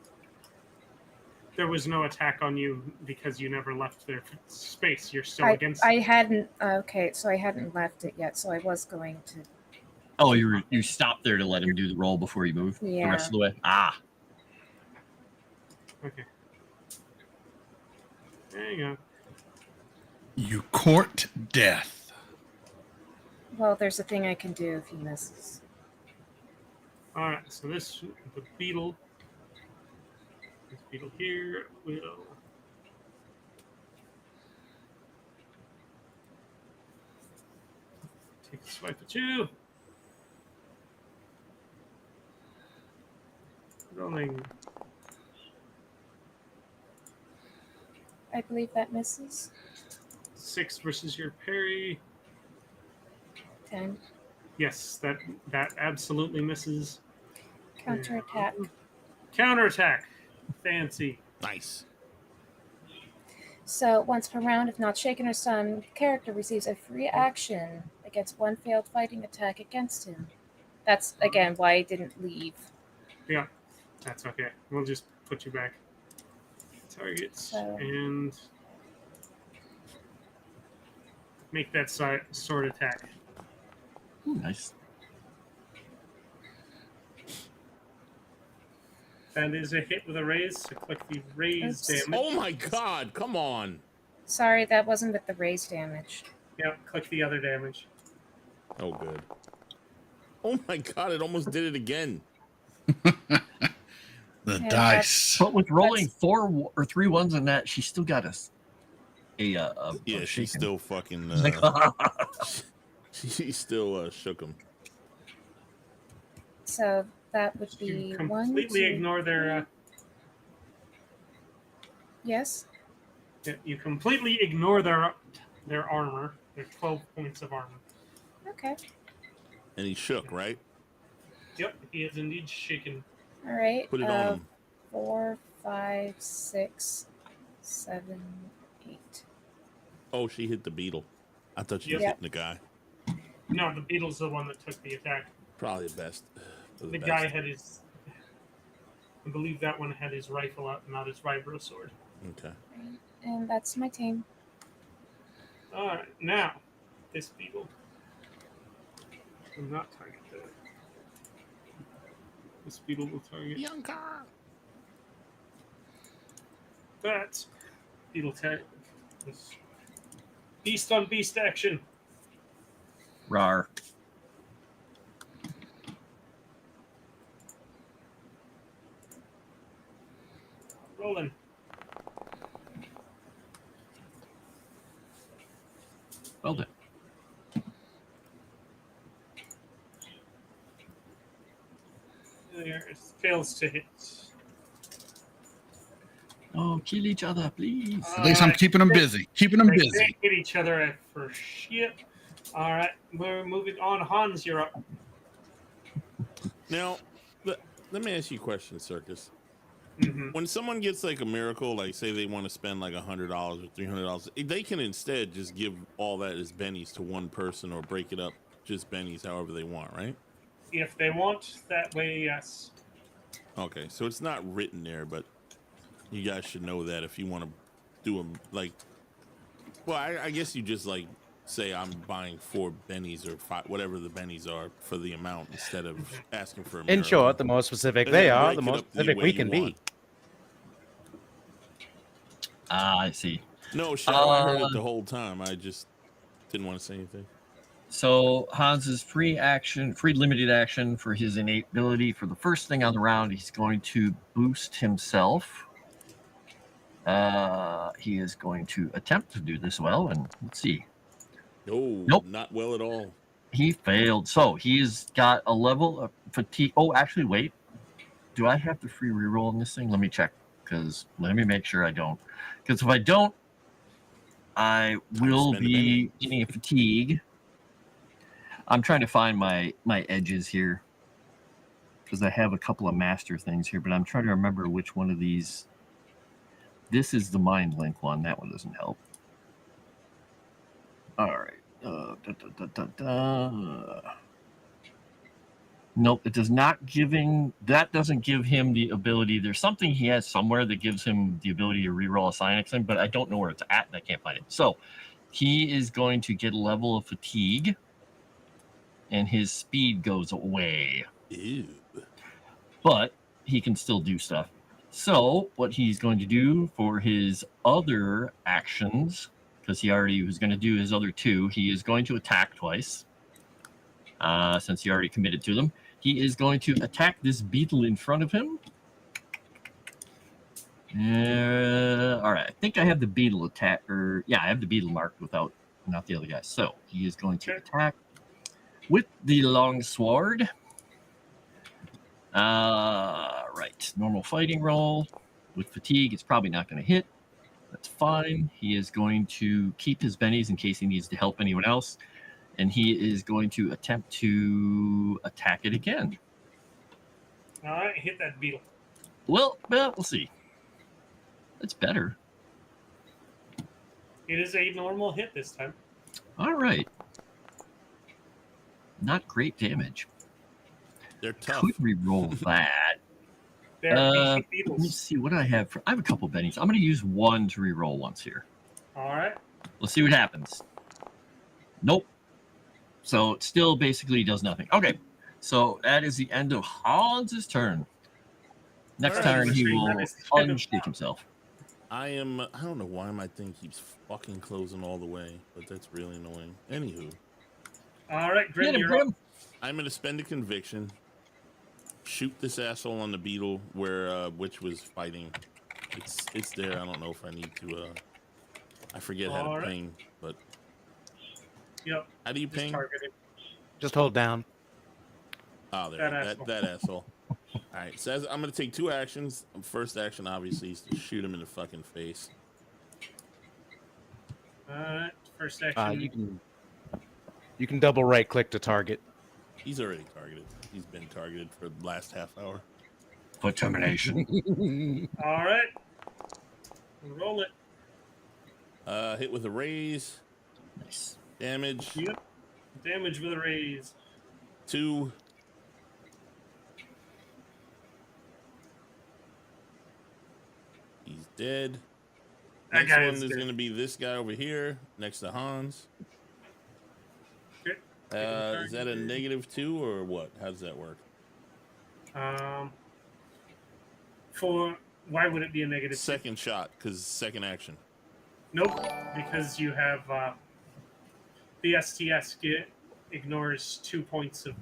There was no attack on you because you never left their space. You're still I against. I hadn't. Okay, so I hadn't left it yet. So I was going to. Oh, you stopped there to let him do the roll before you move the Yeah. rest of the way. Ah, Okay. There you go. You court death. Well, there's a thing I can do if he misses. All right, so the beetle, this beetle here will take a swipe at you. Rolling. I believe that misses. 6 versus your parry. 10. Yes, that absolutely misses. Counterattack. Counterattack. Fancy. Nice. So once per round, if not shaken or stunned, the character receives a free action against one failed fighting attack against him. That's again why I didn't leave. Yeah, that's okay. We'll just put you back. Targets So- and make that sword attack. Ooh, nice. That is a hit with a raise. So click the raise Oops. damage. Oh my God! Come on. Sorry, that wasn't with the raise damage. Yep, click the other damage. Oh, good. Oh my God! It almost did it again. The Yeah, dice. But with rolling 4 or 3 ones in that, she still got Yeah, shaken. she's still fucking. She's like, She still shook him. So that would You be 1, completely 2, ignore their. Yes. You completely ignore their armor. Their 12 points of armor. Okay. And he shook, right? Yep, he is indeed shaken. All right. Put it on him. 4, 5, 6, 7, 8. Oh, she hit the beetle. I thought she was Yep. hitting the guy. No, the beetle's the one that took the attack. Probably the best. The guy had his. I believe that one had his rifle out, not his vibro sword. Okay. And that's my team. All right, now this beetle will not target that. This beetle will target Young car. that. Beetle tag. This beast on beast action. rar. Rolling. Well done. There, it fails to hit. Oh, kill each other, please. At least I'm keeping them busy. Keeping them They busy. can't hit each other for shit. All right, we're moving on. Hans, you're up. Now, let me ask you a question, Circus. Mm-hmm. When someone gets like a miracle, like say they want to spend like $100 or $300, they can instead just give all that as bennies to one person or break it up just bennies however they want, right? If they want that way, yes. Okay, so it's not written there, but you guys should know that if you want to do them like, well, I guess you just like say I'm buying 4 bennies or 5, whatever the bennies are for the amount instead of asking for a miracle. In short, the more specific And they then are, break the it more up the specific way we you can want. be. Ah, I see. No, Shadow, I heard it the whole time. I just didn't want to say anything. So Hans's free limited action for his innate ability for the first thing on the round, he's going to boost himself. He is going to attempt to do this well, and let's see. No, Nope. not well at all. He failed. So he's got a level of fatigue. Oh, actually, wait. Do I have the free reroll on this thing? Let me check. Because let me make sure I don't. Because if I don't, I will spend a be getting a fatigue. I'm trying to find my edges here. Because I have a couple of master things here, but I'm trying to remember which one of these. This is the mind link one. That one doesn't help. All right. Nope, it does not that doesn't give him the ability. There's something he has somewhere that gives him the ability to reroll a Psionics thing, but I don't know where it's at and I can't find it. So he is going to get a level of fatigue and his speed goes away. Ew. But he can still do stuff. So what he's going to do for his other actions, because he already was going to do his other 2, he is going to attack twice. since he already committed to them. He is going to attack this beetle in front of him. All right, I think I have the beetle attack, or yeah, I have the beetle marked without, not the other guy. So he is going to attack with the long sword. Right, normal fighting roll. With fatigue, it's probably not going to hit. That's fine. He is going to keep his bennies in case he needs to help anyone else. And he is going to attempt to attack it again. All right, hit that beetle. Well, we'll see. That's better. It is a normal hit this time. All right. Not great damage. They're tough. Could re-roll that. They're beefy Let me beetles. see what I have. I have a couple bennies. I'm going to use one to re-roll once here. All right. Let's see what happens. Nope. So it still basically does nothing. Okay. So that is the end of Hans' turn. Next All right, turn, he Mr. will That is the end of unstick himself. I don't know why my thing keeps fucking closing all the way, but that's really annoying. Anywho, All right, Grim, Get him, you're up. Grim. I'm gonna spend a conviction, shoot this asshole on the beetle where Witch was fighting. It's there. I don't know if I need to. I forget how All to right. ping, but Yep. how do you Just ping? targeted. Just hold down. Oh, there. That That asshole. that asshole. All right. So I'm gonna take 2 actions. First action, obviously, is to shoot him in the fucking face. All right. First action. You can double right click to target. He's already targeted. He's been targeted for the last half hour. For termination. All right. Roll it. Hit with a raise. Nice. Damage. Yep. Damage with a raise. 2. He's dead. That Next guy one is is dead. going to be this guy over here, next to Hans. Okay. Is that a -2 or what? How does that work? Why would it be a negative? Second shot, because second action. Nope, because you have the STS ignores 2 points of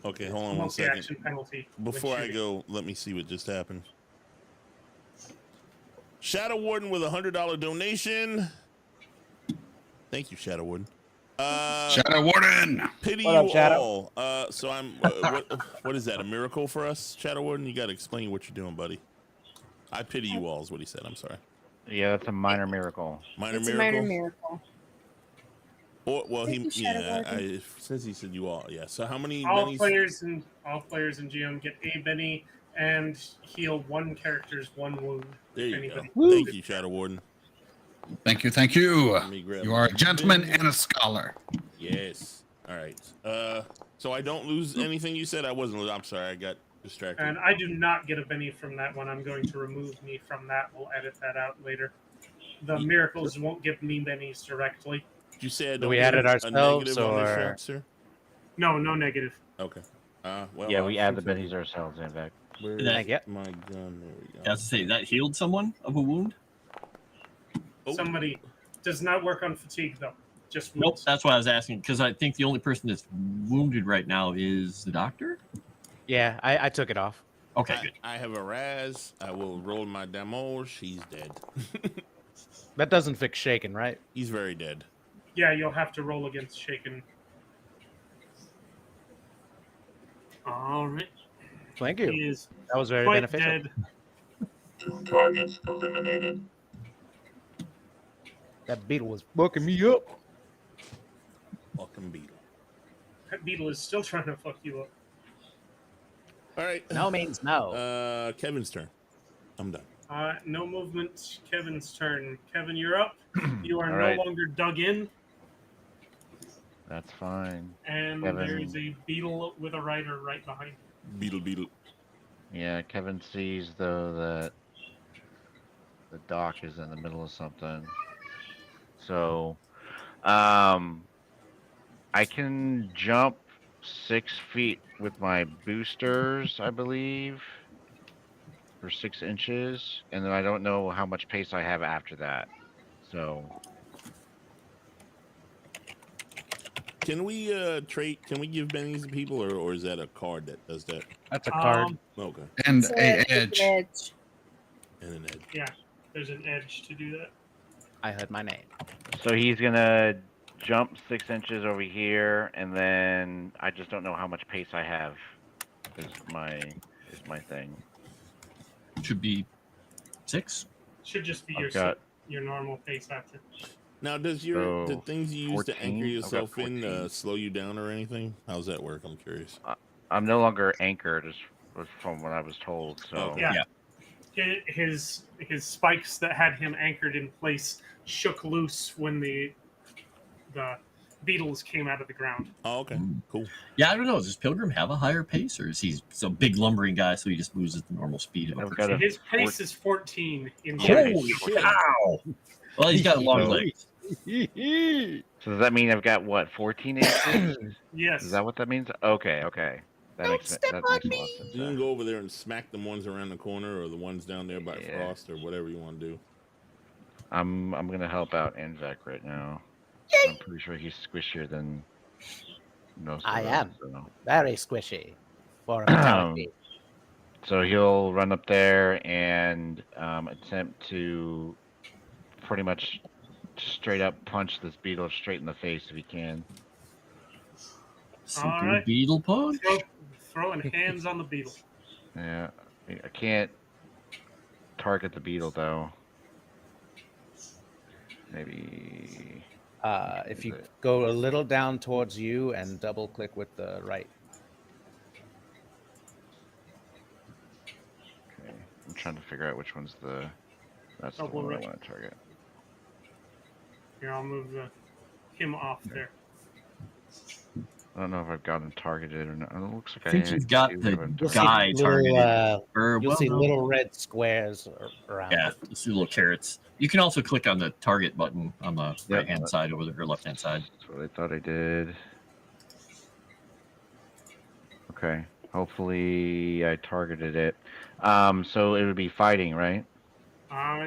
Okay, hold on one multi-action second. penalty. when Before I shooting. go, let me see what just happened. Shadow Warden with a $100 donation. Thank you, Shadow Warden. Shadow Warden. Pity What up, you Shadow? all. So I'm. What is that? A miracle for us, Shadow Warden? You got to explain what you're doing, buddy. I pity you all is what he said. I'm sorry. Yeah, that's a minor miracle. Minor It's a miracle. minor miracle. Or, well, Thank you, Shadow yeah. Warden. It says he said you all. Yeah. So how many all bennies? players in GM get a Benny and heal one character's 1 wound. There if you anybody go. Thank you, Shadow Warden. Thank you, thank you. Let me grab You are a my gentleman bin. and a scholar. Yes. All right. So I don't lose anything you said. I wasn't. I'm sorry. I got distracted. And I do not get a Benny from that one. I'm going to remove me from that. We'll edit that out later. The miracles won't give me bennies directly. Did you say I Do don't we get add it a ourselves, negative on this or- shot, sir? No, no negative. Okay. Well, Yeah, I'll we add the shoot him. bennies ourselves, in fact. Where's Yeah. my gun? There we go. I was to say, that healed someone of a wound? Oh, Somebody does not work on fatigue though. Just Nope, wounds. that's why I was asking, because I think the only person that's wounded right now is the doctor? Yeah, I took it off. Okay, good. I have a Raz. I will roll my damage. He's dead. That doesn't fix shaking, right? He's very dead. Yeah, you'll have to roll against shaken. All right. Thank He you. is That was very quite beneficial. dead. 2 targets eliminated. That beetle was fucking me up. Fucking beetle. That beetle is still trying to fuck you up. All right. No means no. Kevin's turn. I'm done. No movement. Kevin's turn. Kevin, you're up. You are All no right. longer dug in, That's fine. and Kevin. there is a beetle with a rider right behind you. Beetle. Yeah, Kevin sees though that the dock is in the middle of something. So, I can jump 6 feet with my boosters, I believe, for 6 inches, and then I don't know how much pace I have after that. So, Can we trade? Can we give bennies to people, or is that a card that does that? That's a card. Okay. And So a it's edge. an edge. And an edge. Yeah, there's an edge to do that. I heard my name. So he's gonna jump 6 inches over here, and then I just don't know how much pace I have. Is my thing. Should be 6. Should just be I've got your normal pace after. Now, does the So, things you use to 14? anchor I've got yourself in 14. slow you down or anything? How's that work? I'm curious. I'm no longer anchored, from what I was told. So Okay. Yeah. His spikes that had him anchored in place shook loose when the beetles came out of the ground. Oh, okay. Cool. Yeah, I don't know. Does Pilgrim have a higher pace, or is he a big lumbering guy, so he just moves at the normal speed of a I've person? got a His pace is 14 in Holy pace. shit. Cow! Well, he's got long So- legs. So does that mean I've got what 14 inches? Yes. Is that what that means? Okay. That makes sense. That makes a lot of sense. You can go over there and smack the ones around the corner, or the ones down there by Yeah. Frost, or whatever you want to do. I'm gonna help out Anzac right now. I'm pretty sure he's squishier than most of I them, am. so. Very squishy for a metallic beast. So he'll run up there and attempt to pretty much straight up punch this beetle straight in the face if he can. Super Alright. beetle punch. Throwing hands on the beetle. Yeah, I can't target the beetle though. Maybe. If you go a little down towards you and double click with the right. Okay, I'm trying to figure out which one's that's the Double one I right. want to target. Here, I'll move him off there. I don't know if I've got him targeted or not. It looks like I think you've got do the have him You'll targeted. see guy little, targeted. Or, You'll well, see no. little red squares around. Yeah, it. just little carrots. You can also click on the target button on the Yep. right hand side over there, or left hand side. That's what I thought I did. Okay. Hopefully I targeted it. So it would be fighting, right?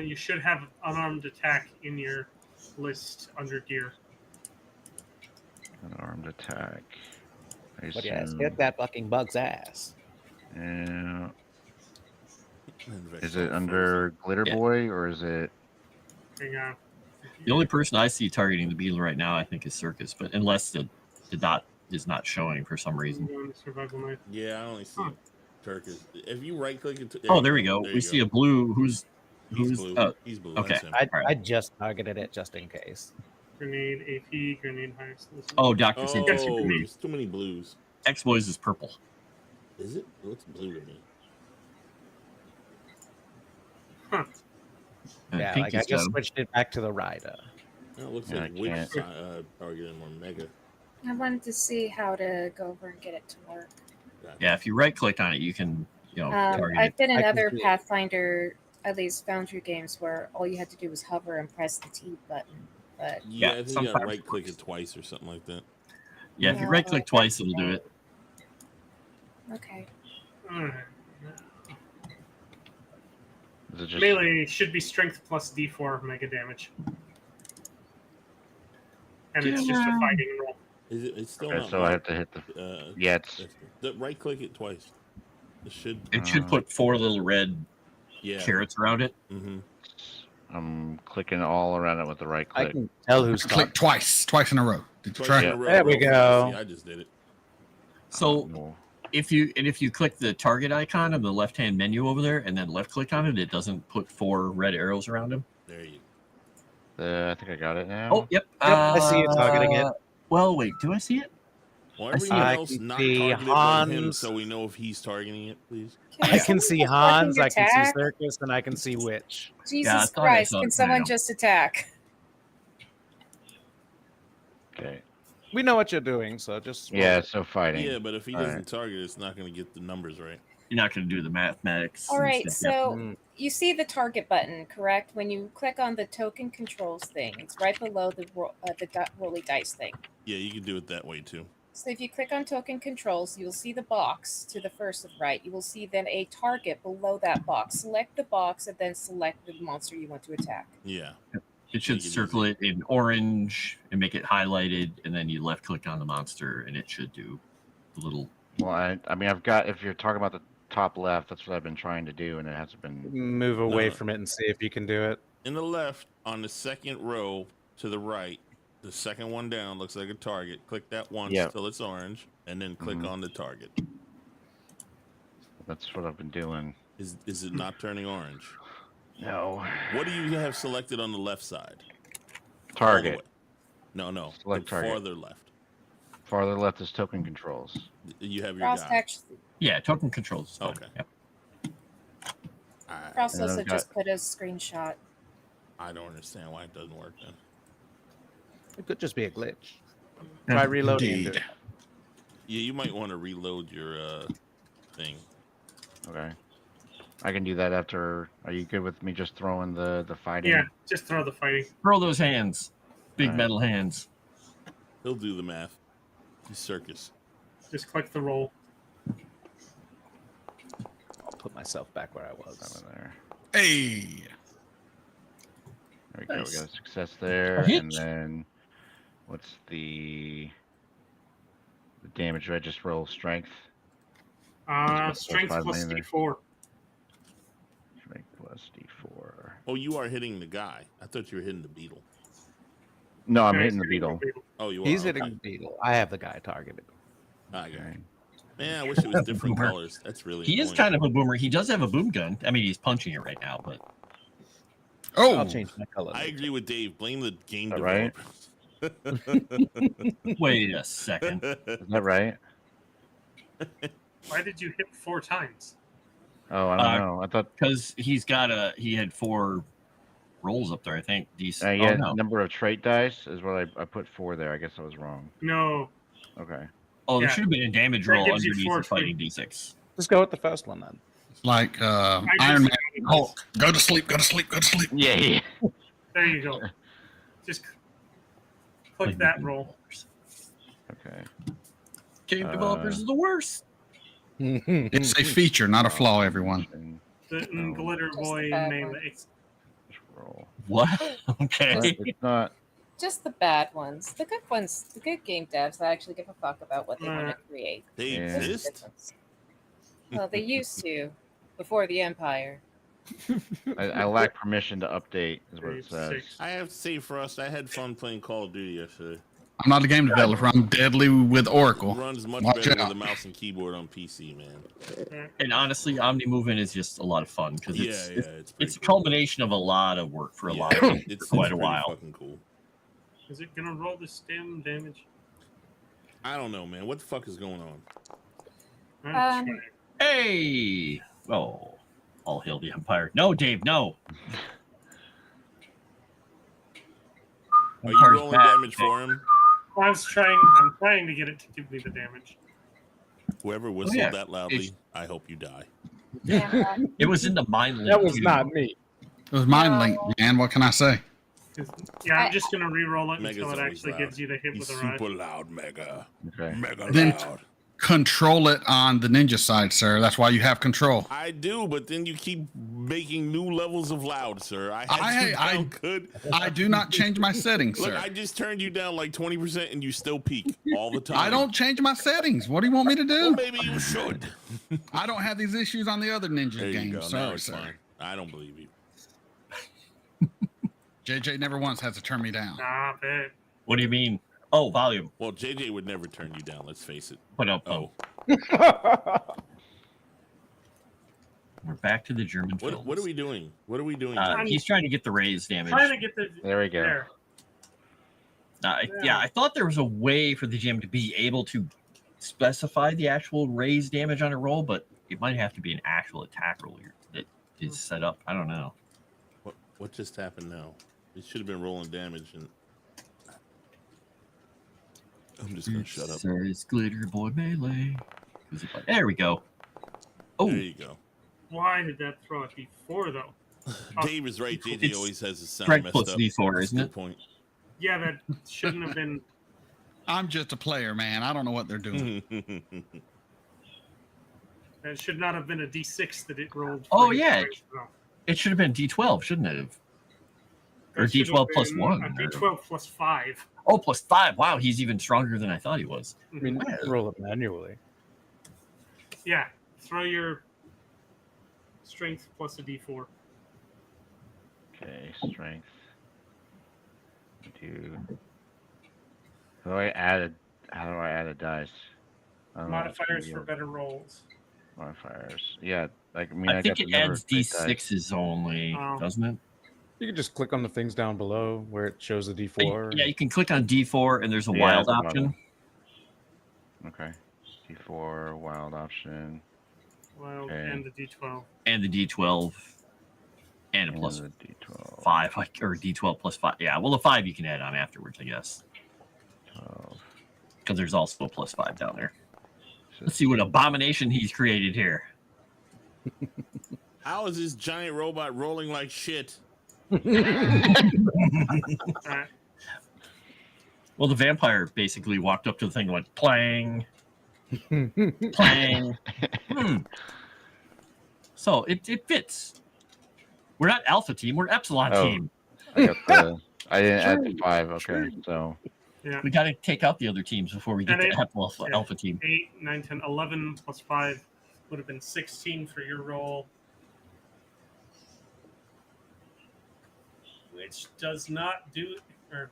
You should have unarmed attack in your list under gear. An armed attack. I But yes, assume- hit that fucking bug's ass. Yeah. And Is it under Glitter Yeah. Boy or is it? Hang on. The only person I see targeting the beetle right now, I think, is Circus, but unless the dot is not showing for some reason. Survival knife. Yeah, I only see Turkish. If you right click it, Oh, there we go. We see a blue. Who's He's blue. oh, He's blue. okay. That's him. I just targeted it just in case. Grenade AP, grenade high explosive. oh, Doctor said Oh, that's your grenade. there's too many blues. X Boys is purple. Is it? It looks blue to me. Huh. And Yeah, like I Pinky's got just him. switched it back to the rider. No, it looks Yeah, like I which can't. target more mega. I wanted to see how to go over and get it to work. Yeah, if you right click on it, you can target I've it. been in I can other see it. Pathfinder, at least Foundry games, where all you had to do was hover and press the T button. But Yeah, Yeah, I think you sometimes gotta it right click works. it twice or something like that. Yeah, if you No, right click twice, it'll do it. okay, Alright. Is it just? Melee should be strength plus D4 mega damage. And it's just a Yeah. fighting roll. Is it? It's still Okay, not. so I have to hit the. Yeah, it's. Right click it twice. It should. It should put 4 little red Yeah. carrots around it. Mm-hmm. I'm clicking all around it with the right I click. can tell who's Click talking. twice in a row. Did you try? Yeah. There we go. I just did it. So No. if you click the target icon on the left hand menu over there and then left click on it, it doesn't put 4 red arrows around him. There you. I think I got it now. Oh, yep. I see you targeting it. Well, wait, do I see it? Well, I see everyone I else can not see targeted but him, Hans. so we know if he's targeting it, please. I can see Hans, I can see attack. Circus, and I can see Witch. Jesus I thought I Christ! saw Can it someone now. just attack? Okay. We know what you're doing, so just roll Yeah, it. so fighting. Yeah, but if he All doesn't right. target it, it's not going to get the numbers right. You're not going to do the mathematics. All and right, stuff, yeah. so Mm. you see the target button, correct? When you click on the token controls thing, it's right below the rolly dice thing. Yeah, you can do it that way too. So if you click on token controls, you will see the box to the first of right. You will see then a target below that box. Select the box and then select the monster you want to attack. Yeah. It should circle it in orange and make it highlighted, and then you left click on the monster, and it should do the little. Well, I mean, I've got. If you're talking about the top left, that's what I've been trying to do, and it hasn't been. Move away No. from it and see if you can do it. In the left, on the second row to the right, the second one down looks like a target. Click that once till it's orange, and then click on the target. That's what I've been doing. Is it not turning orange? No. What do you have selected on the left side? Target. No. Select target. Farther left. Farther left is token controls. You have your Frost guy. actually, Yeah, token controls. Okay. Yep. Frost And then also I've just put a screenshot. I don't understand why it doesn't work then. It could just be a glitch. Try reloading. Indeed. Yeah, you might want to reload your thing. Okay. I can do that after. Are you good with me just throwing the fighting? Yeah, just throw the fighting. Throw those hands, big Alright. metal hands. He'll do the math. He's circus. Just click the roll. I'll put myself back where I was. Over there. Hey. There we go. Nice. We got a success there, hit. and then what's the damage? Do I just roll strength? Strength five plus lane there. D4. Strength plus D4. Oh, you are hitting the guy. I thought you were hitting the beetle. No, I'm Yeah, hitting the he's beetle. Oh, you are. He's okay. hitting the beetle. I have the guy targeted. I got it. Okay. Man, I wish it was different Boomer. colors. That's really. He is annoying. kind of a boomer. He does have a boom gun. I mean, he's punching it right now, but Oh, I'll change my color. I agree with Dave. Blame the game All right. developers. wait a second. Is that right? Why did you hit 4 times? Oh, I don't know. I thought Because he had 4 rolls up there, I think. Decent. yeah, no. number of trait dice is what I put 4 there. I guess I was wrong. No. Okay. Oh, there Yeah. should have been a damage That roll gives you underneath 4 the fighting D6. Just go with the first one then. it's like I Iron Man. just- Hulk. Go to sleep. Go to sleep. Go to sleep. Yeah. There you go. Just click that roll. Okay. Game developers is the worst. It's a feature, not a flaw. Everyone. And The glitter Just the boy bad melee. just roll. What? Okay. But it's not. Just the bad ones. The good ones, the good game devs that actually give a fuck about what they want to create. They Yeah. There's a exist. difference. Well, they used to before the Empire. I lack permission to update, is what it says. 6. I have to say, Frost, I had fun playing Call of Duty yesterday. I'm not a game developer. I'm deadly with It Oracle. runs much Watch better out. with a mouse and keyboard on PC, man. And honestly, Omni Movement is just a lot of fun because Yeah, it's, it's it's a pretty cool. culmination of a lot of work for a Yeah, lot of people it's for quite a pretty while. Fucking cool. Is it gonna roll the stem damage? I don't know, man. What the fuck is going on? I'm Um, trying. Hey! Oh, all hail the Empire. No, Dave, no. Are you Empire's rolling back. damage for him? I'm trying to get it to give me the damage. Whoever whistled yeah. that loudly, It's- I hope you die. Yeah, It was in the mind link. That was too. not me. It was mind link, man. What can I say? 'Cause- Yeah, I'm just gonna re-roll it Mega's until it always actually loud. gives you the hit He's with a ride. super loud, Mega. Okay. Mega Then- loud. Control it on the ninja side, sir. That's why you have control. I do, but then you keep making new levels of loud, sir. I had I- you I- down good. I do not change my settings, Look, sir. I just turned you down like 20% and you still peak all the time. I don't change my settings. What do you want me to Well, do? maybe you should. I don't have these issues on the other ninja There you games. go. Now Sorry, it's sir. fine. I don't believe you. JJ never once has to turn me down. Stop it. What do you mean? Oh, volume. Well, JJ would never turn you down. Let's face it. Put up. Oh, We're back to the German what films. are we doing? What are we doing? He's trying to get the raise damage. Trying to get the There we go. there. Yeah, I thought there was a way for the GM to be able to specify the actual raise damage on a roll, but it might have to be an actual attack roll that is set up. I don't know. What just happened now? It should have been rolling damage, and I'm just gonna shut up. Says Glitter Boy Melee. There we go. Oh, There you go. Why did that throw a D4 though? Dave is right. JJ It's always has his sound strength messed plus up. D4, That's a isn't good it? Point. Yeah, that shouldn't have been. I'm just a player, man. I don't know what they're doing. That should not have been a D6 that it rolled. Oh, for yeah. damage, though. it should have been D12, shouldn't it have? Or It should D12 have plus been 1. A D12 plus 5. Oh, plus 5. Wow, he's even stronger than I thought he was. I mean, you can roll it manually. Yeah. Throw your strength plus a D4. Okay, strength. How do I add a dice? I don't know if it's Modifiers gonna for be better rolls. modifiers. Yeah, like I mean, I got think the it number adds of great dice. D6s only, Oh. doesn't it? You can just click on the things down below where it shows the D4. Yeah, you can click on D4 and there's a Yeah, wild at the bottom. option. Okay. D4 wild option. Wild Okay. and the D12. And the D12 and a And plus the D12. 5, like, or D12 plus 5. Yeah, well, the 5 you can add on afterwards, I guess. 12. Because there's also a plus 5 down there. Let's see what abomination he's created here. How is this giant robot rolling like shit? Alright. Well, the vampire basically walked up to the thing and went clang, clang. So it fits. We're not Alpha team, we're Epsilon Oh. team. I got the. I didn't add the 5. Okay, so Yeah. We got to take out the other teams before we get And to it- Alpha team. 8, 9, 10, 11 plus 5 would have been 16 for your roll. Which does not do or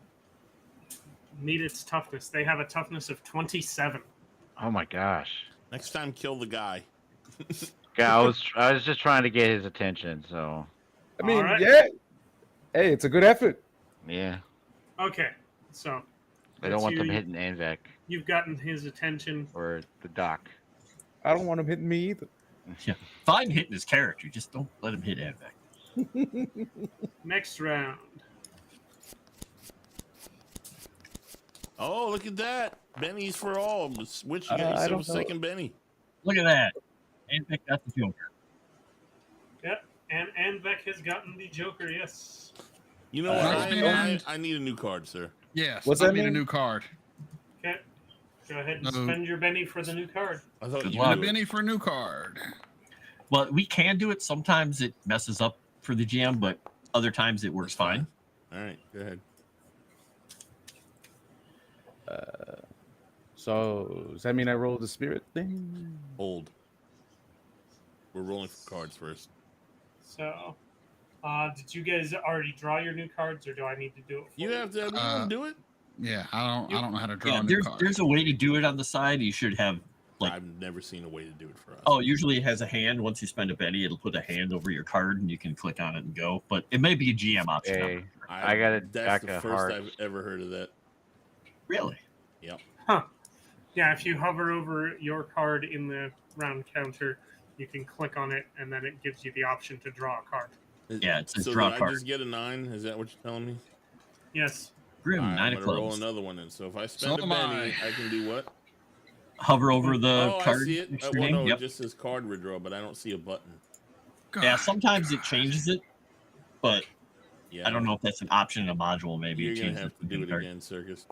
meet its toughness. They have a toughness of 27. oh my gosh. Next time, kill the guy. Yeah, I was just trying to get his attention. So I mean, Alright. yeah. Hey, it's a good effort. yeah, Okay, so I don't want them you- hitting Anvek you've gotten his attention. or the doc. I don't want him hitting me either. Fine hitting his character, just don't let him hit Avec. Next round. Oh, look at that. Benny's for all. Switch, you got I yourself a don't know. second Benny. Look at that. Avec got the Joker. Yep, and Anvek has gotten the Joker. Yes. You know what? Nice. I need a new card, sir. Yes. What's I that need a mean? new card. Okay. Go ahead and No. spend your Benny for the new card. I thought Good you luck. A knew it. Benny for a new card. Well, we can do it. Sometimes it messes up for the GM, but other times it works fine. All right, go ahead. So does that mean I rolled the spirit thing? Hold. We're rolling for cards first. So, did you guys already draw your new cards, or do I need to do it? For You have to. You want to do it? Yeah, I don't know how to draw Yeah, a new there's card. a way to do it on the side. You should have like I've never seen a way to do it for us. oh, usually it has a hand. Once you spend a Benny, it'll put a hand over your card and you can click on it and go. But it may be a GM option. I'm Hey, not sure. I got a That's deck the of first hearts. I've ever heard of that. Really? Yep. Yeah, if you hover over your card in the round counter, you can click on it, and then it gives you the option to draw a card. Yeah, it says so draw did card. I just get a 9? Is that what you're telling me? Yes. Grim, All right, 9 I'm of gonna roll clubs. another one in. So if I So spend a am Benny, I. I can do what? Hover over the Oh, card. I see it. next to Well, your no, name. it Yep. just says card redraw, but I don't see a button. God. Yeah, sometimes it changes it, but Yeah, I don't know if that's an option in a module. Maybe You're it gonna changes have to the do it card. again, Circus.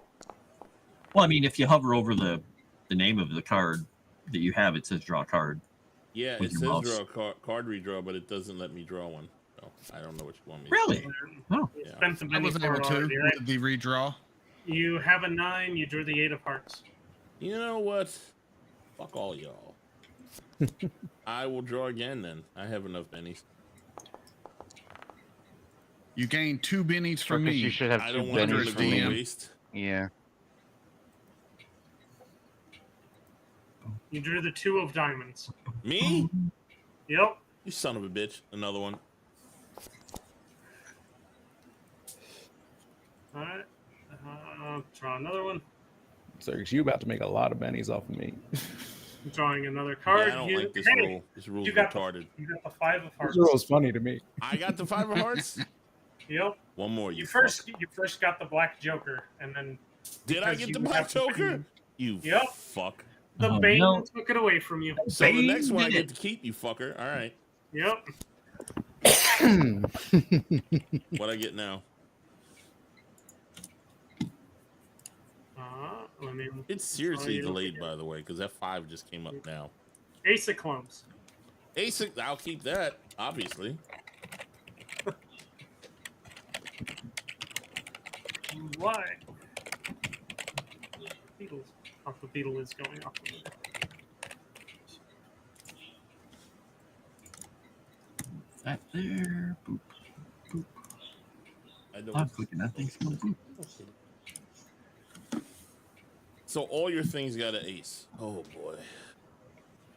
Well, I mean, if you hover over the name of the card that you have, it says draw card. Yeah, With it your says mouse. draw card redraw, but it doesn't let me draw one. So I don't know what you want me. Really? To do. Oh. You Yeah. spent the I Benny wasn't for able it to already, right? with the redraw. You have a 9. You drew the 8 of hearts. You know what? Fuck all y'all. I will draw again then. I have enough bennies. You gain 2 bennies from Circus, me. you should have I 2 don't want Bennies them bennies to for go from to DM. me. waste. Yeah. You drew the 2 of diamonds. Me? Yep. You son of a bitch. Another one. All right. Draw another one. Circus, you about to make a lot of bennies off of me. I'm drawing another card. Yeah, I don't You- like this hey, rule. This rule's you got retarded. You got the 5 of hearts. This roll is funny to me. I got the 5 of hearts. Yep. One more. You fuck. first got the black Joker, and then Did I because get you the black have the Joker? Bane. You Yep. fuck. The Oh, Bane no. took it away from you. So the Bane next one I did get it. to keep, you fucker. All right. Yep. What I get now? Let me. It's seriously Oh, yeah. delayed, by the way, because that 5 just came up now. Ace of Clubs. Ace, I'll keep that, obviously. Why? Beetles. Oh, the beetle is going off. That there. Boop. Boop. I don't. I'm clicking that thing's gonna boop. So all your things got an ace. Oh boy.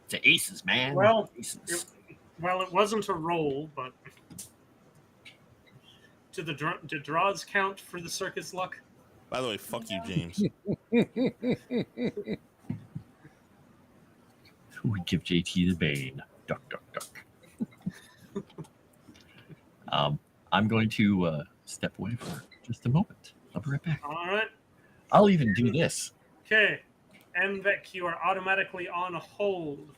The aces, man. Well, Aces. it wasn't a roll, but do draws count for the circus luck? By the way, fuck you, James. Who would give JT the bane? Duck, duck, duck. I'm going to step away for just a moment. I'll be right back. All right. I'll even do this. Okay. Envec, you are automatically on hold.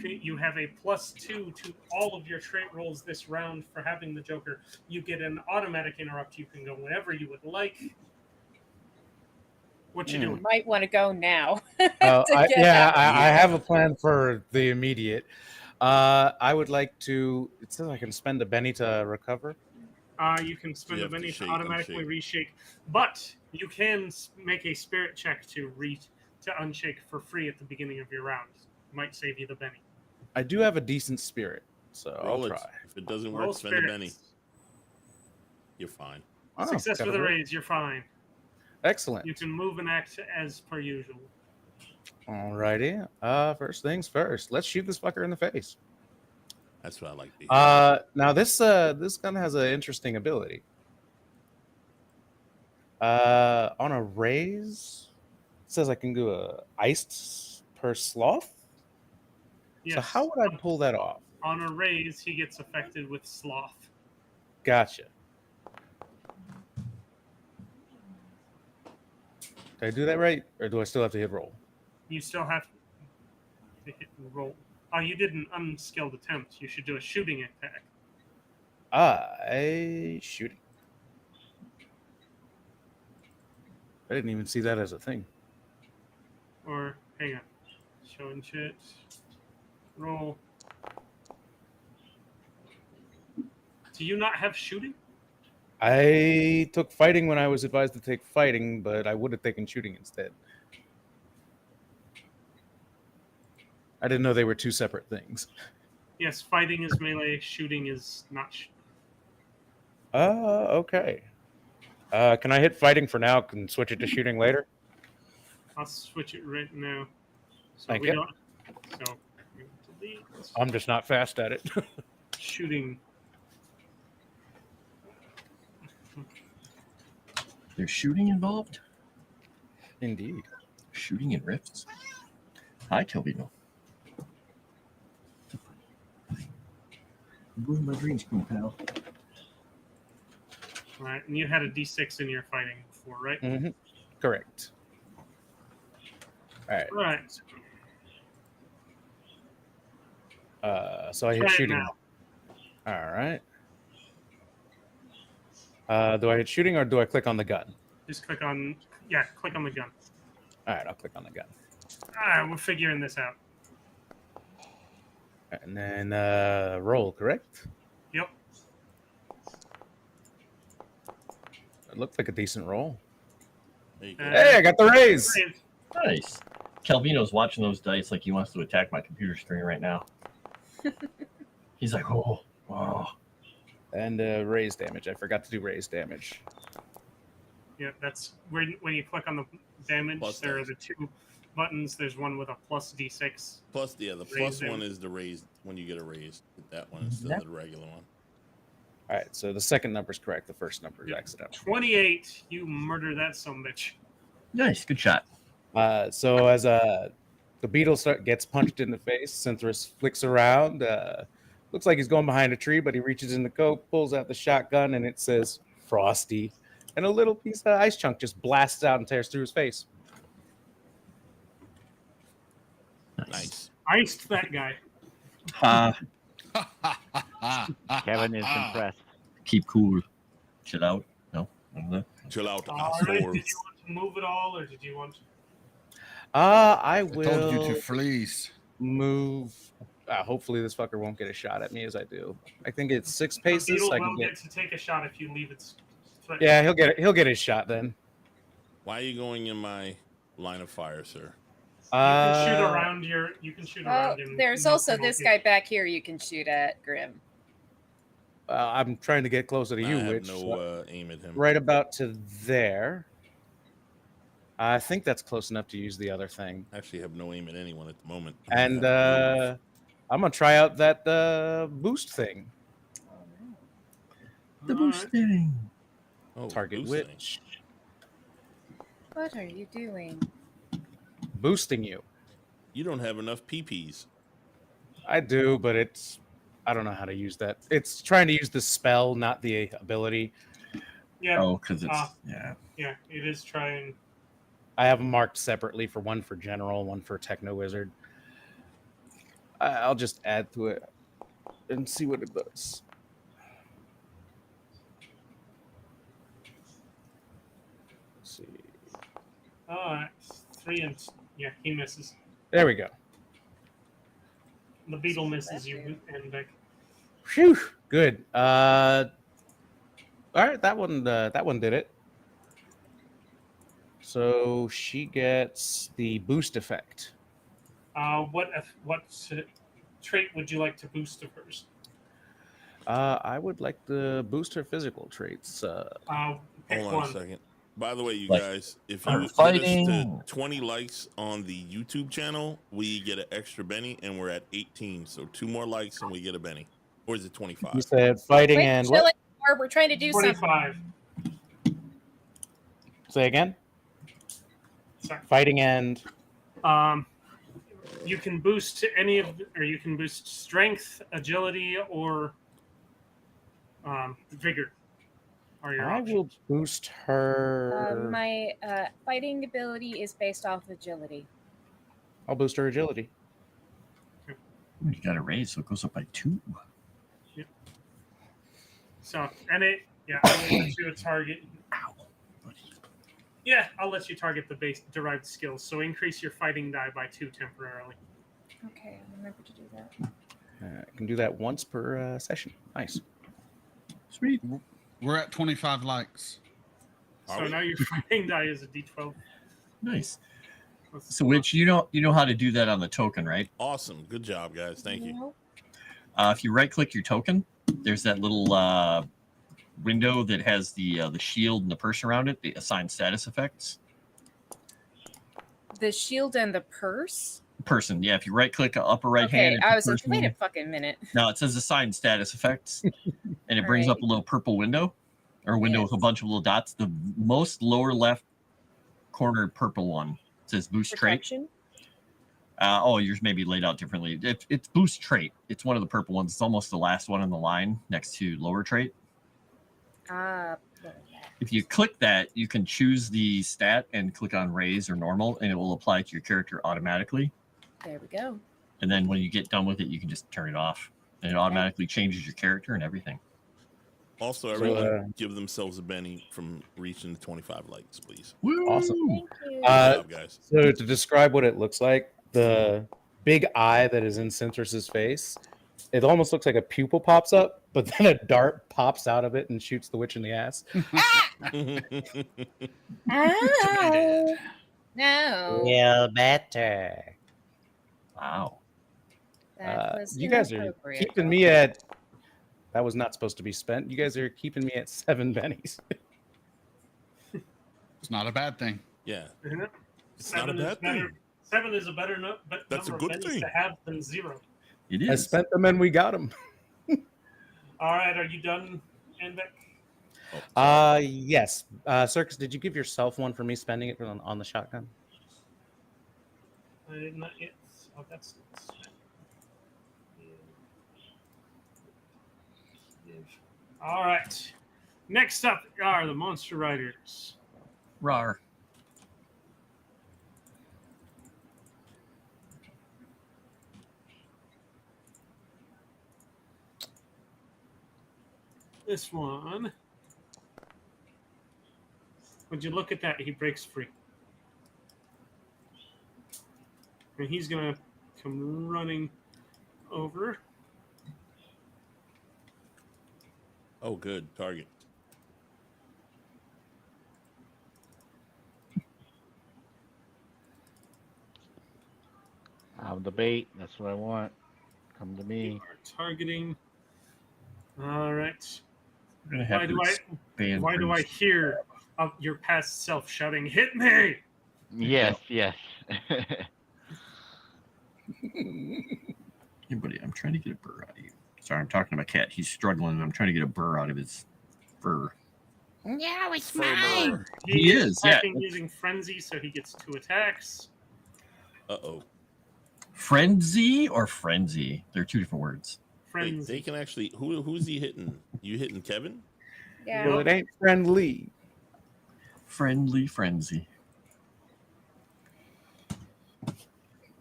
You have a +2 to all of your trait rolls this round for having the Joker. You get an automatic interrupt. You can go whenever you would like. What you doing? Might want to go now. I have a plan for the immediate. I would like to. It says I can spend a Benny to recover. You can spend You a have to Benny shake, to automatically unshake. reshake, but you can make a spirit check to unshake for free at the beginning of your round. Might save you the Benny. I do have a decent spirit, so Roll I'll it. try. If it doesn't Roll work, spend a spirits. Benny. You're fine. Oh, Success got with a a roll. raise, you're fine. Excellent. You can move and act as per usual. Alrighty. First things first. Let's shoot this fucker in the face. That's what I like to hear. Now this gun has an interesting ability. On a raise, it says I can do a iced per sloth. Yes. So how would I pull that off? On a raise, he gets affected with sloth. Gotcha. Did I do that right, or do I still have to hit roll? You still have to hit and roll. Oh, you did an unskilled attempt. You should do a shooting attack. Shooting. I didn't even see that as a thing. Or, hang on. Showing shit. Roll. Do you not have shooting? I took fighting when I was advised to take fighting, but I would have taken shooting instead. I didn't know they were two separate things. Yes, fighting is melee, shooting is not. Okay. Can I hit fighting for now? Can switch it to shooting later? I'll switch it right now. So Thank we you. don't. So, delete I'm just not fast at it. shooting. There's shooting involved? Indeed. Shooting in rifts? Hi, Kelvino. Where my dreams come, pal? All right, and you had a D6 in your fighting before, right? Mm-hmm. Correct. All right. Right. So I hit Try it shooting. now. All right. Do I hit shooting or do I click on the gun? Just click on the gun. All right, I'll click on the gun. All right, we're figuring this out. And then roll, correct? Yep. It looked like a decent roll. There you go. Hey, I got the raise. Nice. Calvino's watching those dice like he wants to attack my computer screen right now. He's like, oh, wow. And raise damage. I forgot to do raise damage. Yeah, that's when you click on the damage. Plus there are dice. the two buttons. There's one with a plus D6. Plus, the Raise plus one damage. is the raise when you get a raise. Hit that one instead of the regular one. All right, so the second number is correct. The first number is Yeah. accidental. 28. You murder that sumbitch. Nice, good shot. So as the beetle gets punched in the face, Synthris flicks around. Looks like he's going behind a tree, but he reaches in the coat, pulls out the shotgun, and it says Frosty. And a little piece of ice chunk just blasts out and tears through his face. Nice. Iced that guy. Ha. Kevin is impressed. Keep cool. Chill out. No. Chill out, All right. Did asshole. you want to move at all, or did you want? I I will told you to fleece. move. Hopefully this fucker won't get a shot at me as I do. I think it's 6 paces. The beetle I can will get. get to take a shot if you leave its threat. Yeah, he'll get his shot then. Why are you going in my line of fire, sir? You can shoot around your. You can shoot Well, around him. there's no also this penalty. guy back here you can shoot at, Grim. I'm trying to get closer to I you, have Witch. no aim at him. Right about to there. I think that's close enough to use the other thing. I actually have no aim at anyone at the moment. And I'm gonna try out that boost thing. The All boost right. thing. Oh, Target boosting. Witch. What are you doing? Boosting you. You don't have enough PPs. I do, but I don't know how to use that. It's trying to use the spell, not the ability. Yeah. Oh, because it's Ah. yeah. Yeah. It is trying. I have them marked separately for one for general, one for techno wizard. I'll just add to it and see what it does. Let's see. All right. 3 and yeah, he misses. There we go. The beetle misses you, and like. Phew, good. All right, that one did it. So she gets the boost effect. What trait would you like to boost of hers? I would like to boost her physical traits. Pick Hold on one. a second. By the way, you Like, guys, if are you get us to fighting. 20 likes on the YouTube channel, we get an extra Benny, and we're at 18. So 2 more likes and we get a Benny. Or is it 25? You said fighting Wait, and chill what? it, or we're trying to do something. 25. Say again. Sorry. Fighting and You can boost any of, or you can boost strength, agility, or vigor. Are your I options. will boost her. My fighting ability is based off agility. I'll boost her agility. You got a raise, so it goes up by 2. So, and it, yeah, I will let you a target. Ow. Yeah, I'll let you target the base derived skills. So increase your fighting die by 2 temporarily. Okay, I'll remember to do that. I can do that once per session. Nice. Sweet. We're at 25 likes. Are So we? now your fighting die is a D12. Nice. Let's- So, which you know how to do that on the token, right? Awesome. Good job, guys. Thank you. Nope. If you right-click your token, there's that little window that has the shield and the purse around it, the assigned status effects. The shield and the purse. Person, yeah. If you right-click upper right hand, Okay, I was like, person, wait a fucking minute. no, it says assigned status effects, and it brings Alright. up a little purple window, or a window with a Yes. bunch of little dots. The most lower left corner purple one says boost trait. Protection. Yours may be laid out differently. It's boost trait. It's one of the purple ones. It's almost the last one in the line next to lower trait. If you click that, you can choose the stat and click on raise or normal, and it will apply to your character automatically. There we go. And then when you get done with it, you can just turn it off, and it automatically changes your character and everything. Also, So, everyone give themselves a Benny from reaching the 25 likes, please. Woo! Awesome. Thank you. Good job, guys. So to describe what it looks like, the big eye that is in Cintrus's face, it almost looks like a pupil pops up, but then a dart pops out of it and shoots the witch in the ass. Ow. No. Well, better. Wow. That was You guys are inappropriate. keeping me at. That was not supposed to be spent. You guys are keeping me at 7 bennies. It's not a bad thing. Yeah. Isn't it? It's not a Seven is bad better. thing. 7 is a better but That's a number good of bennies thing. to have than 0. It I is. spent them and we got them. All right, are you done, Andek? Yes. Circus, did you give yourself one for me spending it on the shotgun? Not yet. Oh, that's all right. Next up are the Monster Riders. Rar. This one. Would you look at that? He breaks free. And he's going to come running over. Oh, good. Target. I'm the bait. That's what I want. Come to You me. are targeting. All right. I'm gonna have to expand Why do I pretty hear your past self shouting, "Hit me"? Yes, yes. Hey, buddy, I'm trying to get a burr out of you. Sorry, I'm talking to my cat. He's struggling, and I'm trying to get a burr out of his fur. No, it's Further. He is, yeah. attacking using frenzy, so he gets 2 attacks. Uh-oh. Frenzy or frenzy? They're two different words. Wait, Frenzy. they can actually... Who's he hitting? You hitting Kevin? Yeah. Well, it ain't friendly. Friendly frenzy.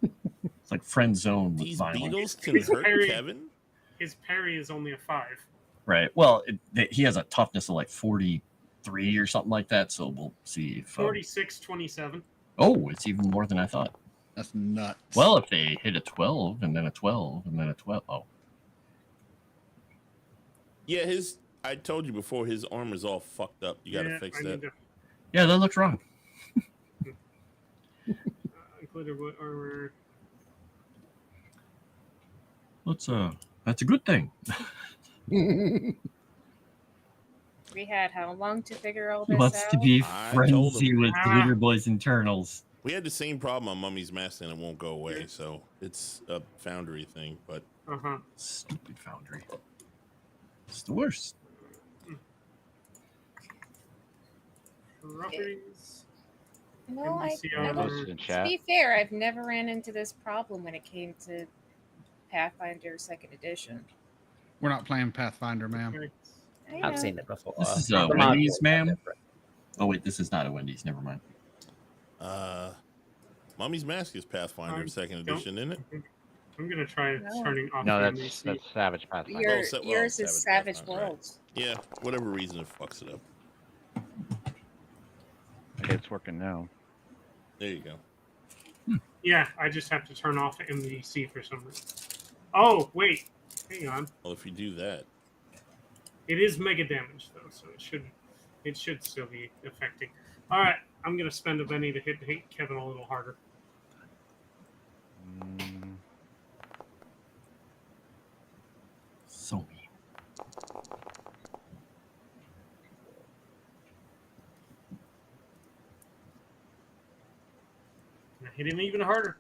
It's like friend zone with These violence. beetles can He's hurt parrying. Kevin? His parry is only a 5. Right. Well, he has a toughness of like 43 or something like that. So we'll see if 46, 27. oh, it's even more than I thought. That's nuts. Well, if they hit a 12 and then a 12 and then a 12, oh, Yeah, I told you before, his armor's all fucked up. You gotta fix I that. need yeah, that looks wrong. to glitter wood armor. That's a good thing. We had how long to figure all He this wants out? to be I told frenzy him. with Glitter Boys internals. We had the same problem on Mummy's Mask and it won't go away, so it's a Foundry thing, but Uh-huh. Stupid Foundry. It's the worst. Properties. No, I NBC don't. armor. Posted in To chat. be fair, I've never ran into this problem when it came to Pathfinder 2nd Edition. We're not playing Pathfinder, ma'am. Okay. I know. I've seen it before. This is The Wendy's, modules are ma'am. different. Oh wait, this is not a Wendy's. Never mind. Mummy's Mask is Pathfinder I 2nd don't- edition, isn't it? I'm gonna try No. turning off No, the that's NBC. Savage Pathfinder. Yours is Savage Pathfinder, right. Worlds. Yeah, whatever reason it fucks it up. Okay, it's working now. There you go. Yeah, I just have to turn off MDC for some reason. Oh, wait. Hang on. Well, if you do that, It is mega damage though, so it should still be affecting. Alright, I'm gonna spend a penny to hit Kevin a little harder. Mm, So mean. And I hit him even harder.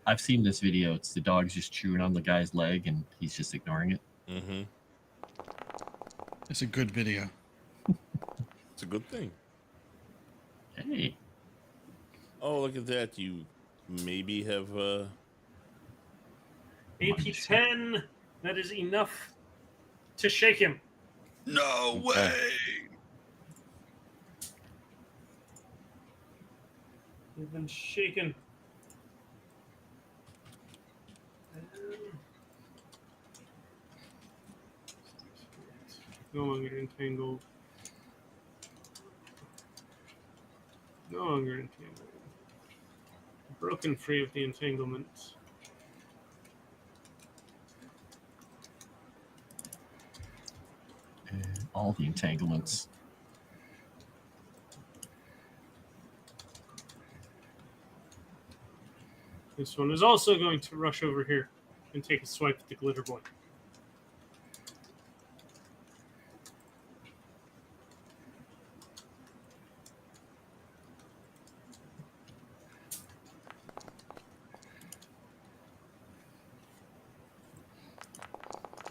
I've seen this video. It's the dog's just chewing on the guy's leg and he's just ignoring it. mm-hmm. It's a good video. It's a good thing. Hey, Oh, look at that. You maybe have AP10. That is enough to shake him. No Okay. way. You've been shaken. No longer entangled. No longer entangled. Broken free of the entanglement. all the entanglements. This one is also going to rush over here and take a swipe at the glitter boy.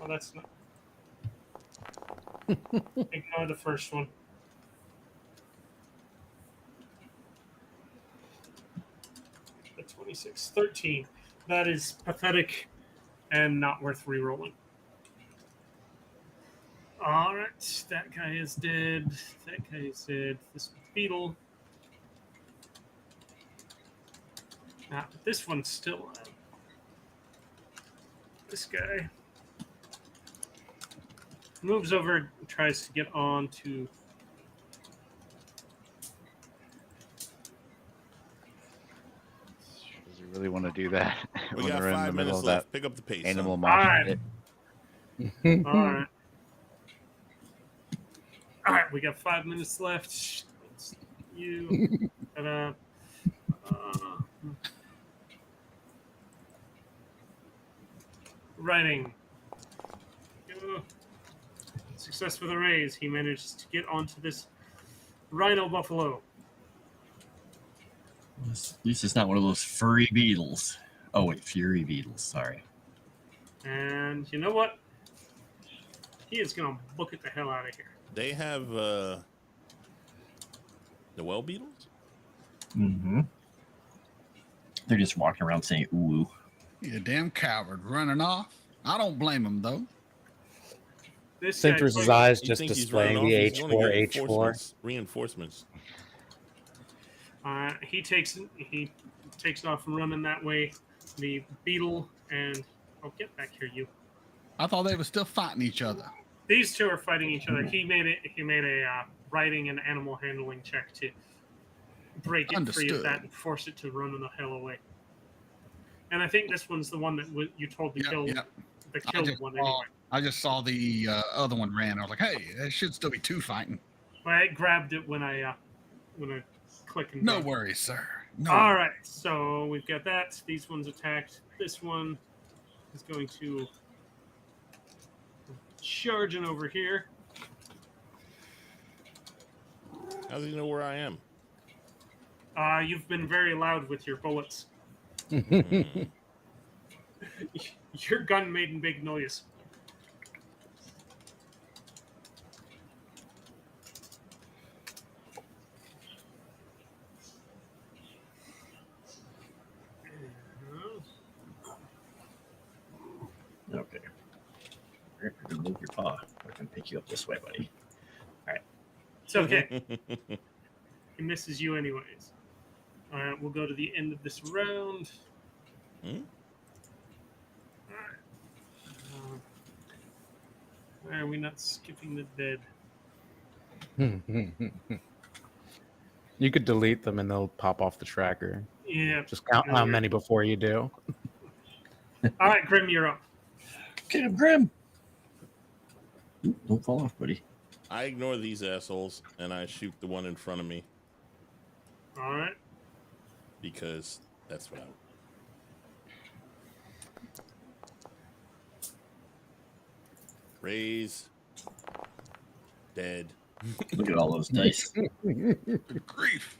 Oh, that's not. Ignore the first one. The 26, 13. That is pathetic and not worth rerolling. Alright, that guy is dead. That guy is dead. This beetle. Ah, but this one's still alive. This guy moves over and tries to get on to. Does he really want to do that We when got we're in the 5 middle minutes of left. that Pick up the pace. animal Son. mosh pit? Alright. Alright, we got 5 minutes left. Let's you. Ta-da. riding. Success with a raise. He manages to get onto this rhino buffalo. At least it's not one of those furry beetles. Oh wait, fury beetles. Sorry. And you know what? He is going to book it the hell out of here. They have the well beetles? Mm-hmm. They're just walking around saying ooh. You damn coward running off. I don't blame him though. This Sinter's guy's eyes You just think he's displaying running the off? He's gonna H4, get H4. Reinforcements. he takes off running that way. The beetle and get back here, you. I thought they were still fighting each other. These two are fighting each other. He made a riding and animal handling check to break it free Understood. of that and force it to run the hell away. And I think this one's the one that you told to kill the killed one anyway. I just saw the other one ran. I was like, hey, there should still be two fighting. Well, I grabbed it when I click and No grab. worries, sir. No. All right, so we've got that. These ones attacked. This one is going to charging over here. How does he know where I am? You've been very loud with your bullets. Your gun made a big noise. Okay. Move your paw. I can pick you up this way, buddy. It's okay. He misses you anyways. All right, we'll go to the end of this round. Hmm? All right. Why are we not skipping the dead? You could delete them and they'll pop off the tracker. Yeah. Just count how many before you do. All right, Grim, you're up. Get him, Grim. Ooh, don't fall off, buddy. I ignore these assholes and I shoot the one in front of me All right. because that's what I. Raise. Dead. Look at all those dice. Good grief.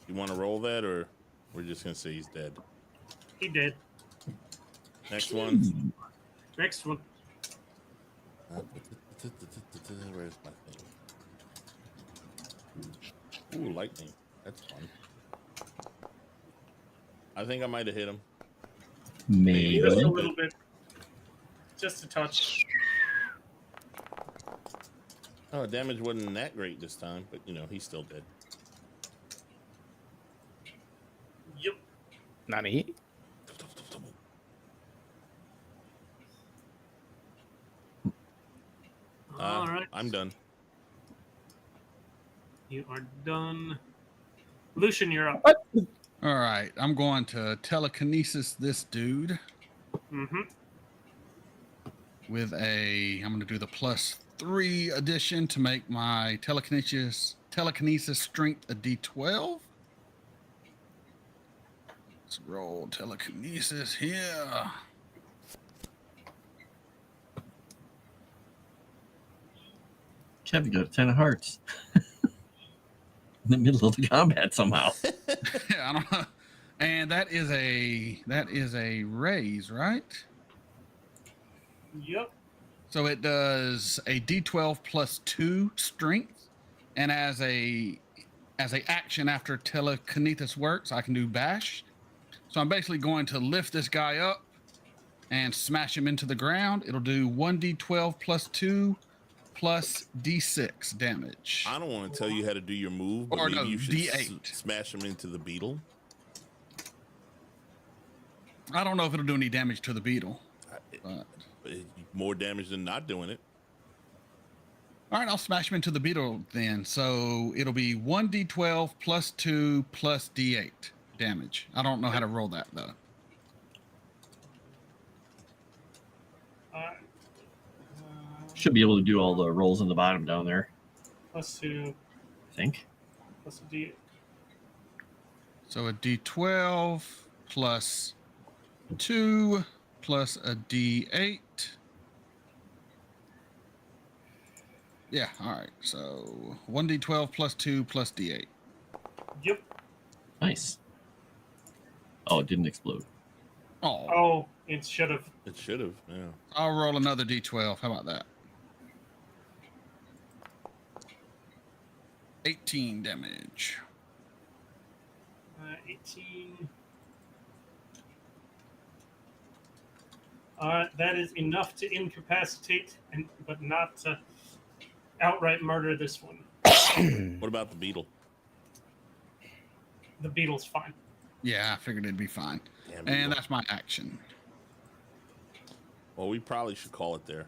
You want to roll that, or we're just gonna say he's dead? He did. Next one. Next one. Where's my thing? Ooh, lightning. That's fun. I think I might have hit him. Maybe. Just a little bit. Just a touch. Oh, damage wasn't that great this time, but you know, he's still dead. Yep. Nani? All right. I'm done. You are done. Lucian, you're up. All right, I'm going to telekinesis this dude Mm-hmm. with I'm going to do the +3 addition to make my telekinesis strength a D12. Let's roll telekinesis here. Kevin got a 10 of hearts. In the middle of the combat somehow. I don't know. And that is a raise, right? Yep. So it does a D12 +2 strength, and as a action after telekinesis works, I can do bash. So I'm basically going to lift this guy up and smash him into the ground. It'll do 1d12 +2 plus D6 damage. I don't want to tell you how to do your move, but Or maybe no, you should D8. smash him into the beetle. I don't know if it'll do any damage to the beetle. But... More damage than not doing it. All right, I'll smash him into the beetle then. So it'll be 1d12 +2 plus D8 damage. I don't know how to roll that though. Should be able to do all the rolls in the bottom down there, +2 I think. plus a D8. So a D12 +2 plus a D8. Yeah, all right. So 1d12 plus 2 plus D8. Yep. Nice. Oh, it didn't explode. Oh, Oh, it should have. It should have. Yeah. I'll roll another D12. How about that? 18 damage. 18. That is enough to incapacitate, but not to outright murder this one. What about the beetle? The beetle's fine. Yeah, I figured it'd be fine. Damn And beetle. that's my action. Well, we probably should call it there.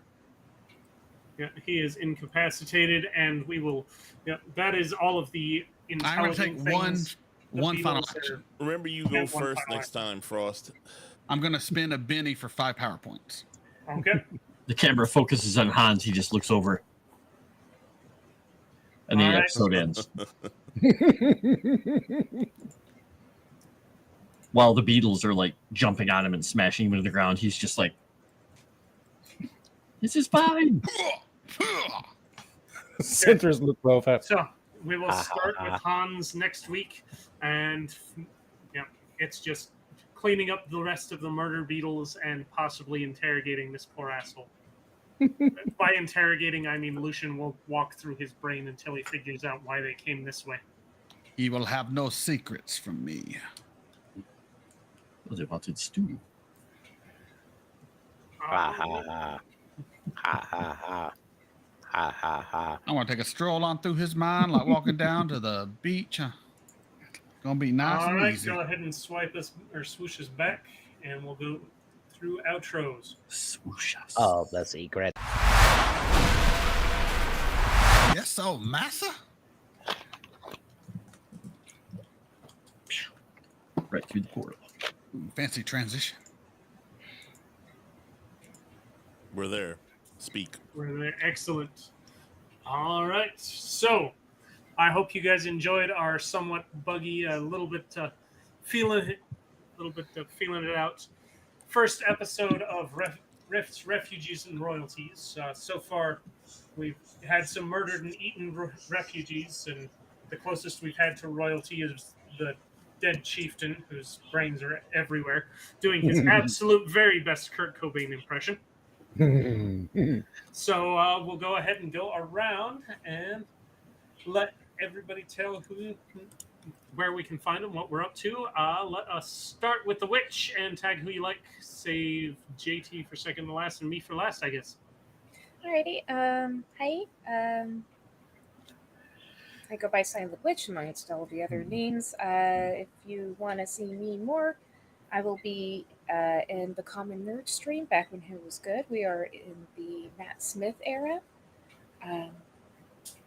Yeah, he is incapacitated, and we will. Yeah, that is all of the I'm going to take intelligent one final beetles are- action. Remember, you go And one first final next time, Frost. I'm going to spin a Benny for 5 power points. Okay. The camera focuses on Hans. He just looks over. And the All right. episode ends. While the beetles are like jumping on him and smashing him into the ground, he's just like, "This is fine." Centers look well fast. So we will start with Hans next week, and yeah, it's just cleaning up the rest of the murder beetles and possibly interrogating this poor asshole. By interrogating, I mean Lucian will walk through his brain until he figures out why they came this way. He will have no secrets from me. Well, they wanted stew. Ha ha ha. Ha ha ha. Ha ha ha. I want to take a stroll on through his mind, like walking down to the beach. Gonna be nice All and right, easy. go ahead and swipe us or swoosh us back, and we'll go through outros. Swoosh us. Oh, the secret. Yes, so massa. Right through the portal. Ooh, fancy transition. We're there. Speak. We're there. Excellent. All right, so I hope you guys enjoyed our somewhat buggy, a little bit feeling it out. First episode of Rifts, Refugees, and Royalties. So far, we've had some murdered and eaten refugees, and the closest we've had to royalty is the dead chieftain, whose brains are everywhere, doing his absolute very best Kurt Cobain impression. So we'll go ahead and go around and let everybody tell where we can find them, what we're up to. Let us start with the witch and tag who you like. Save JT for second to last and me for last, I guess. Alrighty. Hi. I go by Silent Witch amongst all the other names. If you want to see me more, I will be in the Common Nerd stream back when it was good. We are in the Matt Smith era.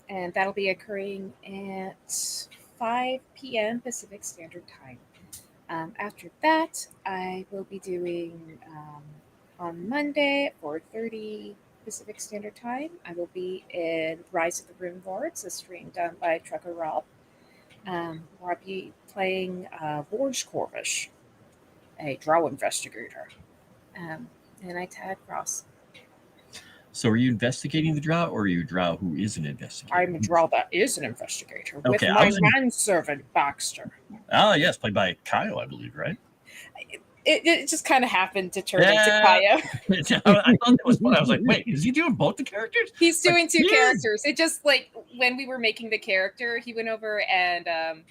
And that'll be occurring at 5 p.m. Pacific Standard Time. After that, I will be doing on Monday at 4:30 Pacific Standard Time. I will be in Rise of the Rune Lords, a stream done by Trucker Rob. Where I'll be playing Vorge Corvish, a drow investigator. And I tag Ross. So, are you investigating the drow, or are you a drow who is an investigator? I'm a drow that is an investigator with Okay, I my was in- manservant Baxter. Ah, yes, played by Kyle, I believe, right? It just kind of happened to turn into Yeah. Kaya. I thought that was fun. I was like, wait, is he doing both the characters? He's doing two yes. characters. It just like when we were making the character, he went over and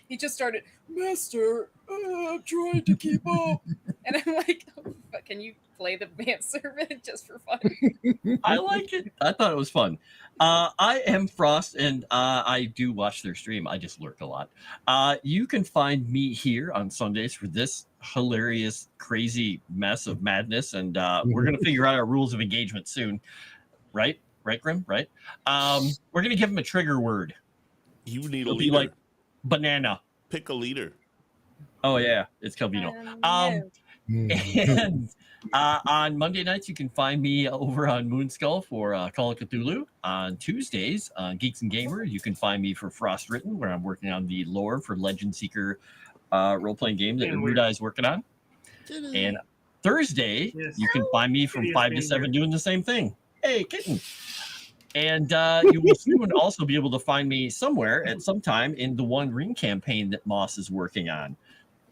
he just started, Master, I'm trying to keep up. And I'm like, oh, but can you play the manservant just for fun? I like it. I thought it was fun. I am Frost, and I do watch their stream. I just lurk a lot. You can find me here on Sundays for this hilarious, crazy mess of madness, and we're going to figure out our rules of engagement soon. Right? Right, Grim? Right? We're going to give him a trigger word. You need a It'll be leader. like banana. Pick a leader. Oh, yeah. It's Calvino. No. And on Monday nights, you can find me over on Moonskull for Call of Cthulhu. On Tuesdays, on Geeks and Gamer, you can find me for Frost Written, where I'm working on the lore for Legend Seeker role-playing game that And weird. Ruda is working on. And Thursday, Yes. you can find me from Kitty is 5 to being 7 here. doing the same thing. Hey, kitten. And you will soon also be able to find me somewhere at some time in the One Ring campaign that Moss is working on.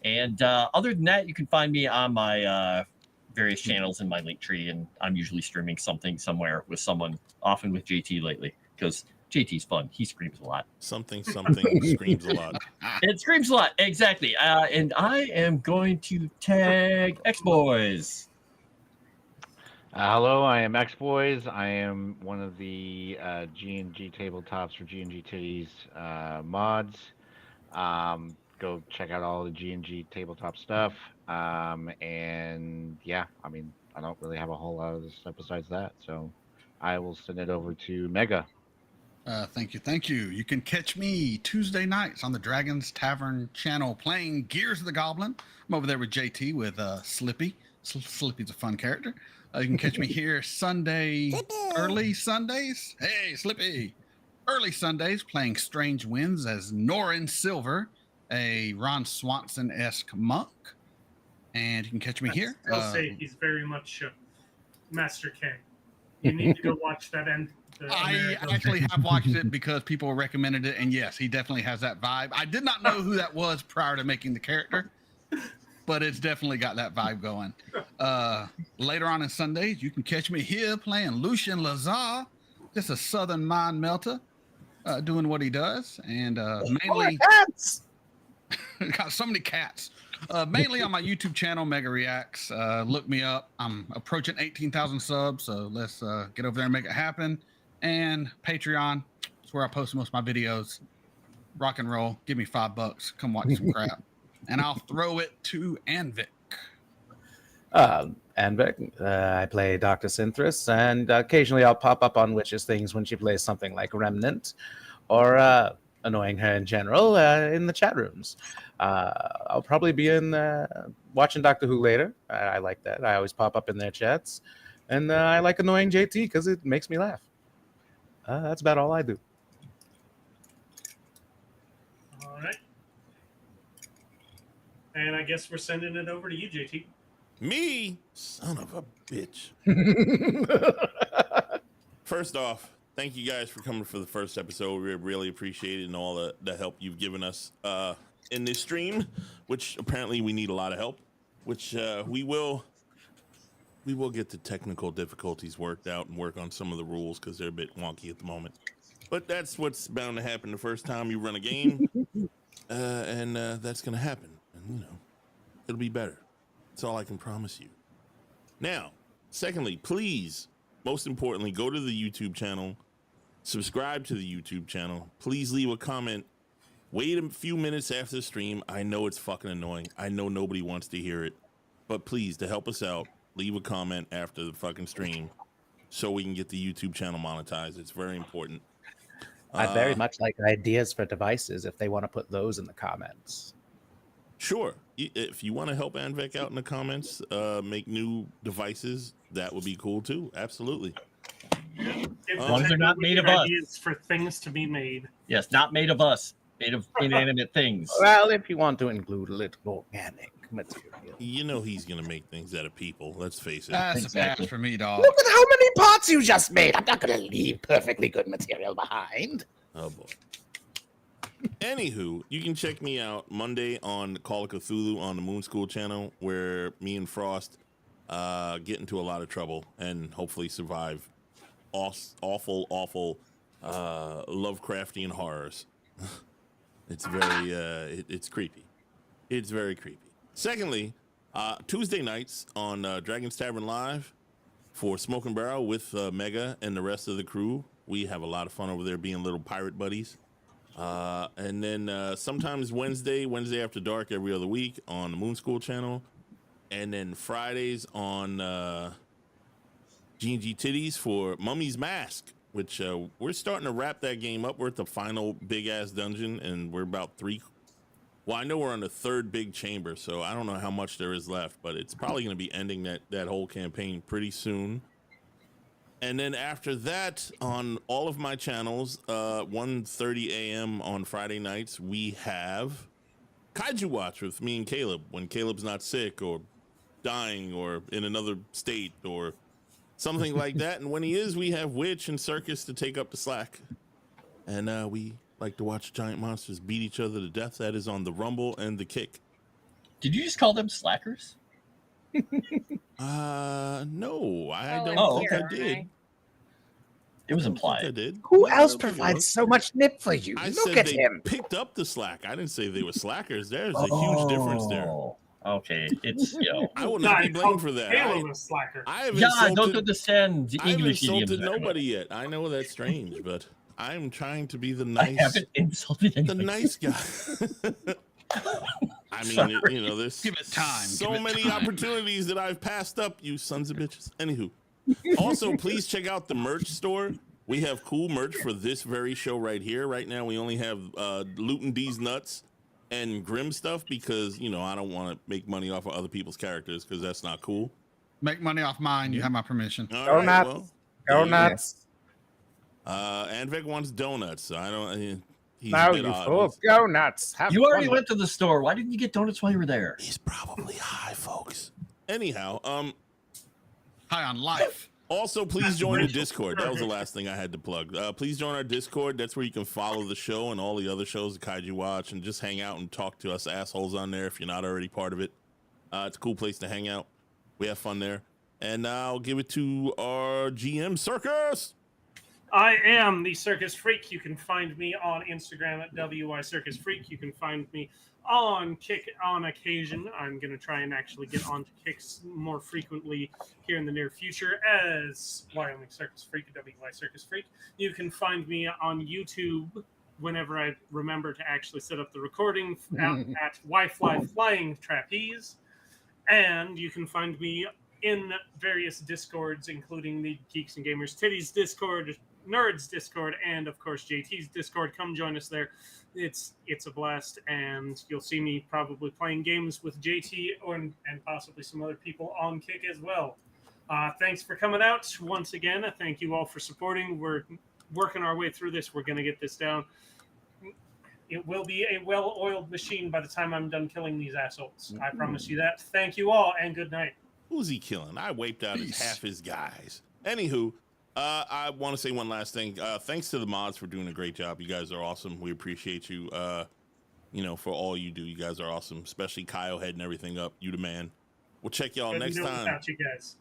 And other than that, you can find me on my various channels in my link tree, and I'm usually streaming something somewhere with someone, often with JT lately, because JT's fun. He screams a lot. Something screams a lot. It screams a lot, exactly. And I am going to tag X-Boys. Hello, I am X Boys. I am one of the G&G Tabletops for G&G Titties mods. Go check out all the G&G Tabletop stuff. And yeah, I mean, I don't really have a whole lot of this stuff besides that, so I will send it over to Mega. Thank you. You can catch me Tuesday nights on the Dragon's Tavern channel playing Gears of the Goblin. I'm over there with JT with Slippy. Slippy's a fun character. You can catch me here early Sundays. Hey, Slippy! Early Sundays playing Strange Winds as Norin Silver, a Ron Swanson-esque monk. And you can catch me here. I'll say he's very much Master King. You need to go watch that end. I actually have watched it because people recommended it, and yes, he definitely has that vibe. I did not know who that was prior to making the character, but it's definitely got that vibe going. Later on in Sundays, you can catch me here playing Lucian Lazar, just a southern mind melter, doing what he does, and mainly Cats! got so many cats. Mainly on my YouTube channel, Mega Reacts. Look me up. I'm approaching 18,000 subs, so let's get over there and make it happen. And Patreon, it's where I post most of my videos. Rock and roll. Give me $5. Come watch some crap. And I'll throw it to Anvik. Anvik, I play Dr. Synthris, and occasionally I'll pop up on Witch's Things when she plays something like Remnant, or annoying her in general in the chat rooms. I'll probably be in watching Doctor Who later. I like that. I always pop up in their chats. And I like annoying JT because it makes me laugh. That's about all I do. All right. And I guess we're sending it over to you, JT. Me? Son of a bitch. First off, thank you guys for coming for the first episode. We really appreciate it and all the help you've given us in this stream, which apparently we need a lot of help, which we will get the technical difficulties worked out and work on some of the rules because they're a bit wonky at the moment. But that's what's bound to happen the first time you run a game, and that's going to happen. And, it'll be better. That's all I can promise you. Now, secondly, please, most importantly, go to the YouTube channel, subscribe to the YouTube channel. Please leave a comment. Wait a few minutes after the stream. I know it's fucking annoying. I know nobody wants to hear it. But please, to help us out, leave a comment after the fucking stream so we can get the YouTube channel monetized. It's very important. I'd very much like ideas for devices if they want to put those in the comments. Sure. If you want to help Anvek out in the comments, make new devices, that would be cool too. Absolutely. As long as they're not made of us. Ideas for things to be made. Yes, not made of us, made of inanimate things. Well, if you want to include a little organic material. You know he's going to make things out of people. Let's face it. That's Exactly. a pass for me, dog. Look at how many pots you just made. I'm not going to leave perfectly good material behind. Oh, boy. Anywho, you can check me out Monday on Call of Cthulhu on the Moon School channel, where me and Frost get into a lot of trouble and hopefully survive awful Lovecraftian horrors. It's very it's creepy. It's very creepy. Secondly, Tuesday nights on Dragon's Tavern Live for Smoke and Barrel with Mega and the rest of the crew. We have a lot of fun over there being little pirate buddies. And then sometimes Wednesday after dark every other week on the Moon School channel. And then Fridays on G&G Titties for Mummy's Mask, which we're starting to wrap that game up. We're at the final big-ass dungeon, and we're about I know we're on the third big chamber, so I don't know how much there is left, but it's probably going to be ending that whole campaign pretty soon. And then after that, on all of my channels, 1:30 a.m. on Friday nights, we have Kaiju Watch with me and Caleb when Caleb's not sick or dying or in another state or something like that. And when he is, we have Witch and Circus to take up the slack. And we like to watch giant monsters beat each other to death. That is on the Rumble and the Kick. Did you just call them slackers? No, I Oh, don't I'm think here, I aren't did. I? It was I don't think I implied. did. Who No, I else don't think it provides was. so much nip for you? I Look said at they him. picked up the slack. I didn't say they were slackers. There's a huge difference there. Oh, okay, it's I will not be blamed for that. Caleb a slacker. I have yeah. I don't insulted, understand the I've English insulted idioms. nobody yet. I know that's strange, but I'm trying to be the I nice, haven't insulted the anybody. nice guy. I mean, there's Give it time. so Give it many time. opportunities that I've passed up, you sons of bitches. Anywho, also please check out the merch store. We have cool merch for this very show right here. Right now, we only have Luton D's Nuts and Grim stuff because, I don't want to make money off of other people's characters because that's not cool. Make money off mine. You have my permission. All Go right, nuts. well, Go there you nuts. And Vic wants donuts. So I don't. He's Now a bit you odd. fool. Go nuts. Have You already fun. went to the store. Why didn't you get donuts while you were there? He's probably high, folks. Anyhow, High on life. also please join the Discord. That was the last thing I had to plug. Please join our Discord. That's where you can follow the show and all the other shows that Kaiju Watch and just hang out and talk to us assholes on there if you're not already part of it. It's a cool place to hang out. We have fun there. And now I'll give it to our GM Circus. I am the Circus Freak. You can find me on Instagram at WY Circus Freak. You can find me on Kick on occasion. I'm going to try and actually get onto Kicks more frequently here in the near future as Wyoming Circus Freak, WY Circus Freak. You can find me on YouTube whenever I remember to actually set up the recording at Wi-Fi Flying Trapeze. And you can find me in various Discords, including the Geeks and Gamers Titties Discord, Nerds Discord, and of course JT's Discord. Come join us there. It's a blast, and you'll see me probably playing games with JT and possibly some other people on Kick as well. Thanks for coming out once again. Thank you all for supporting. We're working our way through this. We're going to get this down. It will be a well-oiled machine by the time I'm done killing these assholes. I promise you that. Thank you all, and good night. Who's he killing? I wiped out half his guys. Anywho, I want to say one last thing. Thanks to the mods for doing a great job. You guys are awesome. We appreciate you, for all you do. You guys are awesome, especially Kyle heading everything up. You the man. We'll check y'all Couldn't next do it time. without you guys.